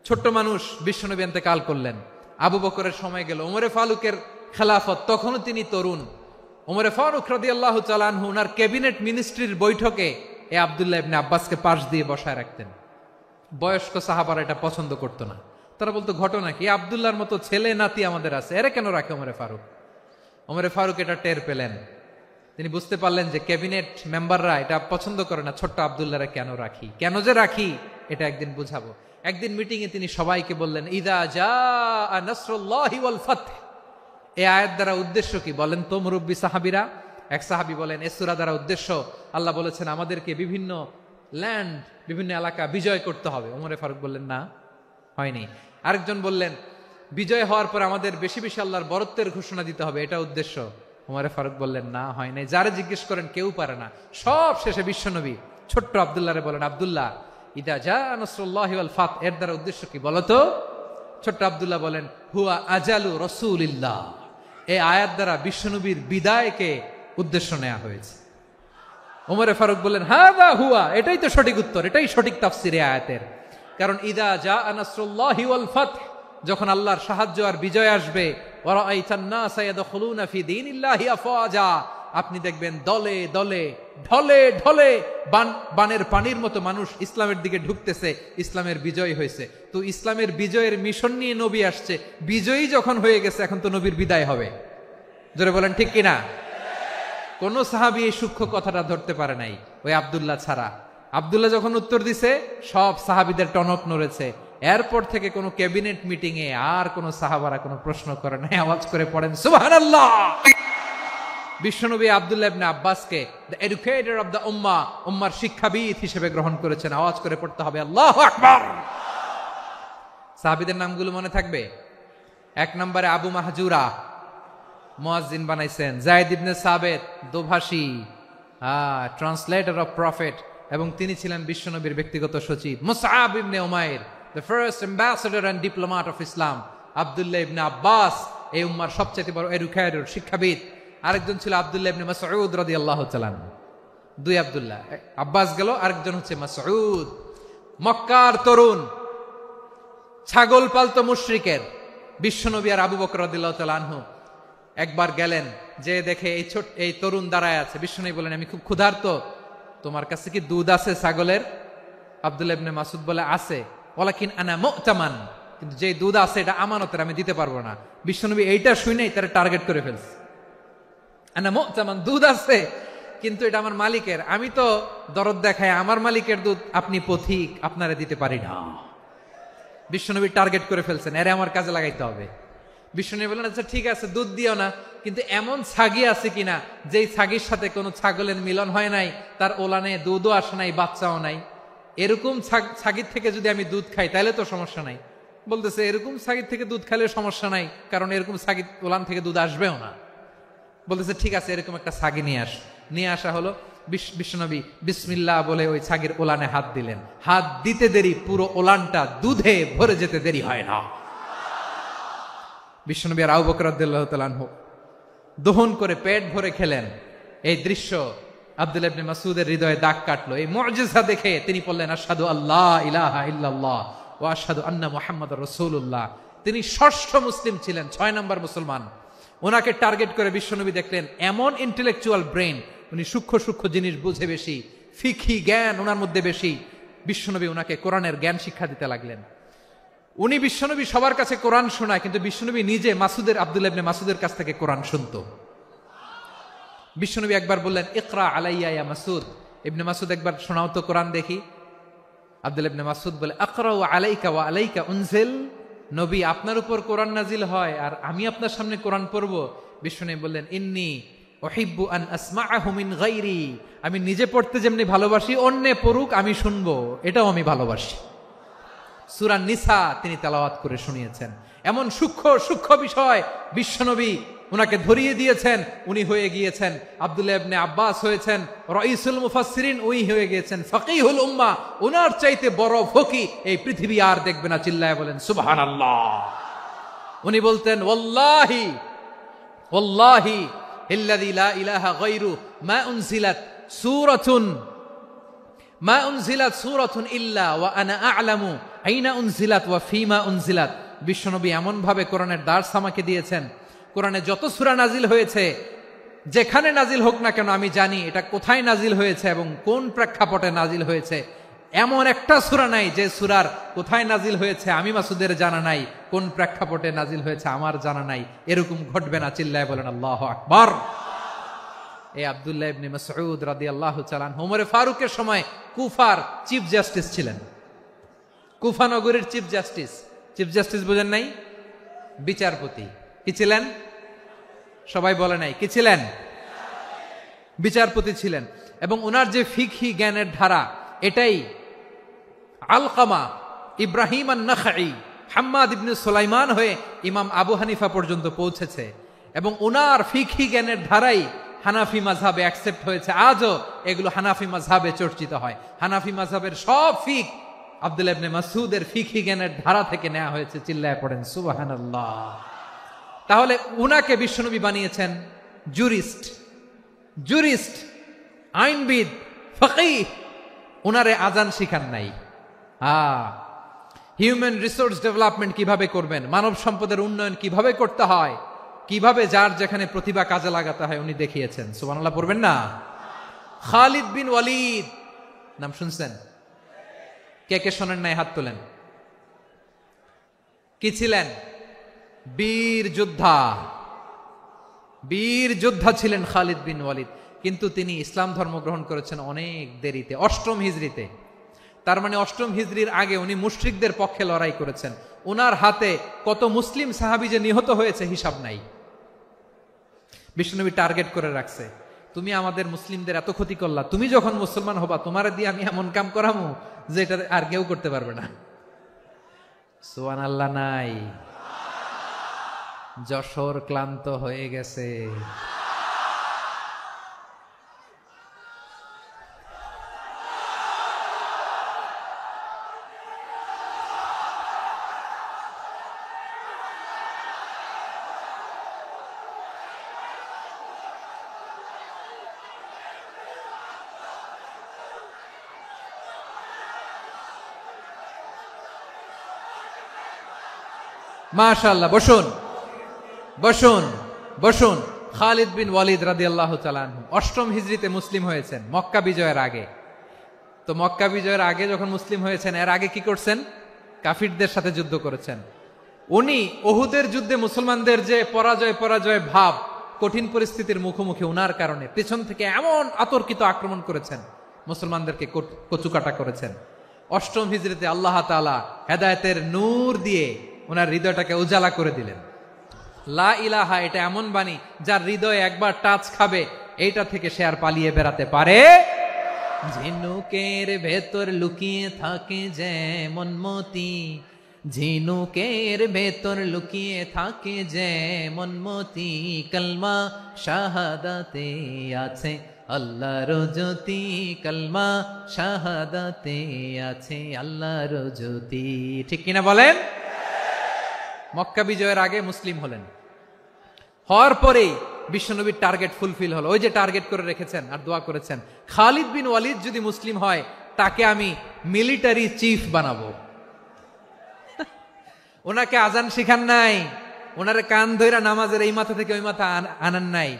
ছোট্ট মানুষ, বিশ্বনবী ইন্তেকাল করলেন। আবু বকরের সময় গেল, ওমরে ফারুকের খেলাফত, তখনও তিনি তরুণ। ওমরে ফারুক রাদিয়াল্লাহু তাআলা আনহু ওনার ক্যাবিনেট মিনিস্ট্রির বৈঠকে এই আব্দুল্লাহ ইবনে আব্বাসকে পাশ দিয়ে বসায় রাখতেন। বয়স্ক সাহাবারা এটা পছন্দ করতো না। তারা বলতো, ঘটনা কি? আব্দুল্লাহর মতো ছেলে নাতি আমাদের আছে, এরা কেন রাখে ওমরে ফারুক? ওমরে ফারুক এটা টের পেলেন। তিনি বুঝতে পারলেন যে ক্যাবিনেট মেম্বাররা এটা পছন্দ করে না, ছোট্ট আব্দুল্লাহরে কেন রাখি, কেন যে রাখি, এটা একদিন বুঝাবো। একদিন মিটিং এ তিনি সবাইকে বললেন, ইদা জাআ নাসরুল্লাহি ওয়াল ফাতহ। এই আয়াত দ্বারা উদ্দেশ্য কি বলেন তো মুরব্বী সাহাবীরা? এক সাহাবী বলেন, এই সূরা দ্বারা উদ্দেশ্য, আল্লাহ বলেছেন আমাদেরকে বিভিন্ন ল্যান্ড, বিভিন্ন এলাকা বিজয় করতে হবে। ওমরে ফারুক বললেন, না, হয়নি। আরেকজন বললেন, বিজয় হওয়ার পর আমাদের বেশি বেশি আল্লাহর বরত্বের ঘোষণা দিতে হবে, এটা উদ্দেশ্য। ওমরে ফারুক বললেন, না, হয় নাই। যারা জিজ্ঞেস করেন কেউ পারে না। সব শেষে বিশ্বনবী ছোট্ট আব্দুল্লাহরে বলেন, আব্দুল্লাহ, ইদা জাআ নাসরুল্লাহি ওয়াল ফাতহ, এর দ্বারা উদ্দেশ্য কি বলো তো? ছোট্ট আব্দুল্লাহ বলেন, হুয়া আজালু রাসূলিল্লাহ। এই আয়াত দ্বারা বিশ্বনবীর বিদায়কে উদ্দেশ্য নেওয়া হয়েছে। ওমরে ফারুক বললেন, হাযা হুয়া, এটাই তো সঠিক উত্তর, এটাই সঠিক তাফসীর এই আয়াতের। কারণ ইদা জাআ নাসরুল্লাহি ওয়াল ফাতহ, যখন আল্লাহর সাহায্য আর বিজয় আসবে, ওয়া রাআইতান নাসা ইয়াদখুলুনা ফি দীনিল্লাহি আফওয়াজা, আপনি দেখবেন দলে দলে, ঢলে ঢলে, বানের পানির মতো মানুষ ইসলামের দিকে ঢুকতেছে, ইসলামের বিজয় হয়েছে। তো ইসলামের বিজয়ের মিশন নিয়ে নবী আসছে, বিজয়ী যখন হয়ে গেছে, এখন তো নবীর বিদায় হবে। জোরে বলেন ঠিক কিনা? কোন সাহাবী এই সূক্ষ্ম কথাটা ধরতে পারে নাই, ওই আব্দুল্লাহ ছাড়া। আব্দুল্লাহ যখন উত্তর দিছে, সব সাহাবীদের টনক নড়েছে। এরপর থেকে কোন ক্যাবিনেট মিটিং এ আর কোন সাহাবারা কোনো প্রশ্ন করে নাই। আওয়াজ করে পড়েন সুবহানাল্লাহ। বিশ্বনবী আব্দুল্লাহ ইবনে আব্বাসকে দ্য এডুকেটর অফ দ্য উম্মাহ, উম্মার শিক্ষাবিদ হিসেবে গ্রহণ করেছেন। আওয়াজ করে পড়তে হবে আল্লাহু আকবার। সাহাবীদের নামগুলো মনে থাকবে? এক নম্বরে আবু মাহজুরা, মুয়াজ্জিন বানাইছেন। যায়েদ ইবনে সাবিত, দোভাষী, ট্রান্সলেটর অফ প্রফেট। এবং তিনি ছিলেন বিশ্বনবীর ব্যক্তিগত সচিব। মুসআব ইবনে উমাইর, the first ambassador and diplomat of Islam. আব্দুল্লাহ ইবনে আব্বাস, এই উম্মার সবচেয়ে বড় এডুকেটর, শিক্ষাবিদ। আরেকজন ছিল আব্দুল্লাহ ইবনে মাসউদ রাদিয়াল্লাহু তাআলা। দুই আব্দুল্লাহ, আব্বাস গেল, আরেকজন হচ্ছে মাসউদ। মক্কার তরুণ, ছাগল পালতো মুশরিকের বিশ্বনবী আর আবু বকর রাদিয়াল্লাহু তাআলা আনহু একবার গেলেন, যে দেখে এই তরুণ দাঁড়ায় আছে। বিশ্বনবী বলেন, আমি খুব ক্ষুধার্ত, তোমার কাছে কি দুধ আছে ছাগলের? আব্দুল্লাহ ইবনে মাসউদ বলে, আছে। ওয়ালাকিন আনা মুতামান, কিন্তু যে দুধ আছে এটা আমানতের, আমি দিতে পারবো না। বিশ্বনবী এইটা শুনেই তারা টার্গেট করে ফেলছে। আনা মুতামান, দুধ আছে কিন্তু এটা আমার মালিকের, আমি তো দরদ দেখাই, আমার মালিকের দুধ আপনি পথিক, আপনারা দিতে পারি না। বিশ্বনবী টার্গেট করে ফেলছেন, এরে আমার কাজে লাগাইতে হবে। বিশ্বনবী বলেন, আচ্ছা ঠিক আছে, দুধ দিও না, কিন্তু এমন ছাগি আছে কিনা যেই ছাগির সাথে কোনো ছাগলের মিলন হয় নাই, তার ওলানে দুধও আসে নাই, বাচ্চাও নাই, এরকম ছাগির থেকে যদি আমি দুধ খাই তাহলে তো সমস্যা নাই। বলতেছে, এরকম ছাগির থেকে দুধ খাইলে সমস্যা নাই, কারণ এরকম ছাগির ওলান থেকে দুধ আসবেও না। বলতেছে, ঠিক আছে, এরকম একটা ছাগি নিয়ে আসা হলো। বিশ্বনবী বিসমিল্লাহ বলে ওই ছাগির ওলানে হাত দিলেন। হাত দিতে দেরি, পুরো ওলানটা দুধে ভরে যেতে দেরি হয় না। বিশ্বনবী আর আবু বকর রাদিয়াল্লাহু তাআলা আনহু দহন করে পেট ভরে খেলেন। এই দৃশ্য আব্দুল্লাহ ইবনে মাসউদের হৃদয়ে দাগ কাটলো। এই মুজিজা দেখে তিনি বললেন, আশহাদু আল্লা ইলাহা ইল্লাল্লাহ ওয়া আশহাদু আন্না মুহাম্মাদুর রাসূলুল্লাহ। তিনি ষষ্ঠ মুসলিম ছিলেন, 6 নম্বর মুসলমান। ওনাকে টার্গেট করে বিশ্বনবী দেখলেন এমন ইন্টেলেকচুয়াল ব্রেন, উনি সূক্ষ্ম সূক্ষ্ম জিনিস বুঝে বেশি, ফিকহি জ্ঞান ওনার মধ্যে বেশি। বিশ্বনবী ওনাকে কোরআনের জ্ঞান শিক্ষা দিতে লাগলেন। উনি বিশ্বনবী সবার কাছে কোরআন শোনায়, কিন্তু বিশ্বনবী নিজে আব্দুল্লাহ ইবনে মাসউদের কাছ থেকে কোরআন শুনতো। বিশ্বনবী একবার বললেন, ইকরা আলাইয়া ইয়া মাসউদ। ইবনে মাসউদ, একবার শোনাও তো কোরআন দেখি। আব্দুল্লাহ ইবনে মাসউদ বলে, আকরাউ আলাইকা ওয়া আলাইকা উনজিল। নবী, আপনার উপর কোরআন নাজিল হয় আর আমি আপনার সামনে কোরআন পড়ব। বিশ্বনবী বললেন, ইন্নী উহিব্বু আন আসমাআহু মিন গায়রি। আমি নিজে পড়তে যেমনি ভালোবাসি, অন্যে পড়ুক আমি শুনবো, এটাও আমি ভালোবাসি। সূরা নিসা তিনি তেলাওয়াত করে শুনিয়েছেন। এমন সূক্ষ্ম সূক্ষ্ম বিষয় বিশ্বনবী উনাকে ধরিয়ে দিয়েছেন। উনি হয়ে গিয়েছেন, আব্দুল্লাহ ইবনে আব্বাস হয়েছেন রাইসুল মুফাসসিরিন, উনি হয়ে গিয়েছেন ফাকিহুল উম্মাহ। ওনার চাইতে বড় ফকি এই পৃথিবী আর দেখবে না। চিল্লায় বলেন সুবহানাল্লাহ। উনি বলতেন, ওয়াল্লাহি ওয়াল্লাহি ইল্লাযী লা ইলাহা গায়রু মা উনজিলাত সূরাতুন ইল্লা ওয়া আনা আ'লামু আইনা উনজিলাত ওয়া ফীমা উনজিলাত। বিশ্বনবী এমন ভাবে কোরআনের দার্স আমাকে দিয়েছেন, কোরআনে যত সূরা নাজিল হয়েছে, যেখানে নাজিল হোক না কেন আমি জানি এটা কোথায় নাজিল হয়েছে এবং কোন প্রেক্ষাপটে নাজিল হয়েছে। এমন একটা সূরা নাই যে সূরার কোথায় নাজিল হয়েছে আমি মাসুদের জানা নাই, কোন প্রেক্ষাপটে নাজিল হয়েছে আমার জানা নাই। এরকম ঘটবে না। চিল্লায় বলেন আল্লাহু আকবার। এই আব্দুল্লাহ ইবনে মাসউদ রাদিয়াল্লাহু তাআলা আনহু ওমর ফারুকের সময় কুফার চিফ জাস্টিস ছিলেন। কুফা নগরীর চিফ জাস্টিস। চিফ জাস্টিস বুঝেন নাই? বিচারপতি। কি ছিলেন? সবাই বলে নাই, কি ছিলেন? বিচারপতি ছিলেন। এবং ওনার যে ফিকহি জ্ঞানের ধারা, এটাই আলকামা, ইব্রাহিম আন-নাখাই, হাম্মাদ ইবনে সুলাইমান হয়ে ইমাম আবু হানিফা পর্যন্ত পৌঁছেছে। এবং ওনার ফিকহি জ্ঞানের ধারাই হানাফি মাযহাবে অ্যাকসেপ্ট হয়েছে। আজও এগুলো হানাফি মাযহাবে চর্চিত হয়। হানাফি মাযহাবের সব ফিক আব্দুল্লাহ ইবনে মাসউদের ফিকহি জ্ঞানের ধারা থেকে নেওয়া হয়েছে। চিল্লায় পড়েন সুবহানাল্লাহ। তাহলে উনাকে বিশ্বনবী বানিয়েছেন জুরিস্ট, আইনবিদ, ফকিহ। উনারে আজান শিখান নাই। হিউম্যান রিসোর্স ডেভেলপমেন্ট কিভাবে করবেন, মানব সম্পদের উন্নয়ন কিভাবে করতে হয়, কিভাবে যার যেখানে প্রতিভা কাজে লাগাতে হয় উনি দেখিয়েছেন। সুবহানাল্লাহ পড়বেন না? খালিদ বিন ওয়ালিদ নাম শুনছেন? কে কে শোনেন নাই হাত তোলেন। কি ছিলেন? বীর যোদ্ধা ছিলেন খালিদ বিন ওয়ালিদ। কিন্তু তিনি ইসলাম ধর্ম গ্রহণ করেছেন অনেক দেরিতে, 8ম হিজরিতে। তার মানে 8ম হিজরির আগে উনি মুশরিকদের পক্ষে লড়াই করেছেন। ওনার হাতে কত মুসলিম সাহাবী যে নিহত হয়েছে হিসাব নাই। বিশ্বনবী টার্গেট করে রাখছে, তুমি আমাদের মুসলিমদের এত ক্ষতি করলা, তুমি যখন মুসলমান হবা তোমারে দিয়ে আমি এমন কাম করামু যে এটা আর কেউ করতে পারবে না। সুবহানাল্লাহ নাই? যশোর ক্লান্ত হয়ে গেছে। মাশাআল্লাহ, বসুন বসুন বসুন। খালিদ বিন ওয়ালিদ রাদিয়াল্লাহু তাআলা আনহু 8ম হিজরিতে মুসলিম হয়েছেন, মক্কা বিজয়ের আগে। তো মক্কা বিজয়ের আগে যখন মুসলিম হয়েছেন, এর আগে কি করছেন? কাফিরদের সাথে যুদ্ধ করেছেন। উনি উহুদের যুদ্ধে মুসলমানদের যে পরাজয় ভাব, কঠিন পরিস্থিতির মুখোমুখি উনার কারণে পেছন থেকে এমন আতর্কিত আক্রমণ করেছেন, মুসলমানদেরকে কচুকাটা করেছেন। 8ম হিজরিতে আল্লাহ তাআলা হেদায়েতের নূর দিয়ে ওনার হৃদয়টাকে উজালা করে দিলেন। লা ইলাহা, এটা এমন বাণী যার হৃদয়ে একবার টাচ খাবে, এইটা থেকে সে আর পালিয়ে বেড়াতে পারে। ঝিনুকের ভেতর লুকিয়ে থাকে যেমন মতি, ঝিনুকের ভেতর লুকিয়ে থাকে যেমন মতি, কলমা শাহাদাতে আছে আল্লাহর জ্যোতি, কলমা শাহাদাতে আছে আল্লাহর জ্যোতি। ঠিক কিনা বলেন? মক্কা বিজয়ের আগে মুসলিম হলেন, হওয়ার পরেই বিশ্বনবীর টার্গেট ফুলফিল হলো। ওই যে টার্গেট করে রেখেছেন আর দোয়া করেছেন, খালিদ বিন ওয়ালিদ যদি মুসলিম হয় তাকে আমি মিলিটারি চিফ বানাবো। ওনাকে আজান শিখান নাই, ওনারে কান ধইরা নামাজের এই মাথা থেকে ওই মাথা আনান নাই,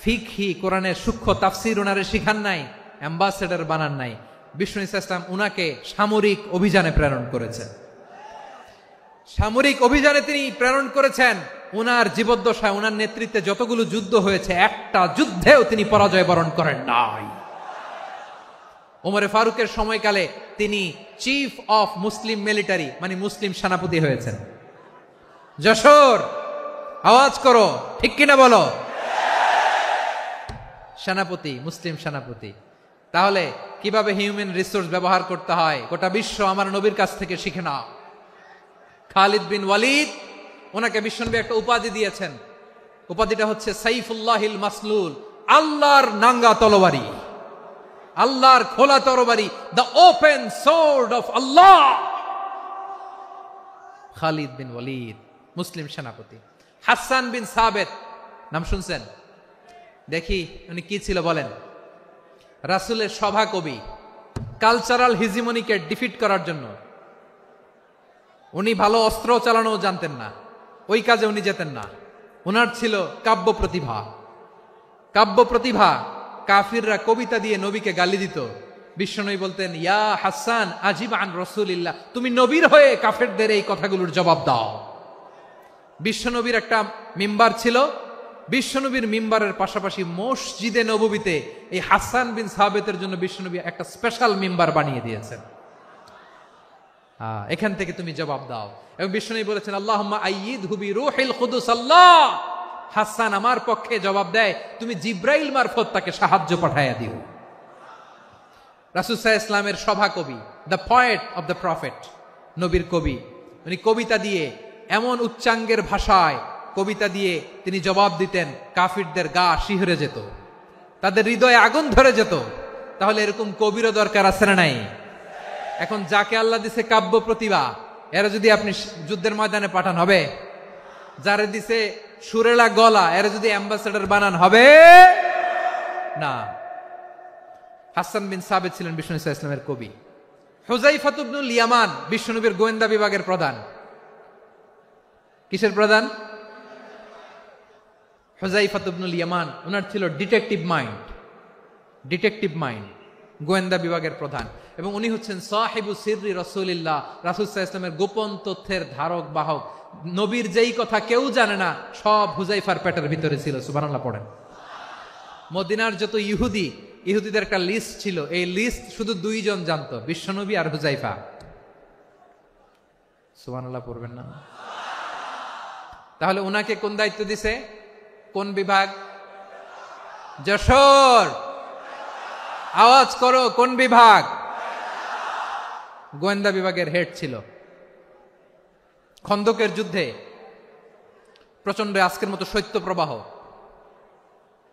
ফিকহি কোরআনের সূক্ষ্ম তাফসীর ওনারে শিখান নাই, অ্যাম্বাসেডর বানান নাই। বিষ্ণু ইসলাম উনাকে সামরিক অভিযানে প্রেরণ করেছেন। সামরিক অভিযানে তিনি প্রেরণ করেছেন। উনার জীবদ্দশায় উনার নেতৃত্বে যতগুলো যুদ্ধ হয়েছে, একটা যুদ্ধেও তিনি পরাজয় বরণ করেন নাই। ওমরে ফারুকের সময়কালে তিনি চিফ অফ মুসলিম মিলিটারি, মানে মুসলিম সেনাপতি হয়েছেন। যশোর, আওয়াজ করো, ঠিক কিনা বলো? সেনাপতি, মুসলিম সেনাপতি। তাহলে কিভাবে হিউম্যান রিসোর্স ব্যবহার করতে হয় গোটা বিশ্ব আমার নবীর কাছ থেকে শিখে নাও। খালিদ বিন ওয়ালিদ, ওনাকে বিশ্বনবী একটা উপাধি দিয়েছেন। উপাধিটা হচ্ছে সাইফুল্লাহিল মাসলুল, আল্লাহর নাঙ্গা তরবারি, আল্লাহর খোলা তরবারি, দ্য ওপেন সোর্ড অফ আল্লাহ। খালিদ বিন ওয়ালিদ মুসলিম সেনাপতি। হাসান বিন সাবেত, নাম শুনছেন? দেখি উনি কি ছিল বলেন। রাসূলের সভা কবি, কালচারাল হিজিমনিকে ডিফিট করার জন্য। উনি ভালো অস্ত্র চালানো জানতেন না, ওই কাজে উনি যেতেন না। ওনার ছিল কাব্য প্রতিভা। কাব্য প্রতিভা, কাফিররা কবিতা দিয়ে নবীকে গালি দিত। বিশ্বনবী বলতেন, ইয়া হাসান আজিব আন রাসূলিল্লাহ, তুমি নবীর হয়ে কাফেরদের এই কথাগুলোর জবাব দাও। বিশ্বনবীর একটা মিম্বার ছিল। বিশ্বনবীর মিম্বারের পাশাপাশি মসজিদে নববীতে এই হাসান বিন সাবেতের জন্য বিশ্বনবী একটা স্পেশাল মিম্বার বানিয়ে দিয়েছেন। এখান থেকে তুমি জবাব দাও। এবং বিশ্বনবী বলেছেন, আল্লাহুম্মা আইয়িদহু বিরূহিল কুদুস, আল্লাহ হাসান আমার পক্ষে জবাব দেয়, তুমি জিব্রাইল মারফত তাকে সাহায্য পাঠাইয়া দিও। রাসূল সাল্লাল্লাহু আলাইহি ওয়াসাল্লামের সভা কবি, the poet of the prophet, নবীর কবি। উনি কবিতা দিয়ে, এমন উচ্চাঙ্গের ভাষায় কবিতা দিয়ে তিনি জবাব দিতেন, কাফিরদের গা শিহরে যেত, তাদের হৃদয়ে আগুন ধরে যেত। তাহলে এরকম কবিরও দরকার আছে না নাই? এখন যাকে আল্লাহ দিছে কাব্য প্রতিভা, এরা যদি আপনি যুদ্ধের ময়দানে পাঠান হবে? যারে দিছে সুরেলা গলা, এরা যদি অ্যাম্বাসেডর বানান হবে না। হাসান বিন সাবেত ছিলেন বিষ্ণু ইসলামের কবি। হুযায়ফা ইবনুল ইয়ামান বিশ্বনবীর গোয়েন্দা বিভাগের প্রধান। কিসের প্রধান? হুযায়ফা ইবনুল ইয়ামান। ওনার ছিল ডিটেকটিভ মাইন্ড, ডিটেকটিভ মাইন্ড, গোয়েন্দা বিভাগের প্রধান। এবং উনি হচ্ছেন সাহিবু সিররি রাসূলিল্লাহ, রাসূল সাল্লাল্লাহু আলাইহি ওয়াসাল্লামের গোপন তথ্যের ধারক বাহক। নবীর যেই কথা কেউ জানে না, সব হুযায়ফার পেটের ভিতরে ছিল। সুবহানাল্লাহ পড়েন। মদিনার যত ইহুদিদের একটা লিস্ট ছিল, এই লিস্ট শুধু দুইজন জানতো, বিশ্বনবী আর হুযায়ফা। সুবহানাল্লাহ পড়বেন না? তাহলে উনাকে কোন দায়িত্ব দিছে? কোন বিভাগ? যশোর, আওয়াজ করো, কোন বিভাগ? গোয়েন্দা বিভাগের হেড ছিল। খন্দকের যুদ্ধে প্রচন্ড আজকের মতো শৈত্য প্রবাহ,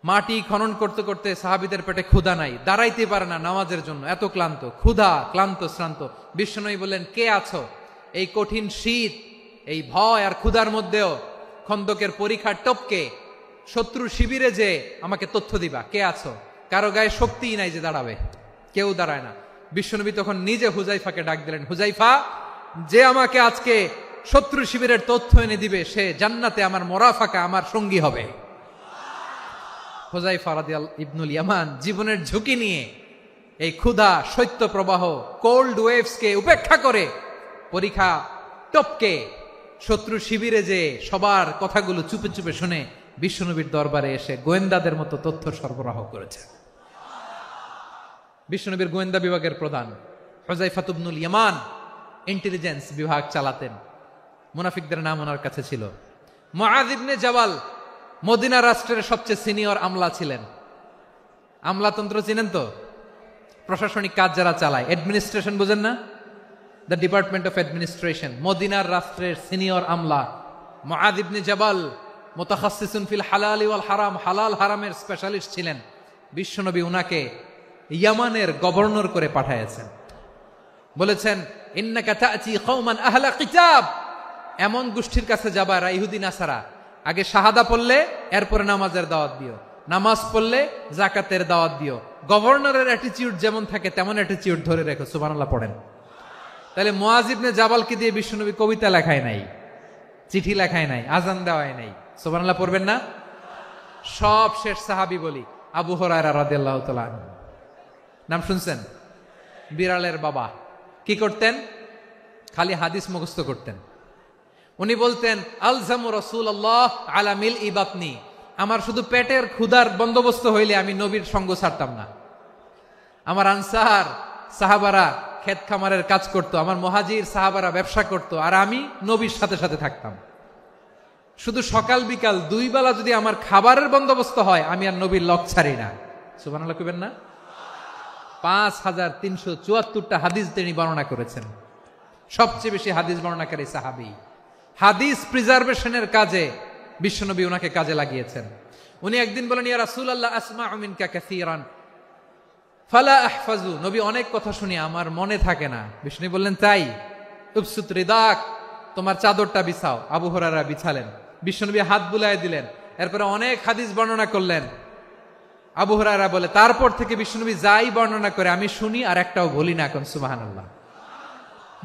মাটি খনন করতে করতে সাহাবীদের পেটে ক্ষুধা নাই, দাঁড়াইতে পারে না নামাজের জন্য, এত ক্লান্ত, ক্ষুধা, ক্লান্ত, শ্রান্ত। বিশ্বনবী বললেন, কে আছো? এই কঠিন শীত, এই ভয় আর ক্ষুধার মধ্যেও খন্দকের পরীক্ষার টপকে শত্রু শিবিরে যে আমাকে তথ্য দিবা, কে আছো? কারো গায়ে শক্তিই নাই যে দাঁড়াবে, কেউ দাঁড়ায় না। বিশ্বনবী তখন নিজে হুযায়ফাকে ডাক দিলেন, হুযায়ফা, যে আমাকে আজকে শত্রু শিবিরের তথ্য এনে দিবে, সে জান্নাতে আমার মোরাফাকা, আমার সঙ্গী হবে। হুযায়ফা রাদিয়াল্লাহু ইবনুল ইয়ামান জীবনের ঝুঁকি নিয়ে এই ক্ষুধা, শৈত্য প্রবাহ, কোল্ড ওয়েভসকে উপেক্ষা করে পরীক্ষা টপকে শত্রু শিবিরে যে সবার কথাগুলো চুপে চুপে শুনে বিশ্বনবীর দরবারে এসে গোয়েন্দাদের মতো তথ্য সরবরাহ করেছে। বিশ্বনবীর গোয়েন্দা বিভাগের প্রধান হুযায়ফা ইবনুল ইয়ামান ইন্টেলিজেন্স বিভাগ চালাতেন। মুনাফিকদের নাম ওনার কাছে ছিল। মুআয ইবনে জাবাল মদিনা রাষ্ট্রের সবচেয়ে সিনিয়র আমলা ছিলেন। আমলাতন্ত্র চিনেন তো? প্রশাসনিক কাজ যারা চালায়, অ্যাডমিনিস্ট্রেশন বুঝেন না? The department of administration. মদিনার রাষ্ট্রের সিনিয়র আমলা মুআয ইবনে জাবাল মুতাখাসসিসুন ফিল হালাল ওয়াল হারাম, হালাল হারামের স্পেশালিস্ট ছিলেন। বিশ্বনবী উনাকে ইয়ামানের গভর্নর করে পাঠাইছেন। বলেছেন, ইন্নাকা তা'তি কওমান আহলা কিতাব, এমন গোষ্ঠীর কাছে যাবা এরা ইহুদি নাসারা, আগে শাহাদা পড়লে এরপরে নামাজের দাওয়াত দিও, নামাজ পড়লে যাকাতের দাওয়াত দিও। গভর্নরের অ্যাটিটিউড যেমন থাকে তেমন অ্যাটিটিউড ধরে রেখো। সুবহানাল্লাহ পড়েন। তাহলে মুআয ইবনে জাবালকে দিয়ে বিশ্বনবী কবিতা লেখায় নাই, চিঠি লেখায় নাই, আজান দেওয়ায় নাই। সুবহানাল্লাহ পড়বেন না? সব শেষ সাহাবী বলি আবু হুরায়রা রাদিয়াল্লাহু তাআলা আনহু। নাম শুনছেন? বিড়ালের বাবা। কি করতেন? খালি হাদিস মুখস্থ করতেন। উনি বলতেন, আলজামু রাসূলুল্লাহ আলা মিল ইবাতনি, আমার শুধু পেটের ক্ষুধার বন্দোবস্ত হইলে আমি নবীর সঙ্গ ছাড়তাম না। আমার আনসার সাহাবারা ক্ষেত খামারের কাজ করত, আমার মুহাজির সাহাবারা ব্যবসা করত, আর আমি নবীর সাথে সাথে থাকতাম। শুধু সকাল বিকাল দুই বেলা যদি আমার খাবারের বন্দোবস্ত হয়, আমি আর নবীর লক ছাড়ি না। সুবহানাল্লাহ কইবেন না? 5374টা হাদিস তিনি বর্ণনা করেছেন। সবচেয়ে বেশি হাদিস বর্ণনাকারী সাহাবী। হাদিস প্রিজার্ভেশনের কাজে বিশ্বনবী ওনাকে কাজে লাগিয়েছেন। উনি একদিন বলেন, ইয়া রাসূলুল্লাহ আসমাউ মিনকা কাসীরান ফালা আহফাজু, নবী অনেক কথা শুনি আমার মনে থাকে না। বিষ্ণু বললেন, তাই? উবসুত রিদাক, তোমার চাদরটা বিছাও। আবু হুরায়রা বিছালেন, বিশ্বনবী হাত বুলায় দিলেন, এরপরে অনেক হাদিস বর্ণনা করলেন। আবু হুরায়রা বলে, তারপর থেকে বিশ্বনবী যাই বর্ণনা করে আমি শুনি আর একটাও বলি না। এখন সুবহানাল্লাহ।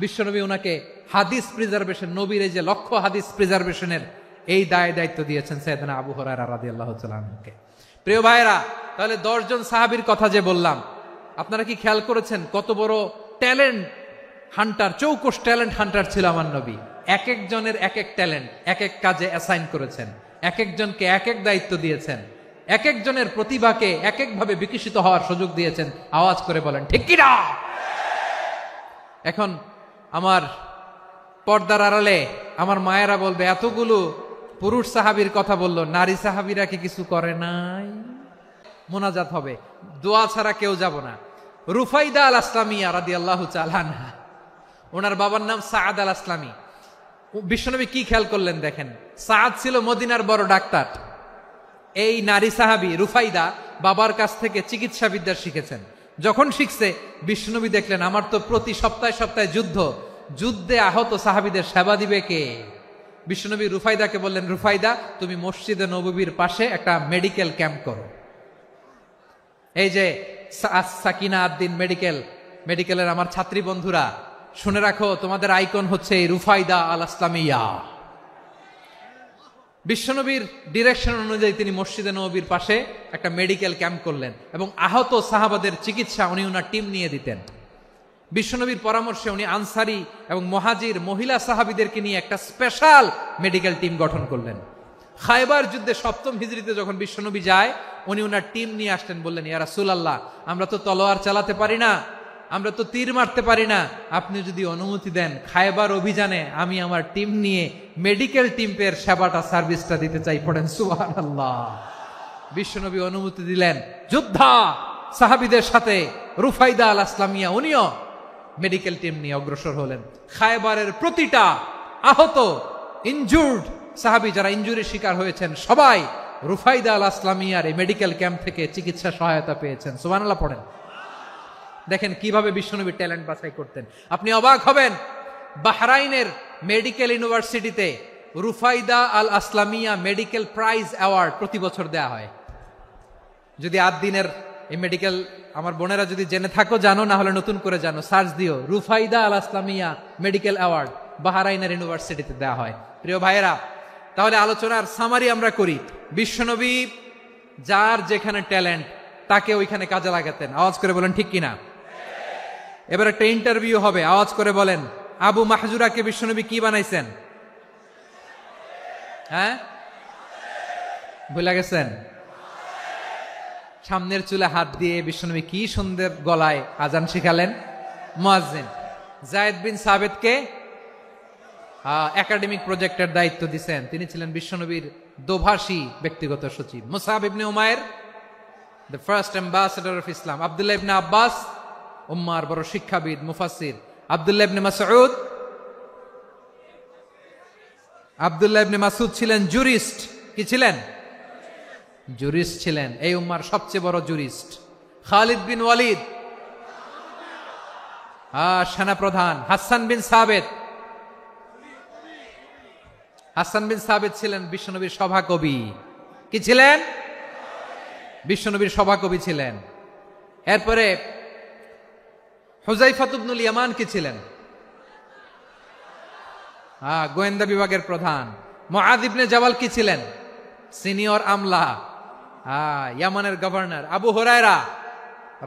বিশ্বনবী ওনাকে হাদিস প্রিজার্ভেশন, নবীর এই যে লক্ষ্য হাদিস প্রিজার্ভেশনের এই দায়িত্ব দিয়েছেন সাইয়েদনা আবু হুরায়রা রাদিয়াল্লাহু তাআলা আনহুকে। প্রিয় ভাইরা, তাহলে 10 জন সাহাবীর কথা যে বললাম, আপনারা কি খেয়াল করেছেন কত বড় ট্যালেন্ট হান্টার, চৌকস ট্যালেন্ট হান্টার ছিল আমার নবী। এক একজনের এক এক ট্যালেন্ট, এক এক কাজে অ্যাসাইন করেছেন, এক একজনকে এক এক দায়িত্ব দিয়েছেন, এক একজনের প্রতিভাকে এক একভাবে বিকশিত হওয়ার সুযোগ দিয়েছেন। আওয়াজ করে বলেন ঠিক কি না? এখন আমার পর্দার আড়ালে আমার মায়েরা বলবে, এতগুলো পুরুষ সাহাবীর কথা বললো, নারী সাহাবীরা কি কিছু করে নাই? মোনাজাত হবে, দোয়া ছাড়া কেউ যাব না। রুফাইদা আল আসলামিয়া রাদিয়াল্লাহু তাআলা আনহা, ওনার বাবার নাম সাআদ আল আসলামি। বিশ্বনবী কি খেয়াল করলেন দেখেন, সাআদ ছিল মদিনার বড় ডাক্তার। এই নারী সাহাবী রুফাইদা বাবার কাছ থেকে চিকিৎসা বিদ্যা শিখেছেন। যখন শিখছে, বিশ্বনবী দেখলেন আমার তো প্রতি সপ্তাহে সপ্তাহে যুদ্ধে আহত সাহাবীদের সেবা দিবে কে? বিশ্বনবী রুফাইদাকে বললেন, রুফাইদা তুমি মসজিদে নববীর পাশে একটা মেডিকেল ক্যাম্প করো। এই যে সাকিনা আদ্দিন মেডিকেলের আমার ছাত্রী বন্ধুরা, শুনে রাখো, তোমাদের আইকন হচ্ছে এই রুফাইদা আল আসলামিয়া। বিশ্বনবীর ডিরেকশন অনুযায়ী তিনি মসজিদে নববীর পাশে একটা মেডিকেল ক্যাম্প করলেন এবং আহত সাহাবাদের চিকিৎসা উনি ওনার টিম নিয়ে দিতেন। বিশ্বনবীর পরামর্শে উনি আনসারি এবং মুহাজির মহিলা সাহাবীদেরকে নিয়ে একটা স্পেশাল মেডিকেল টিম গঠন করলেন। খায়বার যুদ্ধে 7ম হিজরিতে যখন বিশ্বনবী যায়, উনি ওনার টিম নিয়ে আসলেন, বললেন, ইয়া রাসূলুল্লাহ, আমরা তো তলোয়ার চালাতে পারি না, আমরা তো তীর মারতে পারি না, আপনি যদি অনুমতি দেন খায়বার অভিযানে আমি আমার টিম নিয়ে মেডিকেল টিমের সেবাটা সার্ভিসটা দিতে চাই। পড়েন সুবহানাল্লাহ। বিশ্বনবী অনুমতি দিলেন, যোদ্ধা সাহাবীদের সাথে রুফাইদা আল আসলামিয়া উনিও মেডিকেল টিম নিয়ে অগ্রসর হলেন। খায়বারের প্রতিটা আহত ইনজুর্ড সাহাবী যারা ইনজুরির শিকার হয়েছেন, সবাই রুফাইদা আল আসলামিয়ার এই মেডিকেল ক্যাম্প থেকে চিকিৎসা সহায়তা পেয়েছেন। সুবহানাল্লাহ পড়েন। দেখেন কিভাবে বিশ্বনবী ট্যালেন্ট বাছাই করতেন। আপনি অবাক হবেন, বাহরাইনের মেডিকেল ইউনিভার্সিটিতে রুফাইদা আল আসলামিয়া মেডিকেল প্রাইজ অ্যাওয়ার্ড প্রতি বছর দেয়া হয়। যদি 8 দিনের এই মেডিকেল, আমার বোনেরা যদি জেনে থাকো জানো, না হলে নতুন করে জানো, সার্চ দিও রুফাইদা আল আসলামিয়া মেডিকেল অ্যাওয়ার্ড। বাহরাইনের ইউনিভার্সিটিতে দেওয়া হয়। প্রিয় ভাইয়েরা, তাহলে আলোচনার সামারি আমরা করি। বিশ্বনবী যার যেখানে ট্যালেন্ট তাকে ওইখানে কাজে লাগাতেন। আওয়াজ করে বলেন ঠিক কিনা? এবার একটা ইন্টারভিউ হবে, আওয়াজ করে বলেন আবু মাহজুরাকে বিশ্বনবী কি বানাইছেন? হ্যাঁ, ভুলে গেছেন? সামনের চুলে হাত দিয়ে বিশ্বনবী কি সুন্দর গলায় আজান শিখালেন, মুয়াজ্জিন। যায়েদ বিন সাবিতকে একাডেমিক প্রজেক্টের দায়িত্ব দিয়েছেন, তিনি ছিলেন বিশ্বনবীর দোভাষী ব্যক্তিগত সচিব। মুসআব ইবনে উমাইর, the first ambassador of Islam. আব্দুল্লাহ ইবনে আব্বাস, উম্মার বড় শিক্ষাবিদ, মুফাসসির। আব্দুল্লাহ ইবনে মাসউদ, আব্দুল্লাহ ইবনে মাসউদ ছিলেন জুরিস্ট। কি ছিলেন? জুরিস্ট ছিলেন, এই উম্মার সবচেয়ে বড় জুরিস্ট। খালিদ বিন ওয়ালিদ, সেনাপ্রধান। হাসান বিন সাবিত, হাসান বিন সাবিত ছিলেন বিশ্বনবীর সভাকবি। কি ছিলেন? বিশ্বনবীর সভাকবি ছিলেন। এরপরে হুযায়ফা ইবনুল ইয়ামান কি ছিলেন? গোয়েন্দা বিভাগের প্রধান। মুআয ইবনে জাবাল কি ছিলেন? সিনিয়র আমলা, ইয়ামানের গভর্নর। আবু হুরায়রা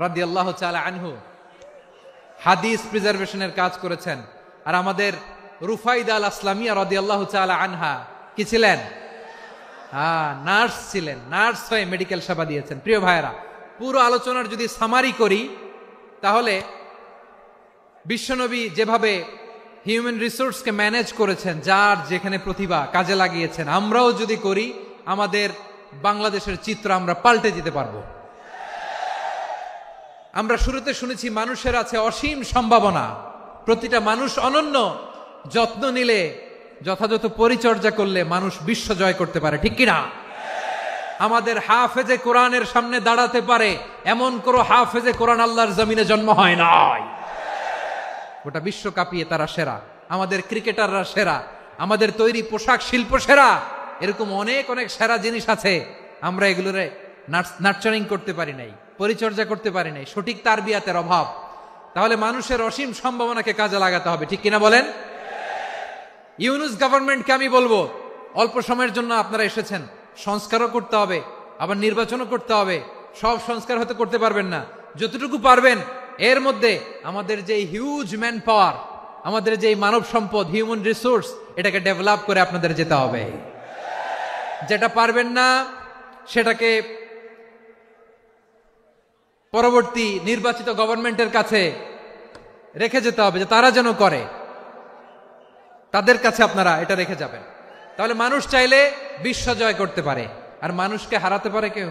রাদিয়াল্লাহু তাআলা আনহু হাদিস প্রিজার্ভেশনের কাজ করেছেন। আর আমাদের রুফাইদা আল আসলামিয়া রাদিয়াল্লাহু তাআলা আনহা কি ছিলেন? নার্স ছিলেন, নার্স হয়ে মেডিকেল সেবা দিয়েছেন। প্রিয় ভাইয়েরা, পুরো আলোচনার যদি সামারি করি তাহলে বিশ্বনবী যেভাবে হিউম্যান রিসোর্সকে ম্যানেজ করেছেন, যার যেখানে প্রতিভা কাজে লাগিয়েছেন, আমরাও যদি করি আমাদের বাংলাদেশের চিত্র আমরা পাল্টে দিতে পারবো। আমরা শুরুতে শুনেছি মানুষের আছে অসীম সম্ভাবনা, প্রতিটা মানুষ অনন্য। যত্ন নিলে, যথাযথ পরিচর্যা করলে মানুষ বিশ্ব জয় করতে পারে, ঠিক কিনা? আমাদের হাফেজে কোরআনের সামনে দাঁড়াতে পারে এমন কোন হাফেজে কোরআন আল্লাহর জমিনে জন্ম হয় নাই। গোটা বিশ্ব কাঁপিয়ে তারা সেরা। আমাদের ক্রিকেটাররা সেরা, আমাদের তৈরি পোশাক শিল্প সেরা। এরকম অনেক অনেক সেরা জিনিস আছে, আমরা এগুলোরে নার্চারিং করতে পারি নাই, পরিচর্যা করতে পারি নাই, সঠিক তারবিয়াতের অভাব। তাহলে মানুষের অসীম সম্ভাবনাকে কাজে লাগাতে হবে, ঠিক কিনা বলেন? ইউনূস গভর্নমেন্টকে আমি বলবো, অল্প সময়ের জন্য আপনারা এসেছেন, সংস্কারও করতে হবে, আবার নির্বাচনও করতে হবে। সব সংস্কার হয়তো করতে পারবেন না, যতটুকু পারবেন এর মধ্যে আমাদের যে হিউজ ম্যান পাওয়ার, আমাদের যে মানব সম্পদ, হিউম্যান রিসোর্স, এটাকে ডেভেলপ করে আপনাদের যেতে হবে। যেটা পারবেন না সেটাকে পরবর্তী নির্বাচিত গভর্নমেন্টের কাছে রেখে যেতে হবে, যে তারা যেন করে, তাদের কাছে আপনারা এটা রেখে যাবেন। তাহলে মানুষ চাইলে বিশ্ব জয় করতে পারে। আর মানুষকে হারাতে পারে কেউ?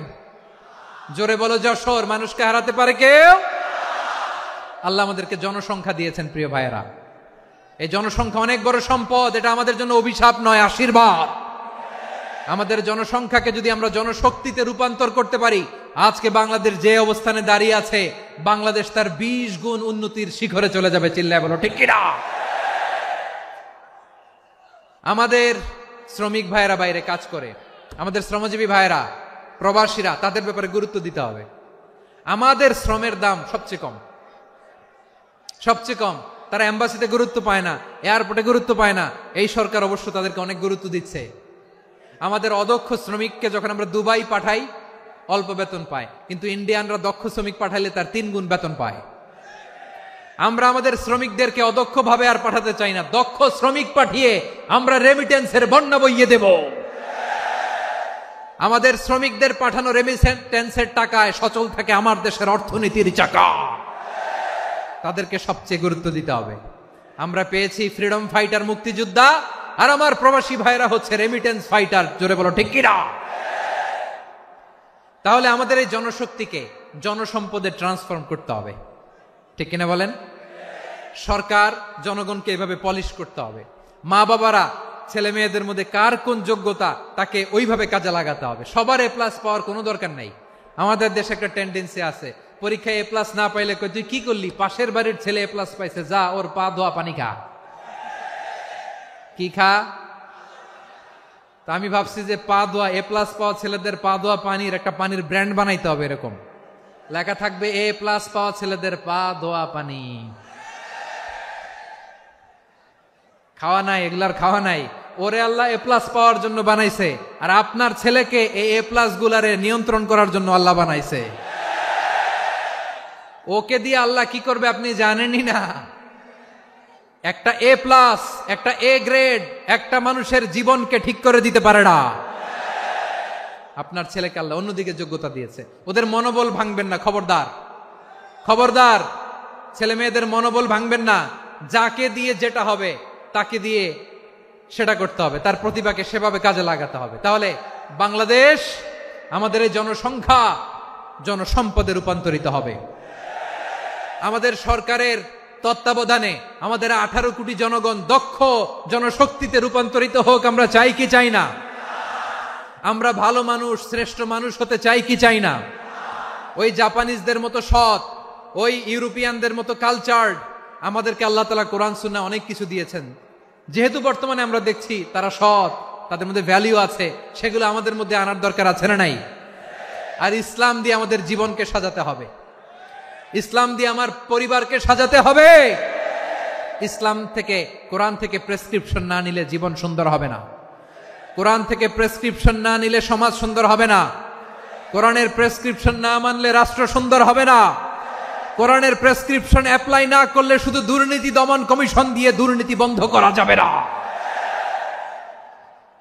জোরে বলো যশোর, মানুষকে হারাতে পারে কেউ? আল্লাহ আমাদেরকে জনসংখ্যা দিয়েছেন প্রিয় ভাইয়েরা। এই জনসংখ্যা অনেক বড় সম্পদ, এটা আমাদের জন্য অভিশাপ নয়, আশীর্বাদ। আমাদের জনসংখ্যাকে যদি আমরা জনশক্তিতে রূপান্তর করতে পারি, আজকে বাংলাদেশ যে অবস্থানে দাঁড়িয়ে আছে, বাংলাদেশ তার 20 গুণ উন্নতির শিখরে চলে যাবে। চিল্লায় বলো ঠিক কিনা? আমাদের শ্রমিক ভাইয়েরা বাইরে কাজ করে, আমাদের শ্রমজীবী ভাইয়েরা, প্রবাসীরা, তাদের ব্যাপারে গুরুত্ব দিতে হবে। আমাদের শ্রমের দাম সবচেয়ে কম, সবচেয়ে কম। তারা এম্বাসিতে গুরুত্ব পায় না, এয়ারপোর্টে গুরুত্ব পায় না। এই সরকার অবশ্য তাদেরকে অনেক গুরুত্ব দিচ্ছে। আমাদের অদক্ষ শ্রমিককে যখন আমরা দুবাই পাঠাই, অল্প বেতন পায়, কিন্তু ইন্ডিয়ানরা দক্ষ শ্রমিক পাঠাইলে তার 3 গুণ বেতন পায়। আমরা আমাদের শ্রমিকদেরকে অদক্ষ ভাবে আর পাঠাতে চাই না, দক্ষ শ্রমিক পাঠিয়ে আমরা রেমিটেন্সের বন্যা বইয়ে দেব। আমাদের শ্রমিকদের পাঠানো রেমিটেন্সের টাকায় সচল থাকে আমার দেশের অর্থনীতির চাকা। তাদেরকে সবচেয়ে গুরুত্ব দিতে হবে। আমরা পেয়েছি ফ্রিডম ফাইটার, মুক্তিযোদ্ধা, আর আমার প্রবাসী ভাইরা হচ্ছে রেমিটেন্স ফাইটার। জোরে বলো ঠিক কিনা? তাহলে আমাদের এই জনশক্তিকে জনসম্পদে ট্রান্সফর্ম করতে হবে, ঠিক কিনা বলেন? সরকার জনগণকে এভাবে পলিশ করতে হবে। মা বাবারা ছেলে মেয়েদের মধ্যে কার কোন যোগ্যতা তাকে ওইভাবে কাজে লাগাতে হবে। সবার A+ পাওয়ার কোনো দরকার নাই। আমাদের দেশে একটা টেন্ডেন্সি আছে, পরীক্ষায় A+ না পাইলে কই তুই কি করলি, পাশের বাড়ির ছেলে A+ পাইছে, যা ওর পা ধোয়া পানি খা। কি খা? তা আমি ভাবছি যে পা ধোয়া A+ পাওয়া ছেলেদের পা ধোয়া পানির একটা পানির ব্র্যান্ড বানাইতে হবে। এরকম লেখা থাকবে A+ পাওয়া ছেলেদের পা ধোয়া পানি। খাওয়া নাই, এগুলার খাওয়া নাই। ওরে আল্লাহ এ প্লাস পাওয়ার জন্য বানাইছে, আর আপনার ছেলেকে এই এ প্লাস গুলারে নিয়ন্ত্রণ করার জন্য আল্লাহ বানাইছে। ওকে দিয়ে আল্লাহ কি করবে আপনি জানেনই না। একটা এ প্লাস, একটা এ গ্রেড একটা মানুষের জীবনকে ঠিক করে দিতে পারে না। আপনার ছেলেকে আল্লাহ অন্যদিকে যোগ্যতা দিয়েছে। ওদের মনোবল ভাঙবেন না, খবরদার খবরদার। ছেলে মেয়েদের মনোবল ভাঙবেন না। যাকে দিয়ে যেটা হবে তাকে দিয়ে সেটা করতে হবে, তার প্রতিভাকে সেভাবে কাজে লাগাতে হবে। তাহলে বাংলাদেশ আমাদের এই জনসংখ্যা জনসম্পদে রূপান্তরিত হবে। আমাদের সরকারের তত্ত্বাবধানে আমাদের 18 কোটি জনগণ দক্ষ জনশক্তিতে রূপান্তরিত হোক আমরা চাই কি চাই না? আমরা ভালো মানুষ, শ্রেষ্ঠ মানুষ হতে চাই কি চাই না? ওই জাপানিজদের মতো সৎ, ওই ইউরোপিয়ানদের মতো কালচার্ড। আমাদেরকে আল্লাহ তাআলা কোরআন সুন্নাহ অনেক কিছু দিয়েছেন। যেহেতু বর্তমানে আমরা দেখছি তারা সৎ, তাদের মধ্যে ভ্যালু আছে, সেগুলো আমাদের মধ্যে আনার দরকার আছে না নাই? আর ইসলাম দিয়ে আমাদের জীবনকে সাজাতে হবে, ইসলাম দিয়ে আমার পরিবারকে সাজাতে হবে। ইসলাম থেকে, কোরআন থেকে প্রেসক্রিপশন না নিলে জীবন সুন্দর হবে না। কোরআন থেকে প্রেসক্রিপশন না নিলে সমাজ সুন্দর হবে না। কোরআনের প্রেসক্রিপশন না মানলে রাষ্ট্র সুন্দর হবে না। কোরআনের প্রেসক্রিপশন অ্যাপ্লাই না করলে শুধু দুর্নীতি দমন কমিশন দিয়ে দুর্নীতি বন্ধ করা যাবে না।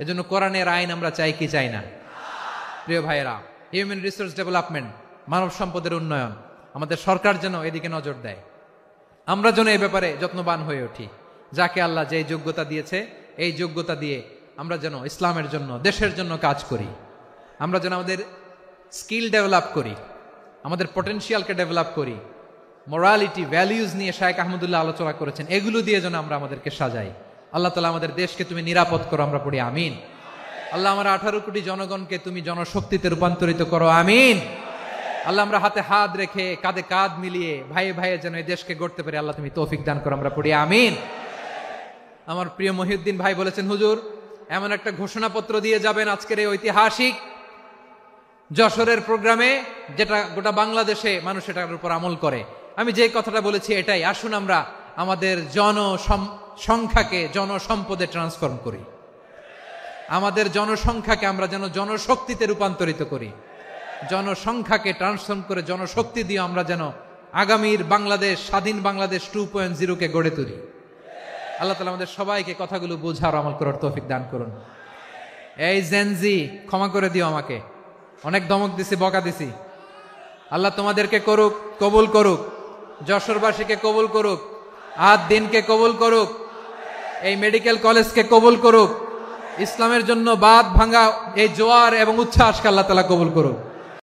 এজন্য কোরআনের আইন আমরা চাই কি চাই না? প্রিয় ভাইয়েরা, হিউম্যান রিসোর্স ডেভেলপমেন্ট, মানব সম্পদের উন্নয়ন, আমাদের সরকার যেন এদিকে নজর দেয়। আমরা যেন এই ব্যাপারে যত্নবান হয়ে উঠি। যাকে আল্লাহ যে যোগ্যতা দিয়েছে, এই যোগ্যতা দিয়ে আমরা যেন ইসলামের জন্য, দেশের জন্য কাজ করি। আমরা যেন আমাদের স্কিল ডেভেলপ করি, আমাদের পটেনশিয়ালকে ডেভেলপ করি। মোরালিটি, ভ্যালিউজ নিয়ে শায়েখ আহমদুল্লাহ আলোচনা করেছেন, এগুলো দিয়ে যেন আমরা আমাদেরকে সাজাই। আল্লাহ তাআলা আমাদের দেশকে তুমি নিরাপদ করো, আমরা পড়ি আমিন। আল্লাহ আমার 18 কোটি জনগণকে তুমি জনশক্তিতে রূপান্তরিত করো, আমিন। আল্লাহ আমরা হাতে হাত রেখে, কাঁধে কাঁধ মিলিয়ে, ভাইয়ে ভাইয়ে যেন এই দেশকে গড়তে পারি, আল্লাহ তুমি তৌফিক দান করো, আমরা পড়ি আমিন। আমার প্রিয় মহিউদ্দিন ভাই বলেছেন, হুজুর এমন একটা ঘোষণাপত্র দিয়ে যাবেন আজকের এই ঐতিহাসিক যশোরের প্রোগ্রামে, যেটা গোটা বাংলাদেশে মানুষ এটার উপর আমল করে। আমি যে কথাটা বলেছি এটাই, আসুন আমরা আমাদের জনসংখ্যাকে জনসম্পদে ট্রান্সফর্ম করি। আমাদের জনসংখ্যাকে আমরা যেন জনশক্তিতে রূপান্তরিত করি। জনসংখ্যাকে ট্রান্সফর্ম করে জনশক্তি দিয়ে আমরা যেন আগামীর বাংলাদেশ, স্বাধীন বাংলাদেশ 2.0 কে গড়ে তুলি। আল্লাহ তাআলা আমাদের সবাইকে কথাগুলো বোঝার, আমল করার তৌফিক দান করুন। এই জেনজি, ক্ষমা করে দিও আমাকে, অনেক ধমক দিছি, বকা দিছি। আল্লাহ তোমাদেরকে করুক, কবুল করুক, যশোরবাসীকে কবুল করুক, আদ দিনকে কবুল করুক, এই মেডিকেল কলেজকে কবুল করুক, ইসলামের জন্য বাঁধ ভাঙা এই জোয়ার এবং উচ্ছ্বাসকে আল্লাহ তাআলা কবুল করুক।